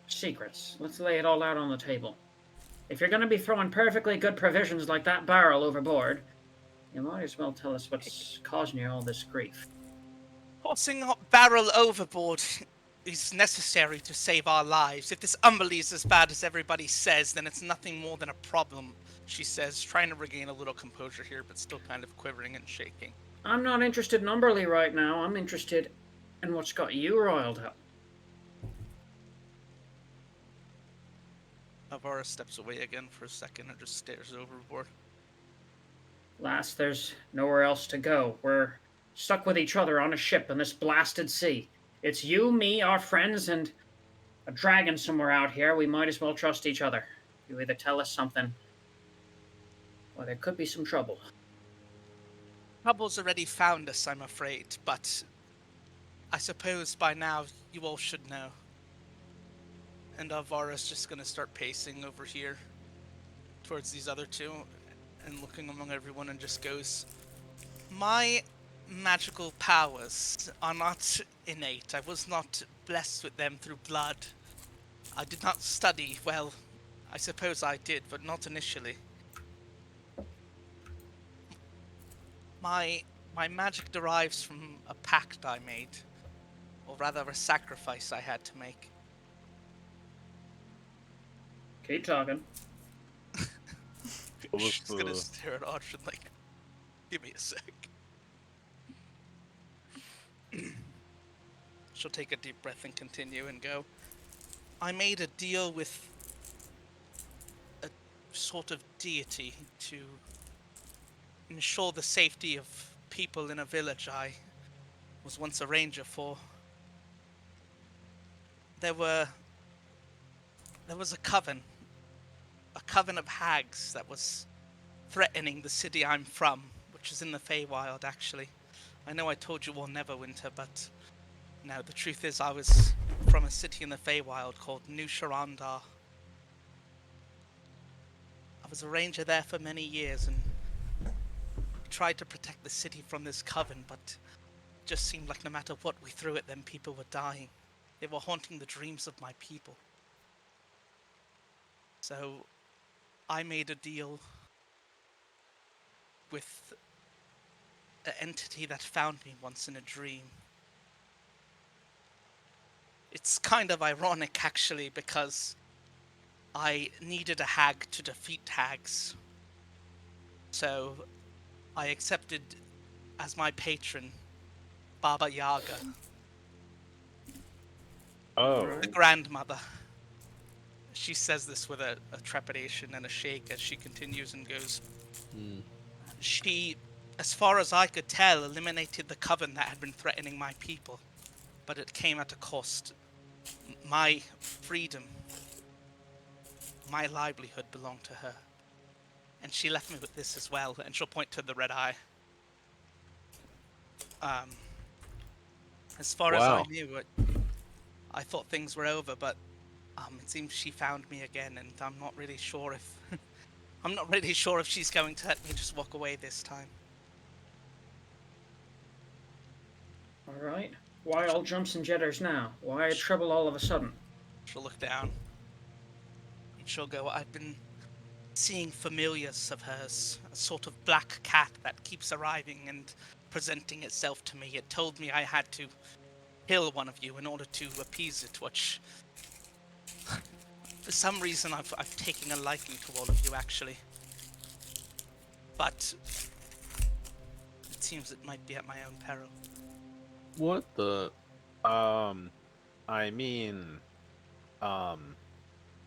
secrets. Let's lay it all out on the table. If you're gonna be throwing perfectly good provisions like that barrel overboard, you might as well tell us what's causing you all this grief. Tossing a barrel overboard is necessary to save our lives. If this Umberly is as bad as everybody says, then it's nothing more than a problem, she says, trying to regain a little composure here, but still kind of quivering and shaking. I'm not interested in Umberly right now. I'm interested in what's got you riled up. Avara steps away again for a second and just stares overboard. Lass, there's nowhere else to go. We're stuck with each other on a ship in this blasted sea. It's you, me, our friends, and a dragon somewhere out here. We might as well trust each other. You either tell us something, or there could be some trouble. Trouble's already found us, I'm afraid, but I suppose by now you all should know. And Avara's just gonna start pacing over here towards these other two and looking among everyone and just goes, my magical powers are not innate. I was not blessed with them through blood. I did not study. Well, I suppose I did, but not initially. My magic derives from a pact I made, or rather a sacrifice I had to make. Keep talking. What was She's gonna the- stare at Arch and like, give me a sec. She'll take a deep breath and continue and go, I made a deal with a sort of deity to ensure the safety of people in a village I was once a ranger for. There was a coven of hags that was threatening the city I'm from, which is in the Feywild, actually. I know I told you all Neverwinter, but no, the truth is I was from a city in the Feywild called New Sharandar. I was a ranger there for many years and tried to protect the city from this coven, but it just seemed like no matter what we threw at them, people were dying. They were haunting the dreams of my people. So I made a deal with an entity that found me once in a dream. It's kind of ironic, actually, because I needed a hag to defeat hags. So I accepted as my patron Baba Yaga, Oh. the grandmother. She says this with a trepidation and a shake as she continues and goes, She, as far as I could tell, eliminated the coven that had been threatening my people. But it came at a cost. My freedom, my livelihood belonged to her. And she left me with this as well, and she'll point to the red eye. As far as I knew, I thought things were over, but it seems she found me again, and I'm not really sure if I'm not really sure if she's going to let me just walk away this time. All right. Why all jumps and jitters now? Why trouble all of a sudden? She'll look down, and she'll go, I've been seeing familiars of hers, a sort of black cat that keeps arriving and presenting itself to me. It told me I had to kill one of you in order to appease it, which For some reason, I've taken a liking to all of you, actually. But it seems it might be at my own peril. What the? I mean,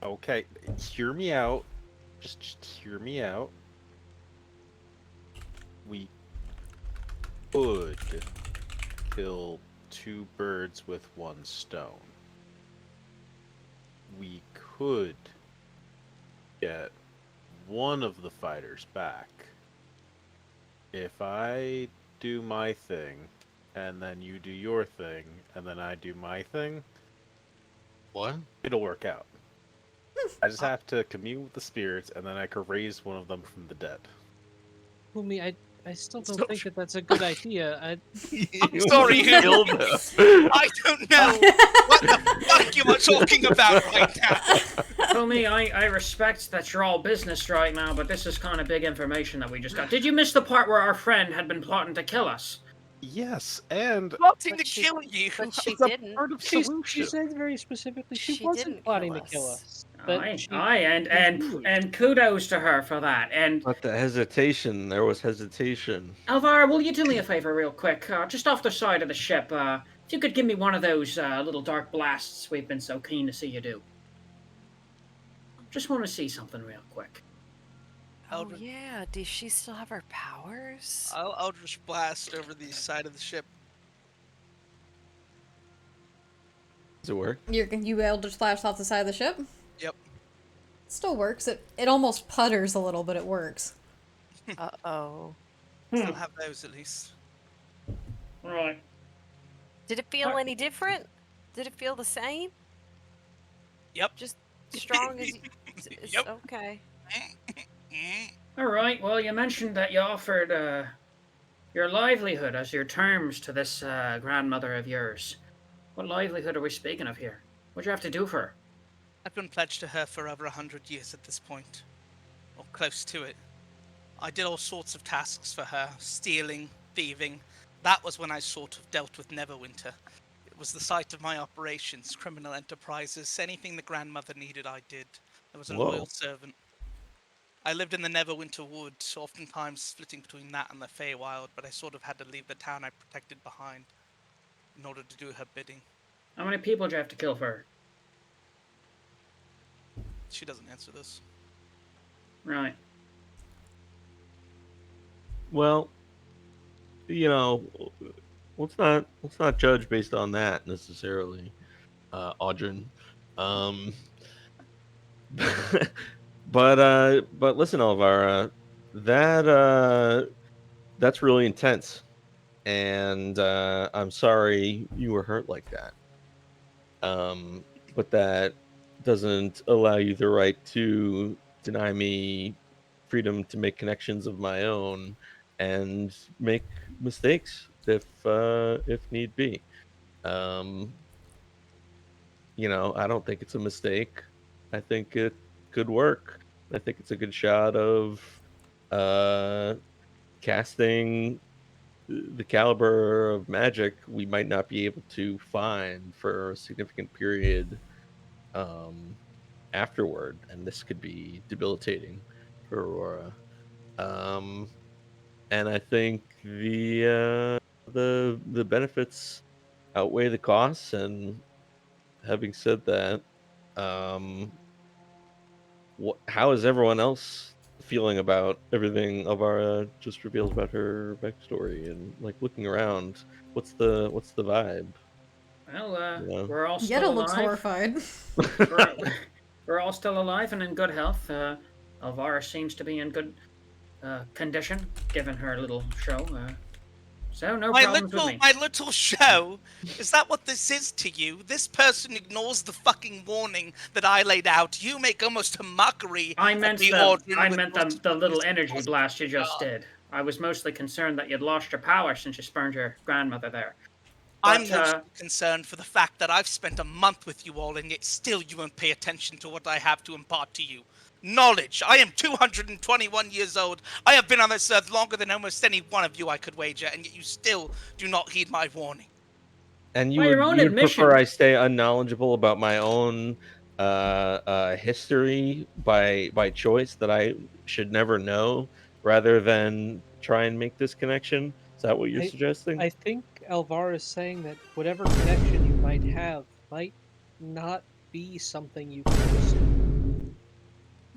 okay, hear me out. Just hear me out. We could kill 2 birds with 1 stone. We could get one of the fighters back. If I do my thing, and then you do your thing, and then I do my thing, What? it'll work out. I just have to commune with the spirits, and then I can raise one of them from the dead. Fumi, I still don't think that that's a good idea. I'm sorry, Killed him. I don't know what the fuck you are talking about right now. Tommy, I respect that you're all business right now, but this is kind of big information that we just got. Did you miss the part where our friend had been plotting to kill us? Yes, and Plotting But to she- kill you. But she it's a didn't. part of She solution. said very specifically she, She wasn't didn't plotting kill to kill us. us. Aye, She and kudos to her for that. And But the hesitation, there was hesitation. Alvaro, will you do me a favor real quick? Just off the side of the ship, if you could give me one of those little dark blasts we've been so keen to see you do. Just want to see something real quick. Oh Eldritch- yeah, does she still have her powers? I'll Eldritch Blast over the side of the ship. Does it work? You Eldritch Flash off the side of the ship? Yep. Still works. It almost putters a little, but it works. Uh-oh. Still have those at least. Right. Did it feel any different? Did it feel the same? Yep. Just strong as... Yep. Okay. All right. Well, you mentioned that you offered your livelihood as your terms to this grandmother of yours. What livelihood are we speaking of here? What'd you have to do for her? I've been pledged to her for over 100 years at this point, or close to it. I did all sorts of tasks for her, stealing, thieving. That was when I sort of dealt with Neverwinter. It was the site of my operations, criminal enterprises, anything the grandmother needed I did. I was a Whoa. loyal servant. I lived in the Neverwinter woods, oftentimes splitting between that and the Feywild, but I sort of had to leave the town I protected behind in order to do her bidding. How many people did you have to kill for her? She doesn't answer this. Right. Well, let's not judge based on that necessarily, Audrin. But listen, Elvira, that's really intense, and I'm sorry you were hurt like that. But that doesn't allow you the right to deny me freedom to make connections of my own and make mistakes if need be. I don't think it's a mistake. I think it could work. I think it's a good shot of casting the caliber of magic we might not be able to find for a significant period afterward, and this could be debilitating for Aurora. And I think the benefits outweigh the costs. And having said that, how is everyone else feeling about everything Elvira just reveals about her backstory? And like looking around, what's the vibe? Well, Yeah. we're all Yetta still looks alive. horrified. We're all still alive and in good health. Elvira seems to be in good condition, given her little show. So no problems with me. My little show? Is that what this is to you? This person ignores the fucking warning that I laid out. You make almost a mockery I of meant the the Ordering I with meant most the of little this energy awesome blast you just job. did. I was mostly concerned that you'd lost your power since you spurned your grandmother there. I'm But, mostly concerned for the fact that I've spent a month with you all, and yet still you won't pay attention to what I have to impart to you. Knowledge. I am 221 years old. I have been on this earth longer than almost any one of you, I could wager, and yet you still do not heed my warning. And By your own you'd admission- prefer I stay unknowledgeable about my own history by choice that I should never know, rather than try and make this connection? Is that what you're suggesting? I think Alvaro is saying that whatever connection you might have might not be something you can just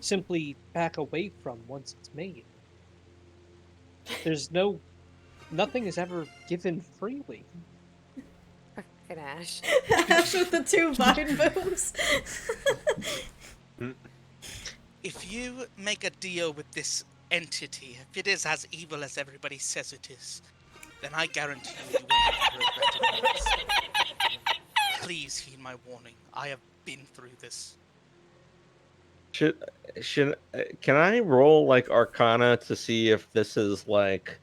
simply back away from once it's made. There's nothing is ever given freely. Fucking Ash. Ash with the 2 vine boobs. If you make a deal with this entity, if it is as evil as everybody says it is, then I guarantee you will never regret it once. Please heed my warning. I have been through this. Should can I roll like Arcana to see if this is like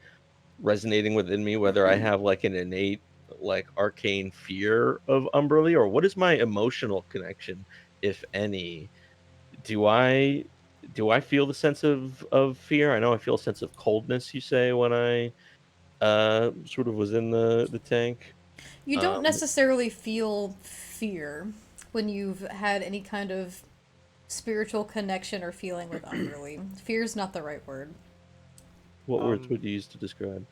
resonating within me, whether I have like an innate like arcane fear of Umberly, or what is my emotional connection, if any? Do I feel the sense of fear? I know I feel a sense of coldness, you say, when I sort of was in the tank. You don't Um, necessarily feel fear when you've had any kind of spiritual connection or feeling with Umberly. Fear's not the right word. what words would you use to describe?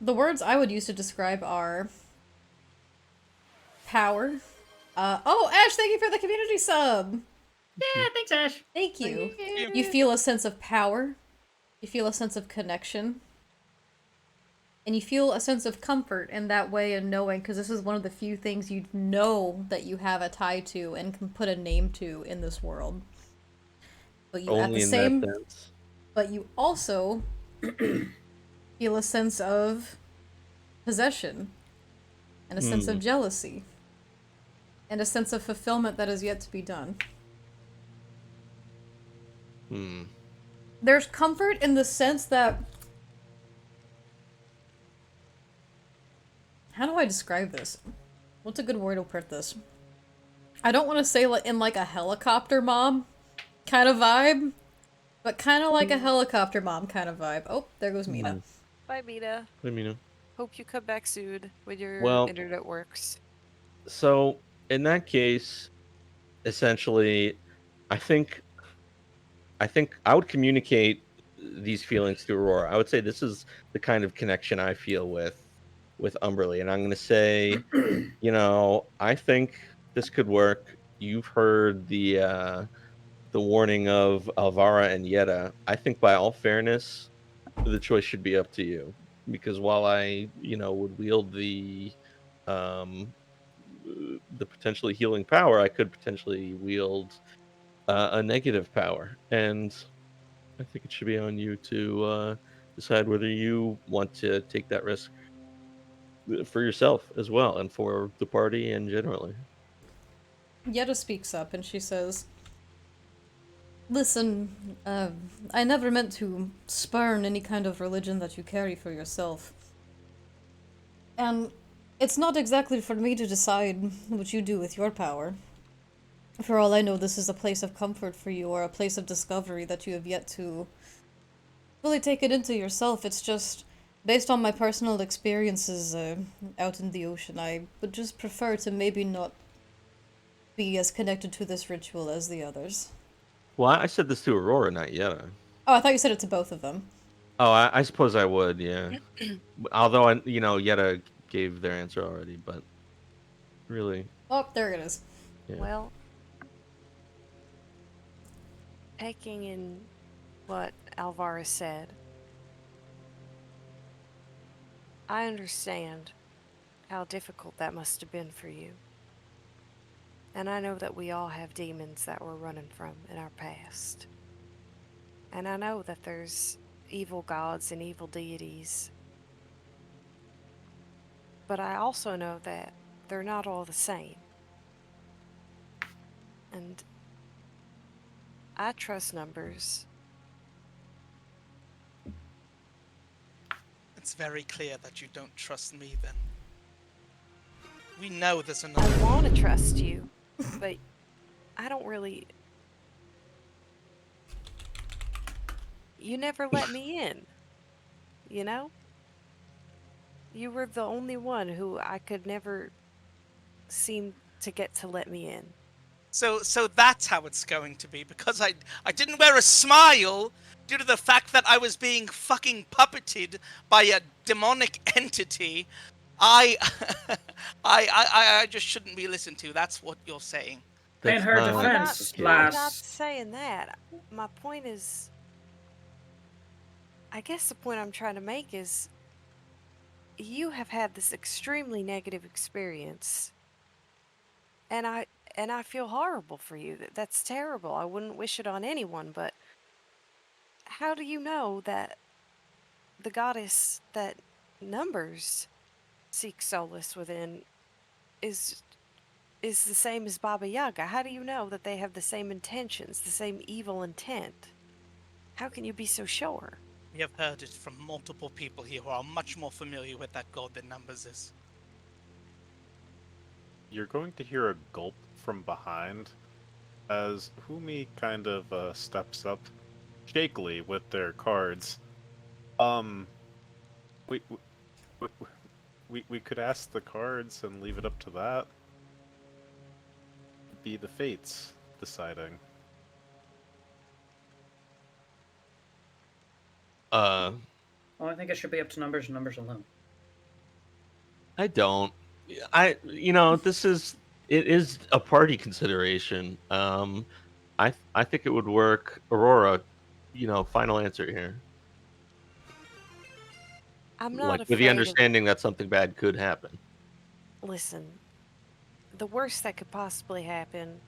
The words I would use to describe are power. Oh, Ash, thank you for the community sub. Yeah, thanks, Ash. Thank you. You feel a sense of power. You feel a sense of connection. And you feel a sense of comfort in that way, and knowing, because this is one of the few things you know that you have a tie to and can put a name to in this world. But you Only in that sense. but you also feel a sense of possession, and a sense of jealousy, and a sense of fulfillment that is yet to be done. There's comfort in the sense that... How do I describe this? What's a good word to put this? I don't want to say like in like a helicopter mom kind of vibe, but kind of like a helicopter mom kind of vibe. Oh, there goes Mina. Bye, Mina. Let me know. Hope you come back soon when your Well- internet works. So in that case, essentially, I think I would communicate these feelings to Aurora. I would say this is the kind of connection I feel with Umberly, and I'm going to say, I think this could work. You've heard the warning of Alvara and Yetta. I think, by all fairness, the choice should be up to you, because while I would wield um the potentially healing power, I could potentially wield a negative power, and I think it should be on you to decide whether you want to take that risk for yourself as well, and for the party and generally. Yetta speaks up and she says, "Listen, I never meant to spurn any kind of religion that you carry for yourself. And it's not exactly for me to decide what you do with your power. For all I know, this is a place of comfort for you, or a place of discovery that you have yet to fully take it into yourself. It's just, based on my personal experiences out in the ocean, I would just prefer to maybe not be as connected to this ritual as the others." Well, I said this to Aurora, not Yetta. Oh, I thought you said it to both of them. Oh, I suppose I would, yeah. Although Yetta gave their answer already, but really, Oh, there it is. yeah. Well, taking in what Alvara said, I understand how difficult that must have been for you. And I know that we all have demons that we're running from in our past. And I know that there's evil gods and evil deities. But I also know that they're not all the same. And I trust numbers. It's very clear that you don't trust me then. We know there's another. I want to trust you, but I don't really... You never let me in, you know? You were the only one who I could never seem to get to let me in. So that's how it's going to be, because I didn't wear a smile due to the fact that I was being fucking puppeted by a demonic entity. I I just shouldn't be listened to. That's what you're saying. In That's her not I'm not. defense, the I'm case. not lass. saying that. My point is, I guess the point I'm trying to make is, you have had this extremely negative experience, and I feel horrible for you. That's terrible. I wouldn't wish it on anyone, but how do you know that the goddess that Numbers seeks solace within is the same as Baba Yaga? How do you know that they have the same intentions, the same evil intent? How can you be so sure? We have heard it from multiple people here who are much more familiar with that god than Numbers is. You're going to hear a gulp from behind as Humi kind of steps up shakily with their cards. We we, we could ask the cards and leave it up to that. Be the fates deciding. Uh, Well, I think it should be up to Numbers and Numbers alone. I don't. This is it is a party consideration. I think it would work. Aurora, final answer here. I'm not Like with the afraid of. understanding that something bad could happen. Listen, the worst that could possibly happen,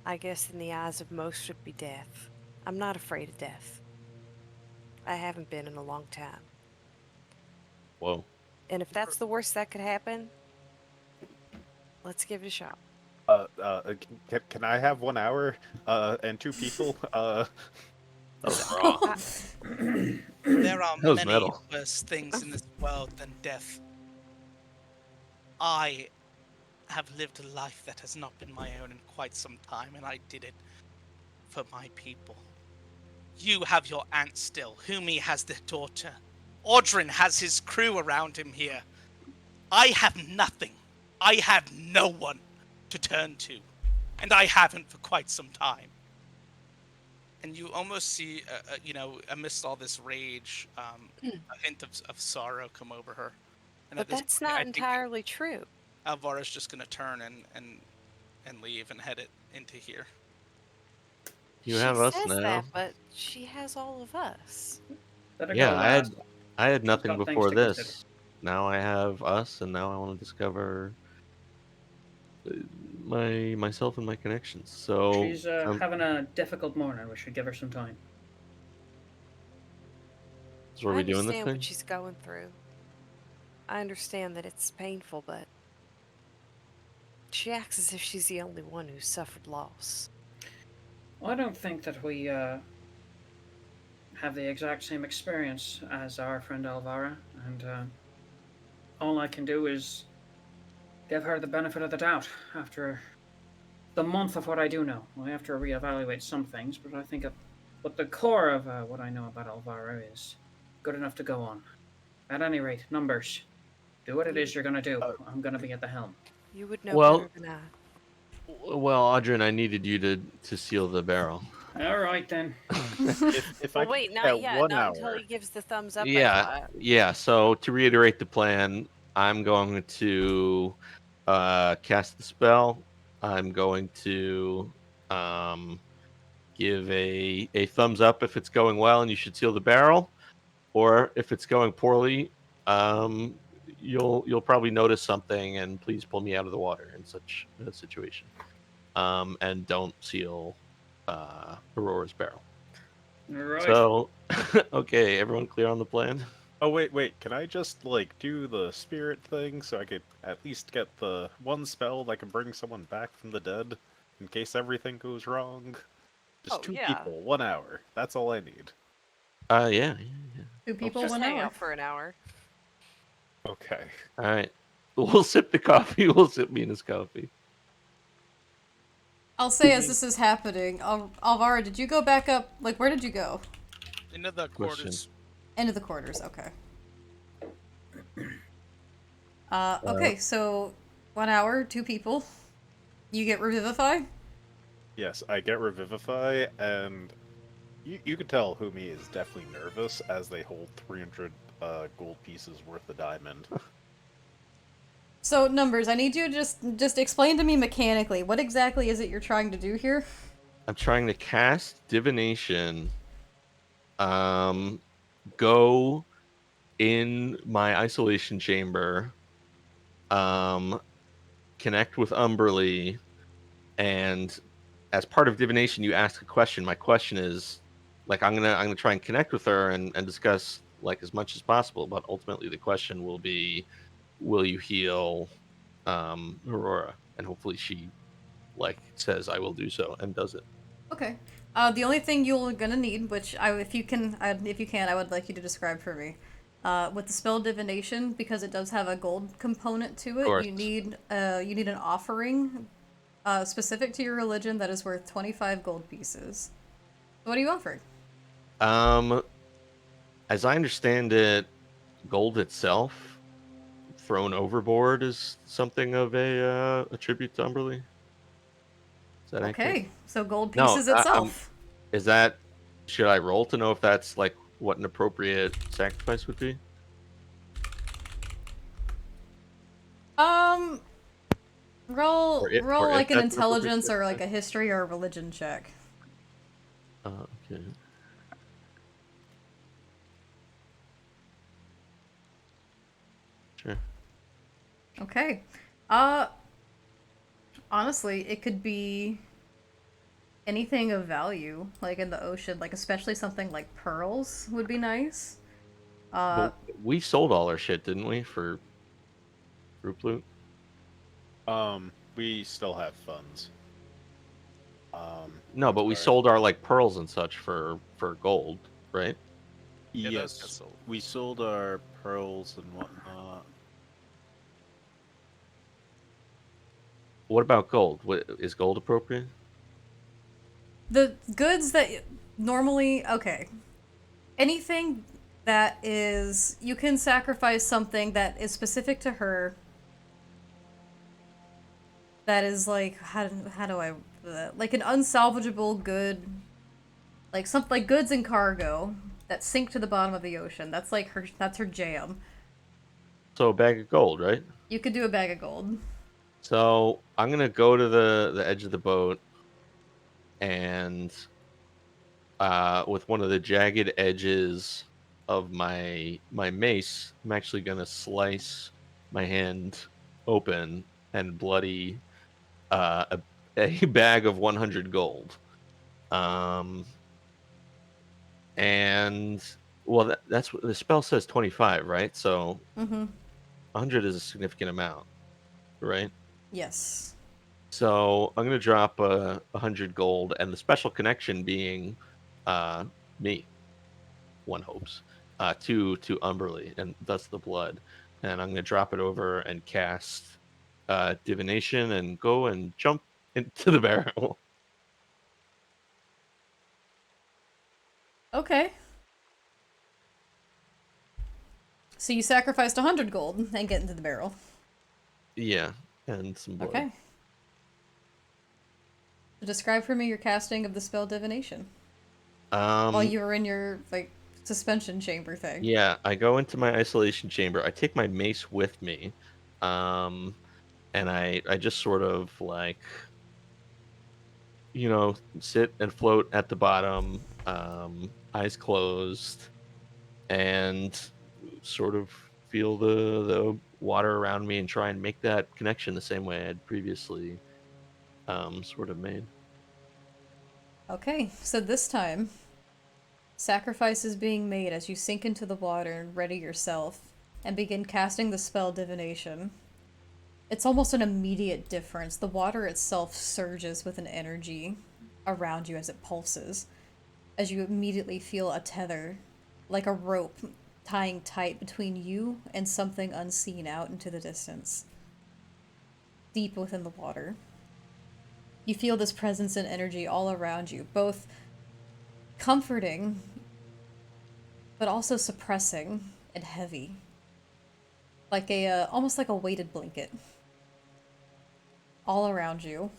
I guess, in the eyes of most, would be death. I'm not afraid of death. I haven't been in a long time. Whoa. And if that's the worst that could happen, let's give it a shot. Can I have 1 hour? And 2 people? That was raw. There are That was many metal. worse things in this world than death. I have lived a life that has not been my own in quite some time, and I did it for my people. You have your aunt still. Humi has their daughter. Audrin has his crew around him here. I have nothing. I have no one to turn to. And I haven't for quite some time. And you almost see, amidst all this rage, a hint of sorrow come over her. And But at this that's point, not I think entirely true. Alvara's just going to turn and leave and head it into here. You She have us says now. that, but she has all of us. Better Yeah, go, I lass. had nothing got things before to this. consider. Now I have us, and now I want to discover myself and my connections. So She's having a difficult morning. We should give her some time. so are I we doing this understand thing? what she's going through. I understand that it's painful, but she acts as if she's the only one who's suffered loss. Well, I don't think that we have the exact same experience as our friend Alvara, and all I can do is give her the benefit of the doubt after the month of what I do know. I have to reevaluate some things, but I think what the core of what I know about Alvara is good enough to go on. At any rate, Numbers, do what it is you're gonna do. I'm gonna be at the helm. You would know Well, better than I. well, Audrina, I needed you to seal the barrel. All right then. If I Well, wait, could not get yet. 1 Not until hour. he gives the thumbs up. I Yeah, thought. yeah. So to reiterate the plan, I'm going to cast the spell. I'm going to give a thumbs up if it's going well, and you should seal the barrel. Or if it's going poorly, you'll probably notice something, and please pull me out of the water in such a situation. And don't seal Aurora's barrel. Right. So, okay, everyone clear on the plan? Oh wait, can I just do the spirit thing so I could at least get the one spell that can bring someone back from the dead in case everything goes wrong? Just Oh, 2 yeah. people, 1 hour. That's all I need. Yeah. 2 people, Just 1 hang hour. out for an hour. Okay. All right. We'll sip the coffee. We'll sip Mina's coffee. I'll say as this is happening, Alvara, did you go back up? Like, where did you go? Into the quarters. Into the quarters, okay. Okay, so 1 hour, 2 people. You get Revivify? Yes, I get Revivify, and you can tell Humi is definitely nervous as they hold 300 gold pieces worth of diamond. So, Numbers, I need you to just explain to me mechanically, what exactly is it you're trying to do here? I'm trying to cast divination. Go in my isolation chamber. Um, connect with Umberly, and as part of divination, you ask a question. My question is, like, I'm gonna try and connect with her and discuss like as much as possible. But ultimately, the question will be, will you heal Aurora? And hopefully, she like says I will do so and does it. Okay. The only thing you're gonna need, which if you can, I would like you to describe for me. With the spell divination, because it does have a gold component to Of it, course. you need an offering, specific to your religion that is worth 25 gold pieces. What are you offering? Um, as I understand it, gold itself thrown overboard is something of a tribute to Umberly. Is that accurate? Okay, so gold No, pieces I'm. itself. Is that? Should I roll to know if that's like what an appropriate sacrifice would be? Um, roll Or if like an that's an appropriate intelligence or like sacrifice? a history or a religion check. Okay. Sure. Okay. Uh, honestly, it could be anything of value, like in the ocean, like especially something like pearls would be nice. Uh, But we sold all our shit, didn't we, for group loot? We still have funds. No, but we Sorry. sold our like pearls and such for gold, right? Yeah, those got Yes, sold. we sold our pearls and whatnot. What about gold? What is gold appropriate? the goods that normally, okay, anything that is, you can sacrifice something that is specific to her, that is like, how do I, like an unsalvageable good, like something like goods and cargo that sink to the bottom of the ocean. That's her jam. So a bag of gold, right? You could do a bag of gold. So I'm gonna go to the edge of the boat and with one of the jagged edges of my mace, I'm actually gonna slice my hand open and bloody a bag of 100 gold. Um, and well, that's what the spell says 25, right? So Mm-hmm. 100 is a significant amount, right? Yes. So I'm gonna drop 100 gold, and the special connection being uh, me. One hopes to Umberly, and thus the blood. And I'm gonna drop it over and cast divination and go and jump into the barrel. Okay. So you sacrificed 100 gold and get into the barrel. Yeah, and some blood. Okay. Describe for me your casting of the spell divination while Um, you were in your like suspension chamber thing. yeah, I go into my isolation chamber. I take my mace with me, um, and I just sort of like sit and float at the bottom, eyes closed, and sort of feel the water around me and try and make that connection the same way I had previously sort of made. Okay, so this time, sacrifice is being made as you sink into the water and ready yourself and begin casting the spell divination. It's almost an immediate difference. The water itself surges with an energy around you as it pulses, as you immediately feel a tether, like a rope tying tight between you and something unseen out into the distance, deep within the water. You feel this presence and energy all around you, both comforting, but also suppressing and heavy, like almost like a weighted blanket all around you.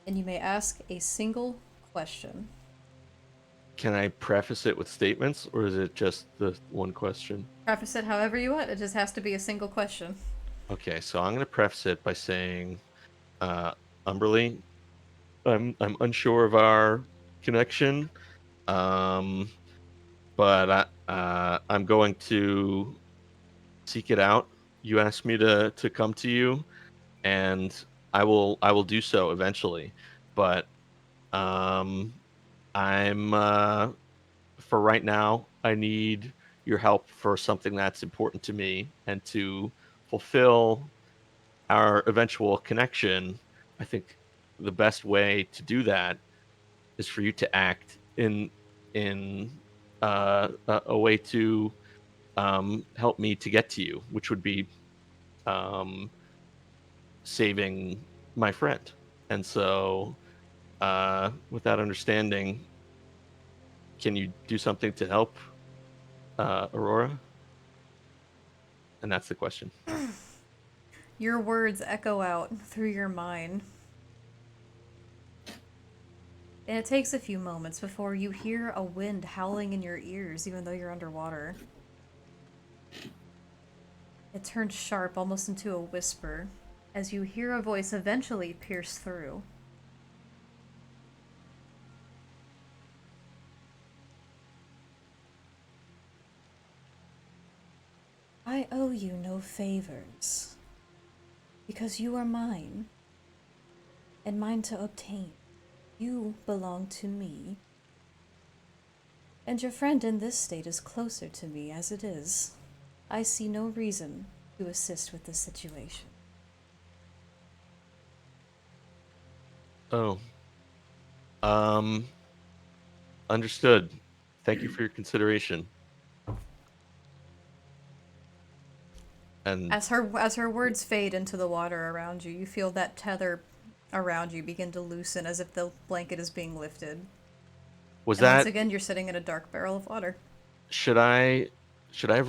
and you may ask a single question. Can I preface it with statements, or is it just the one question? Preface it however you want. It just has to be a single question. Okay, so I'm going to preface it by saying, Umberly, I'm unsure of our connection, um, but I'm going to seek it out. You asked me to come to you, and I will do so eventually. But um, I'm for right now, I need your help for something that's important to me, and to fulfill our eventual connection. I think the best way to do that is for you to act in a way to help me to get to you, which would be um, saving my friend. And so, with that understanding, can you do something to help Aurora? And that's the question. Your words echo out through your mind. And it takes a few moments before you hear a wind howling in your ears, even though you're underwater. It turns sharp, almost into a whisper, as you hear a voice eventually pierce through. I owe you no favors, because you are mine, and mine to obtain. You belong to me, and your friend in this state is closer to me as it is. I see no reason to assist with this situation. Oh, um, understood. Thank you for your consideration. And As her words fade into the water around you, you feel that tether around you begin to loosen as if the blanket is being lifted. was And once that again, you're sitting in a dark barrel of water. should I should I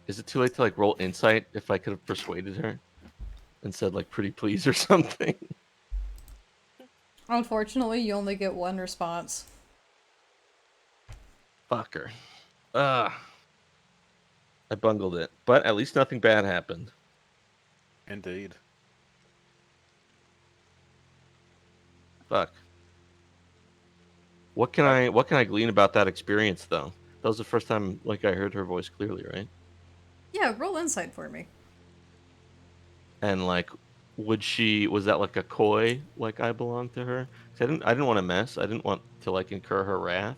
is it too late to like roll insight if I could have persuaded her and said like pretty please or something? Unfortunately, you only get one response. Fucker. Ah, I bungled it. But at least nothing bad happened. Indeed. Fuck. What can I glean about that experience though? That was the first time like I heard her voice clearly, right? Yeah, roll insight for me. And like was that like a coy like I belonged to her? 'Cause I didn't want to mess. I didn't want to like incur her wrath.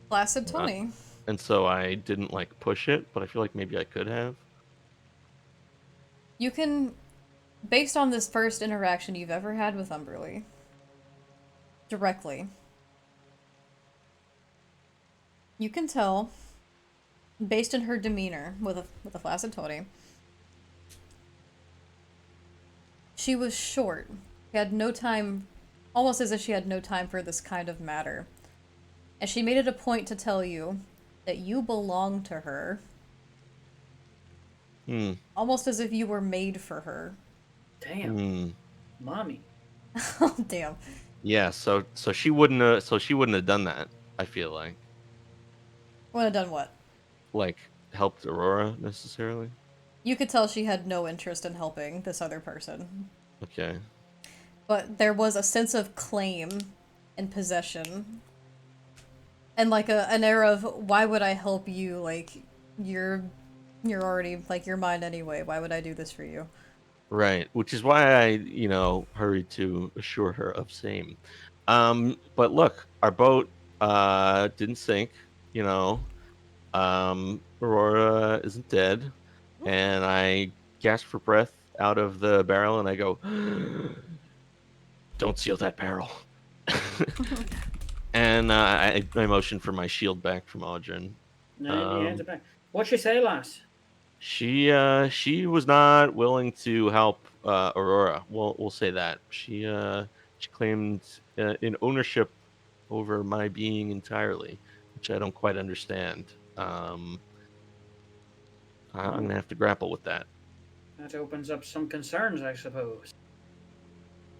Placid Uh, 20. and so I didn't like push it, but I feel like maybe I could have. You can, based on this first interaction you've ever had with Umberly, directly, you can tell, based on her demeanor with a flaccid 20, she was short. She had no time, almost as if she had no time for this kind of matter. And she made it a point to tell you that you belong to her, Hmm. almost as if you were made for her. Damn, Hmm. mommy. Oh, damn. Yeah, so she wouldn't have done that, I feel like. Would have done what? Like helped Aurora necessarily. You could tell she had no interest in helping this other person. Okay. But there was a sense of claim and possession. And like an air of, why would I help you? Like, you're already, like, you're mine anyway. Why would I do this for you? Right, which is why I hurried to assure her of same. But look, our boat didn't sink, you know. Aurora isn't dead, and I gasp for breath out of the barrel and I go, "Don't seal that barrel." And I motion for my shield back from Audrin. No, he hands Um, it back. What'd she say, lass? she was not willing to help Aurora. We'll say that. She claimed an ownership over my being entirely, which I don't quite understand. I'm gonna have to grapple with that. That opens up some concerns, I suppose.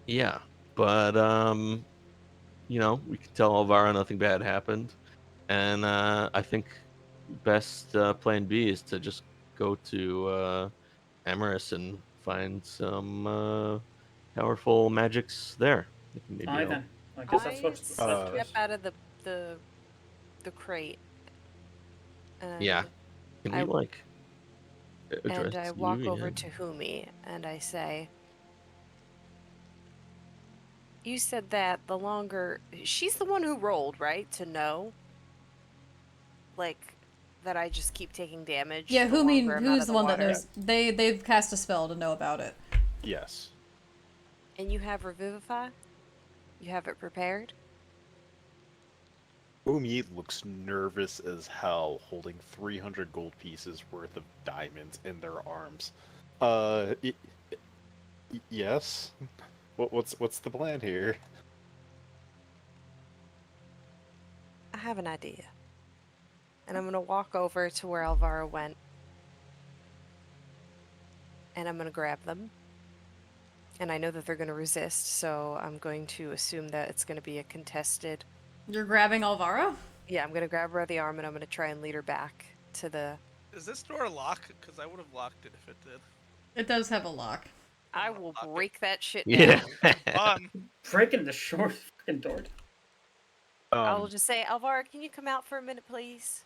Yeah, but we can tell Elvira nothing bad happened, and I think best plan B is to just go to Amaris and find some powerful magics there. That can maybe Aye help. then. I guess that's I what's left of step us. out of the the crate Yeah. and Can we I address you? walk over Yeah. to Humi and I say, "You said that the longer she's the one who rolled, right? To know, like, that I just keep taking damage Yeah, the longer I'm out who's of the the one that water, knows? They've cast a spell to know about it. Yes. and you have Revivify. You have it prepared." Umi looks nervous as hell, holding 300 gold pieces worth of diamonds in their arms. Yes. What's the plan here? I have an idea, and I'm gonna walk over to where Alvaro went, and I'm gonna grab them. And I know that they're gonna resist, so I'm going to assume that it's gonna be a contested. You're grabbing Alvaro? Yeah, I'm gonna grab her by the arm and I'm gonna try and lead her back to the. Is this door locked? Because I would have locked it if it did. It does have a lock. I I'm gonna will lock it. break that shit Yeah. down. Fun. Breaking the short fucking door. I'll just say, Alvaro, can you come out for a minute, please?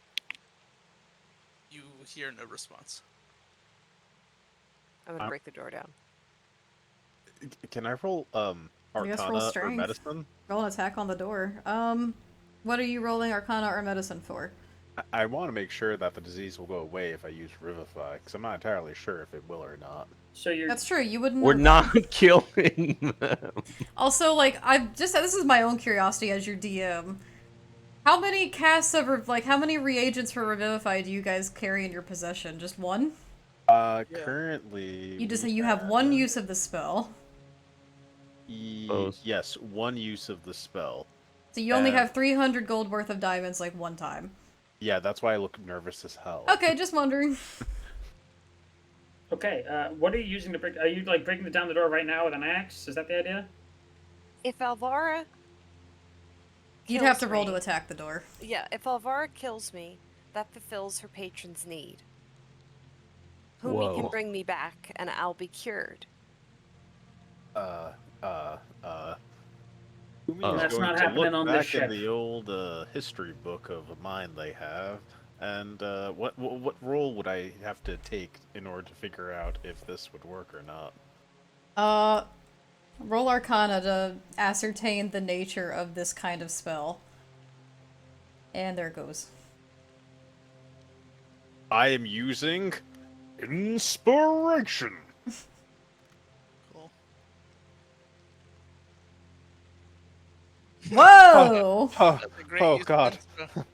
You hear no response. I'm gonna break the door down. Can I roll I guess roll Arcana or strength. Medicine? Roll an attack on the door. What are you rolling Arcana or Medicine for? I want to make sure that the disease will go away if I use Revivify, because I'm not entirely sure if it will or not. So you're That's true. You wouldn't. We're know that. not killing them. Also, like, this is my own curiosity as your DM. How many casts of how many reagents for Revivify do you guys carry in your possession? Just one? Currently You have one use of the spell. Yes, one use of the spell. So you only have 300 gold worth of diamonds, like, one time. Yeah, that's why I look nervous as hell. Okay, just wondering. okay. What are you using to break? Are you like breaking down the door right now with an axe? Is that the idea? If Alvara You'd have to kills roll me- to attack the door. Yeah, if Alvara kills me, that fulfills her patron's need. Humi can Whoa. bring me back, and I'll be cured. Umi That's is going not to happening look on this back in ship. the old history book of a mine they have, and what role would I have to take in order to figure out if this would work or not? Roll Arcana to ascertain the nature of this kind of spell. And there it goes. I am using inspiration. Cool. Whoa! Oh, That's a great oh use of God! inspo.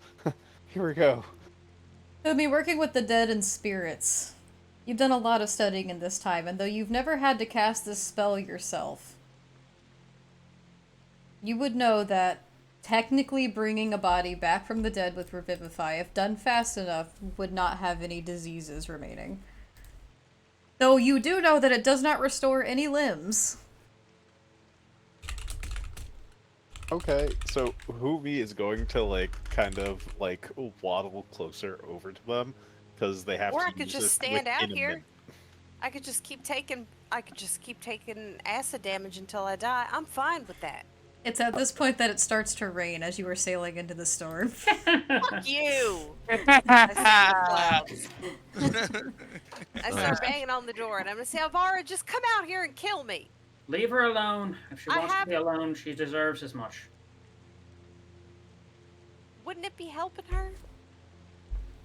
Here we go. Humi, working with the dead and spirits. You've done a lot of studying in this time, and though you've never had to cast this spell yourself, you would know that technically bringing a body back from the dead with Revivify, if done fast enough, would not have any diseases remaining. Though you do know that it does not restore any limbs. Okay, so Humi is going to kind of waddle closer over to them because they have Or to I could use just this stand out within a here. minute. I could just keep taking acid damage until I die. I'm fine with that. It's at this point that it starts to rain as you are sailing into the storm. Fuck you! I start banging on the door and I'm gonna say, Alvara, just come out here and kill me. Leave her alone. If she I wants to be haven't- alone, she deserves as much. Wouldn't it be helping her?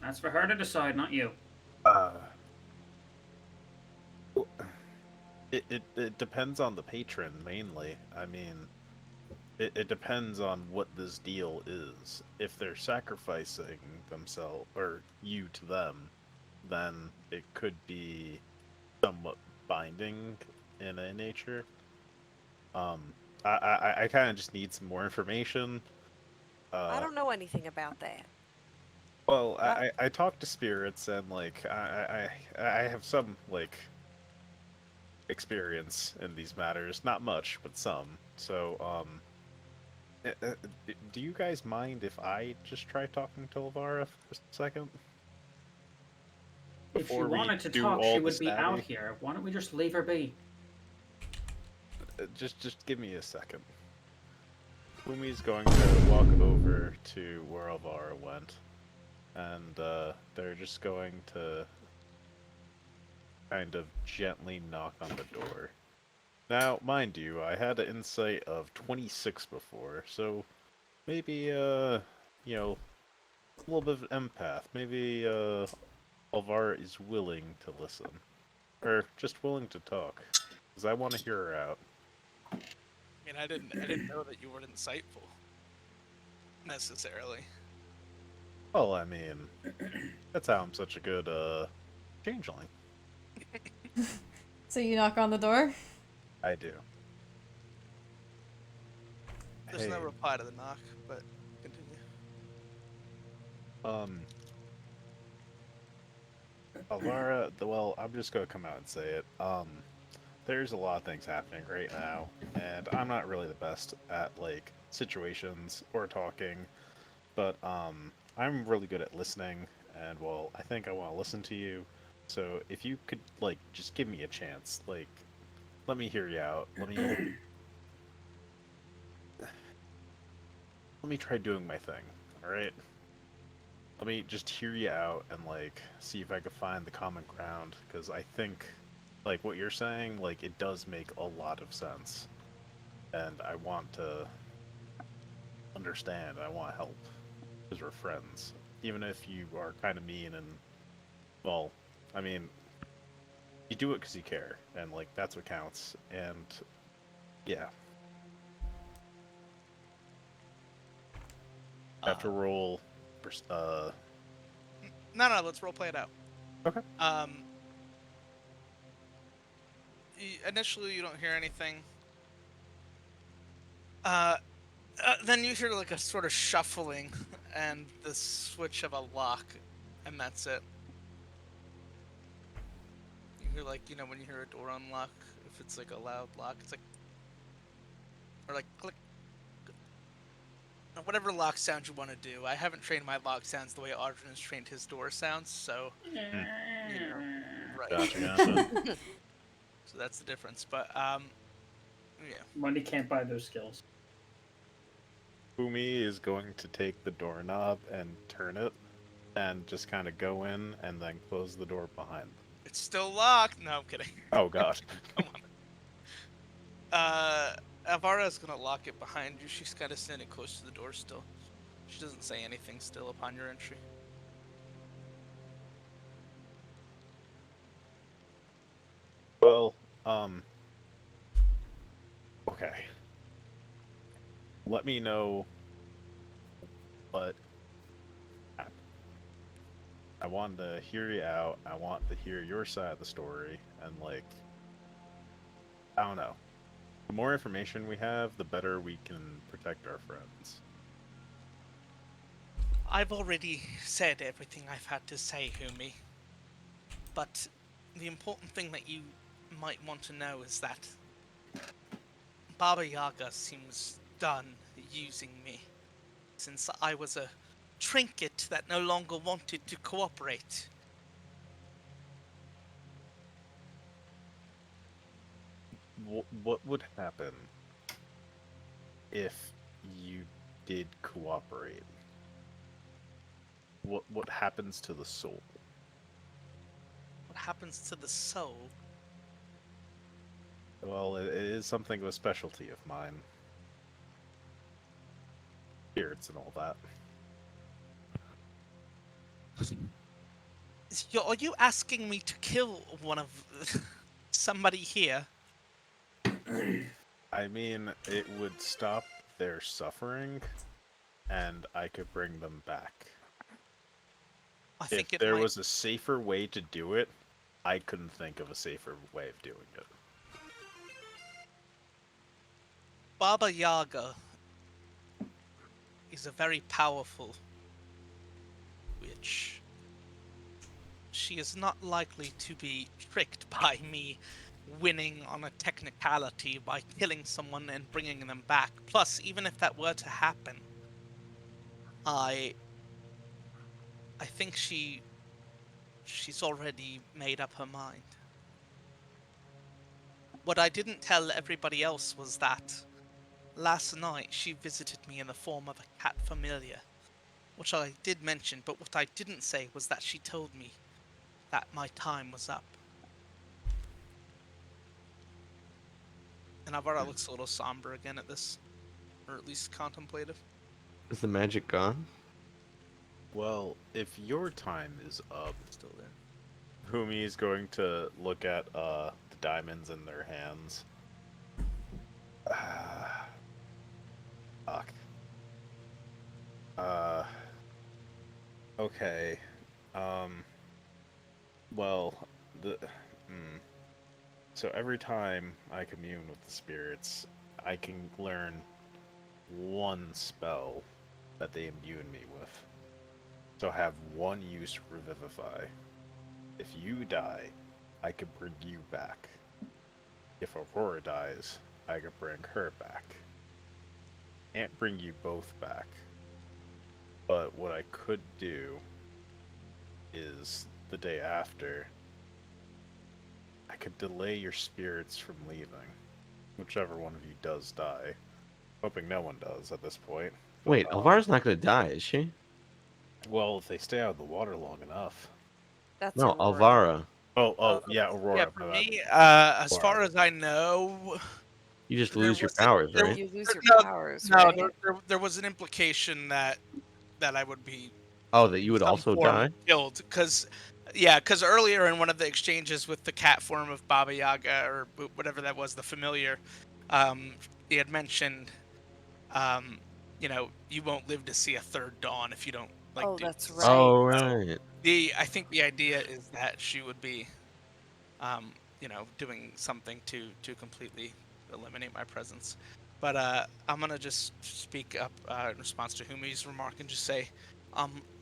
That's for her to decide, not you. It depends on the patron mainly. I mean, it depends on what this deal is. If they're sacrificing themselves or you to them, then it could be somewhat binding in a nature. I kind of just need some more information. I don't know anything about that. Well, I talk to spirits and I have some experience in these matters. Not much, but some. So Do you guys mind if I just try talking to Elvira for a second? If she Before we wanted to do talk, all she the would be out stabbing? here. Why don't we just leave her be? Just give me a second. Fumi's going to walk over to where Elvira went, and they're just going to kind of gently knock on the door. Now, mind you, I had an insight of 26 before, so maybe, you know, a little bit of empath. Maybe, Elvira is willing to listen. Or just willing to talk. Because I want to hear her out. I mean, I didn't know that you were insightful necessarily. Well, I mean, that's how I'm such a good, changeling. So you knock on the door? I do. There's no Hey, reply to the knock, but continue. Elvira, well, I'm just gonna come out and say it. There's a lot of things happening right now, and I'm not really the best at, like, situations or talking, but, I'm really good at listening, and, well, I think I want to listen to you, so if you could, like, just give me a chance, like, let me hear you out, let me try doing my thing, alright? Let me just hear you out and, like, see if I can find the common ground, because I think, like, what you're saying, like, it does make a lot of sense. And I want to understand, I want to help, because we're friends. Even if you are kind of mean and, well, I mean, you do it because you care, and, like, that's what counts, and, yeah. I have to roll, No, let's role play it out. Okay. Initially, you don't hear anything. Then you hear like a sort of shuffling and the switch of a lock, and that's it. You hear like, you know, when you hear a door unlock, if it's like a loud lock, it's like, or like click, or whatever lock sound you want to do. I haven't trained my lock sounds the way Audrey has trained his door sounds, so you know, right. Gotcha. So that's the difference. But yeah. Money can't buy those skills. Fumi is going to take the doorknob and turn it, and just kind of go in and then close the door behind them. It's still locked. No, I'm kidding. Oh gosh. Come on. Alvara's gonna lock it behind you. She's kind of standing close to the door still. She doesn't say anything still upon your entry. Well, okay. Let me know what happened. I want to hear you out. I want to hear your side of the story, and, like, I don't know. The more information we have, the better we can protect our friends. I've already said everything I've had to say, Humi. But the important thing that you might want to know is that Baba Yaga seems done using me, since I was a trinket that no longer wanted to cooperate. What would happen if you did cooperate? What happens to the soul? What happens to the soul? Well, it is something of a specialty of mine. Spirits and all that. Are you asking me to kill one of somebody here? I mean, it would stop their suffering, and I could bring them back. I think If there was a safer way to do it, I couldn't think of a safer way of doing it. Baba Yaga is a very powerful witch. She is not likely to be tricked by me winning on a technicality by killing someone and bringing them back. Plus, even if that were to happen, I think she's already made up her mind. What I didn't tell everybody else was that last night she visited me in the form of a cat familiar, which I did mention, but what I didn't say was that she told me that my time was up. And Alvaro looks a little somber again at this, or at least contemplative. Is the magic gone? Well, if your time is up, Still there. Humi's going to look at the diamonds in their hands. Fuck. Okay. Well, so every time I commune with the spirits, I can learn one spell that they imbue me with. So I have one use Revivify. If you die, I could bring you back. If Aurora dies, I could bring her back. Can't bring you both back. But what I could do is the day after, I could delay your spirits from leaving. Whichever one of you does die. Hoping no one does at this point. Wait, Alvara's not gonna die, is she? Well, if they stay out of the water long enough. That's No, Aurora. Alvara. Yeah, Aurora. Yeah, for my bad. me, as far Aurora. as I know, You just there lose your was a- powers, there right? You lose your no, powers, no, right? there was an implication that I would be Oh, that you would some also form die? killed, because earlier in one of the exchanges with the cat form of Baba Yaga or whatever that was, the familiar, he had mentioned, you won't live to see a third dawn if you don't Oh, do that's this. right. Oh, So right. I think the idea is that she would be, doing something to completely eliminate my presence. But I'm gonna just speak up in response to Humi's remark and just say,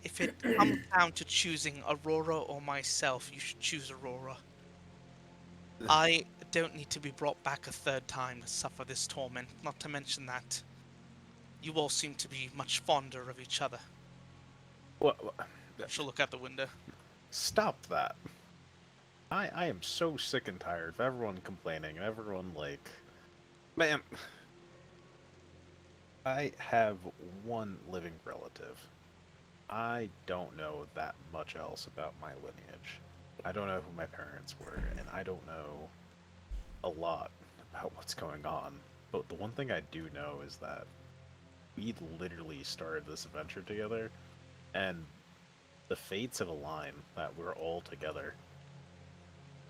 if it comes down to choosing Aurora or myself, you should choose Aurora. I don't need to be brought back a third time to suffer this torment, not to mention that you all seem to be much fonder of each other. What? She'll look out the window. Stop that. I am so sick and tired of everyone complaining and everyone like... Man, I have one living relative. I don't know that much else about my lineage. I don't know who my parents were, and I don't know a lot about what's going on. But the one thing I do know is that we literally started this adventure together, and the fates have aligned that we're all together.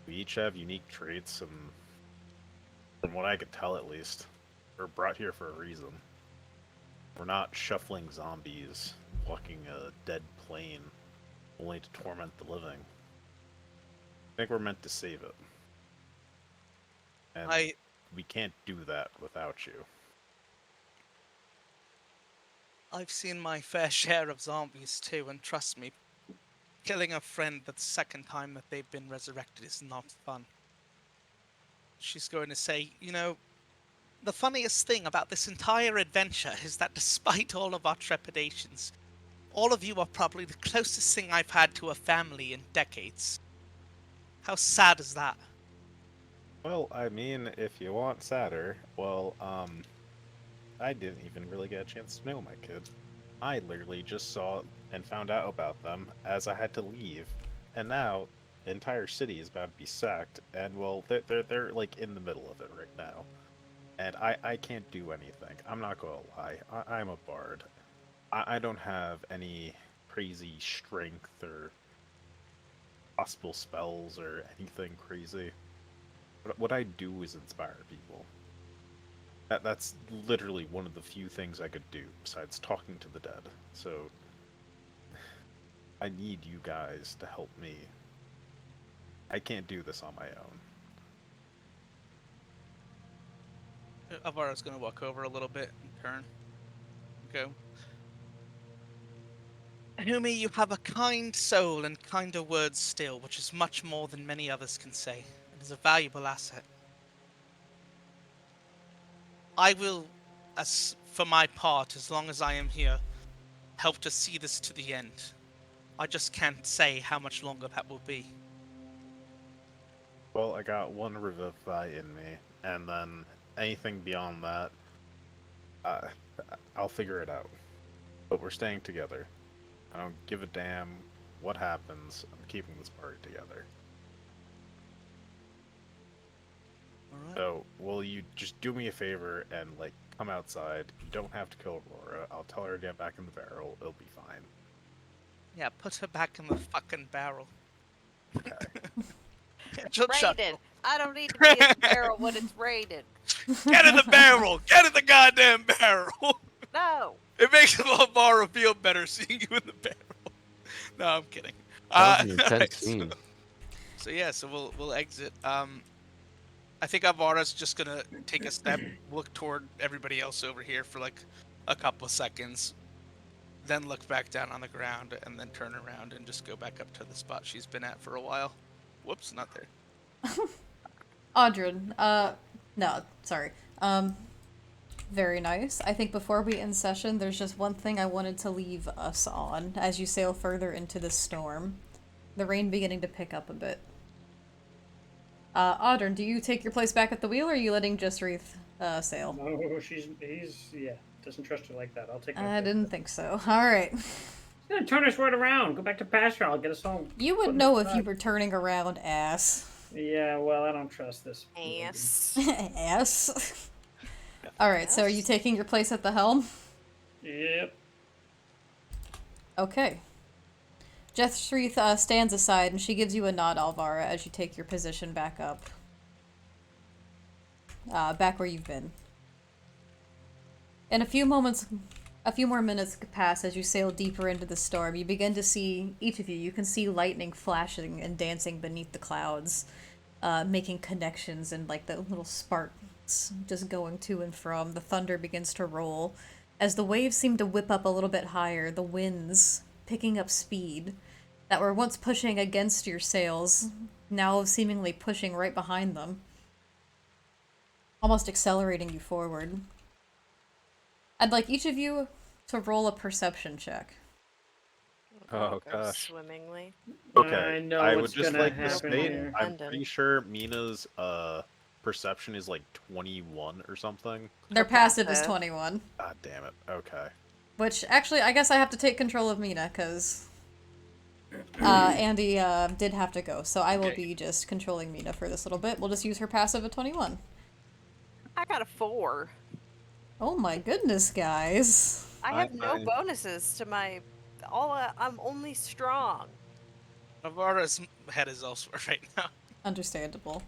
We each have unique traits, and from what I could tell at least, we're brought here for a reason. We're not shuffling zombies, walking a dead plane, only to torment the living. I think we're meant to save it. And we can't do that without you. I've seen my fair share of zombies too, and trust me, killing a friend the second time that they've been resurrected is not fun. She's going to say, the funniest thing about this entire adventure is that despite all of our trepidations, all of you are probably the closest thing I've had to a family in decades. How sad is that? Well, I mean, if you want sadder, well, I didn't even really get a chance to know my kids. I literally just saw and found out about them as I had to leave, and now the entire city is about to be sacked, and well, they're like in the middle of it right now, and I can't do anything. I'm not gonna lie, I'm a bard. I don't have any crazy strength or possible spells or anything crazy. What I do is inspire people. That's literally one of the few things I could do besides talking to the dead. So I need you guys to help me. I can't do this on my own. Alvara's gonna walk over a little bit and turn. Go. Humi, you have a kind soul and kinder words still, which is much more than many others can say. And is a valuable asset. I will, as for my part, as long as I am here, help to see this to the end. I just can't say how much longer that will be. Well, I got one Revivify in me, and then anything beyond that, uh, I'll figure it out. But we're staying together. I don't give a damn what happens. I'm keeping this party together. Alright. So, will you just do me a favor and, like, come outside? You don't have to kill Aurora. I'll tell her to get back in the barrel. It'll be fine. Yeah, put her back in the fucking barrel. Okay. Shut- Raided. I don't need to be in the barrel when it's raided. Get in the barrel! Get in the goddamn barrel! No. It makes Alvaro feel better seeing you in the barrel. No, I'm kidding. That was an intense alright, scene. So yeah, so we'll exit. I think Alvara's just gonna take a step, look toward everybody else over here for like a couple of seconds, then look back down on the ground, and then turn around and just go back up to the spot she's been at for a while. Whoops, not there. Audrin, no, sorry. Very nice. I think before we end session, there's just one thing I wanted to leave us on as you sail further into the storm. The rain beginning to pick up a bit. Audrin, do you take your place back at the wheel, or are you letting Justreath sail? No, yeah, doesn't trust her like that. I'll take I didn't think so. Alright. He's gonna turn us right around. Go back to pasture. I'll get us home. You would know if you were turning around, ass. Yeah, well, I don't trust this. Ass. Ass. Alright, so are you taking your place at the helm? Yep. Okay. Justreath stands aside and she gives you a nod, Alvara, as you take your position back up. Back where you've been. In a few more minutes pass as you sail deeper into the storm. You begin to see, each of you can see lightning flashing and dancing beneath the clouds, making connections and like the little sparks just going to and from. The thunder begins to roll. As the waves seem to whip up a little bit higher, the winds picking up speed that were once pushing against your sails, now seemingly pushing right behind them, almost accelerating you forward. I'd like each of you to roll a perception check. Oh, Go gosh. Swimmingly. Okay, I know I what's would just gonna like to happen state, here. I'm pretty sure Mina's perception is like 21 or something. Their passive is passive. 21. God damn it. Okay. Which, actually, I guess I have to take control of Mina, because Andy did have to go, so I will Okay. be just controlling Mina for this little bit. We'll just use her passive at 21. I got a 4. Oh my goodness, guys. I have no I- bonuses to my. I'm only strong. Alvara's head is elsewhere right now. Understandable.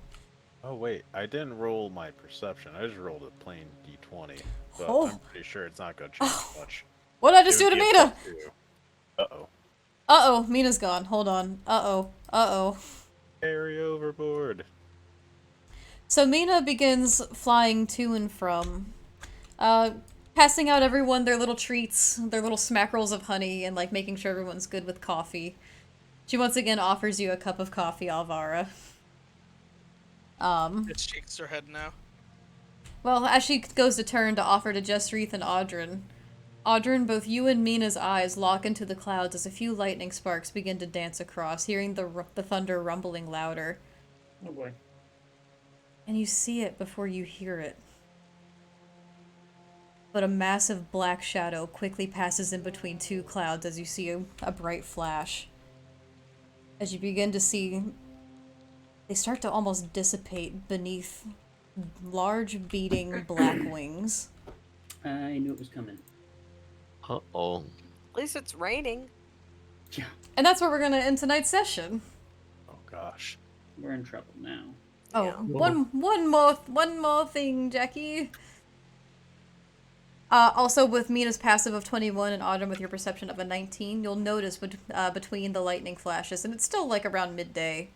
Oh wait, I didn't roll my perception. I just rolled a plain d20. But Oh. I'm pretty sure it's not gonna change much. What did I just It do would to be a Mina? +2. Uh-oh. Uh-oh, Mina's gone. Hold on. Uh-oh. Uh-oh. Carry overboard. So Mina begins flying to and from, passing out everyone their little treats, their little smackrels of honey, and like making sure everyone's good with coffee. She once again offers you a cup of coffee, Alvara. It shakes her head now. Well, as she goes to turn to offer to Justreath and Audrin, both you and Mina's eyes lock into the clouds as a few lightning sparks begin to dance across, hearing the thunder rumbling louder. Oh boy. And you see it before you hear it. But a massive black shadow quickly passes in between two clouds as you see a bright flash. As you begin to see, they start to almost dissipate beneath large beating black wings. I knew it was coming. Uh-oh. At least it's raining. Yeah, And that's where we're gonna end tonight's session. Oh gosh. we're in trouble now. Oh, Yeah. one more thing, Jackie. Also, with Mina's passive of 21 and Audrin with your perception of a 19, you'll notice between the lightning flashes, and it's still like around midday,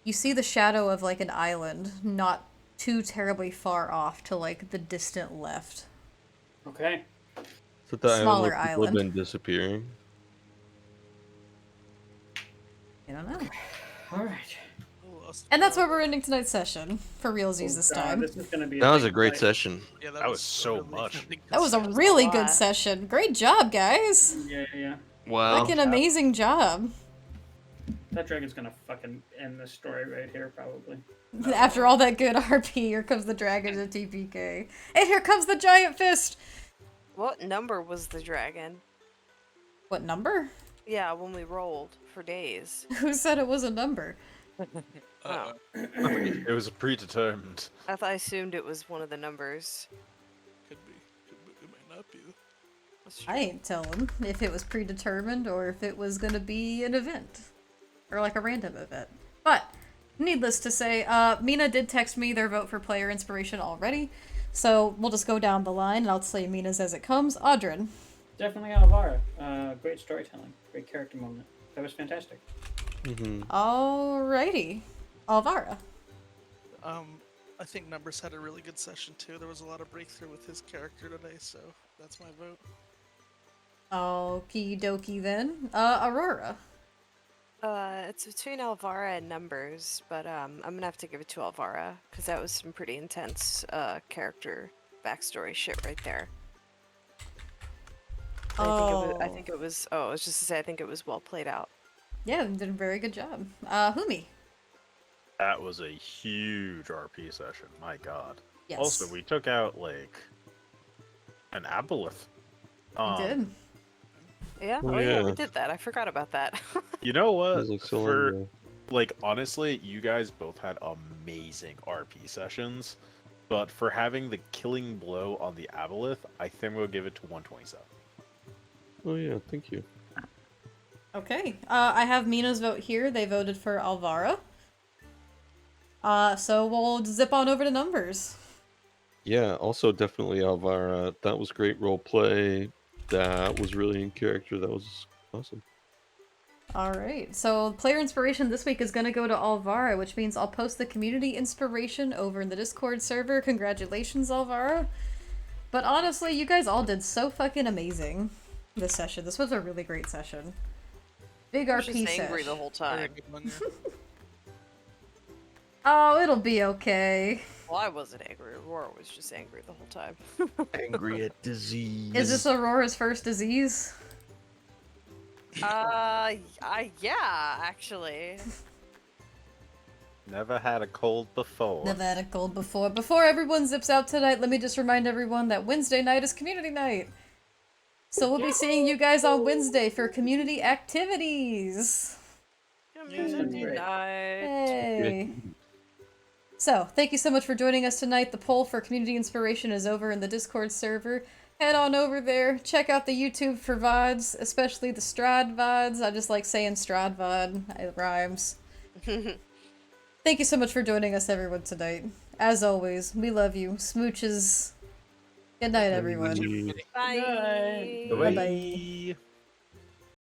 you see the shadow of like an island, not too terribly far off to like the distant left. Okay. So the Smaller people have island. been disappearing. I don't know. All right. Oh, must. And that's where we're ending tonight's session for realsies Oh, this God, time. This is gonna be That was a big great fight. session. Yeah, That was so much. really good That was a session. really lot. good session. Great job, guys. Yeah. Well, Fucking amazing job. That dragon's gonna fucking end this story right here, probably. After all that good RP, here comes the dragon to TPK. And here comes the giant fist! What number was the dragon? What number? Yeah, when we rolled for days. Who said it was a number? Oh, It was predetermined. I assumed it was one of the numbers. Could be. It might not be. That's true. I ain't telling if it was predetermined or if it was gonna be an event. Or like a random event. But, needless to say, Mina did text me their vote for player inspiration already. So we'll just go down the line and I'll say Mina's as it comes. Audrin. Definitely Alvara. Great storytelling. Great character moment. That was fantastic. Alrighty. Alvara. I think Numbers had a really good session too. There was a lot of breakthrough with his character today, so that's my vote. Okie dokie then. Aurora. It's between Alvara and Numbers, but I'm gonna have to give it to Alvara because that was some pretty intense character backstory shit right there. I think it was. Oh, I was just to say, I think it was well played out. Yeah, you did a very good job. Humi. That was a huge RP session. My God. Yes. Also, we took out like an aboleth. You did. Yeah. Oh, Oh yeah, we yeah. did that. I forgot about that. You know what? Those look so For long ago. like honestly, you guys both had amazing RP sessions, but for having the killing blow on the aboleth, I think we'll give it to 127. Oh yeah, thank you. Okay. I have Mina's vote here. They voted for Alvara. So we'll zip on over to Numbers. Yeah, also definitely Alvara. That was great role play. That was really in character. That was awesome. Alright, so player inspiration this week is gonna go to Alvara, which means I'll post the community inspiration over in the Discord server. Congratulations, Alvara. But honestly, you guys all did so fucking amazing this session. This was a really great session. Big I was RP just angry sesh. the whole Very time. good one, yeah. Oh, it'll be okay. Well, I wasn't angry. Aurora was just angry the whole time. Angry at disease. Is this Aurora's first disease? Yeah, actually. Never had a cold before. Never had a cold before. Before everyone zips out tonight, let me just remind everyone that Wednesday night is community night. So we'll be seeing you guys on Wednesday for community activities. Community Great. night. Hey. So, thank you so much for joining us tonight. The poll for community inspiration is over in the Discord server. Head on over there. Check out the YouTube for VODs, especially the Strad VODs. I just like saying Strad VOD. It rhymes. Thank you so much for joining us, everyone, tonight. As always, we love you. Smooches. Good night, everyone. Bye. Bye.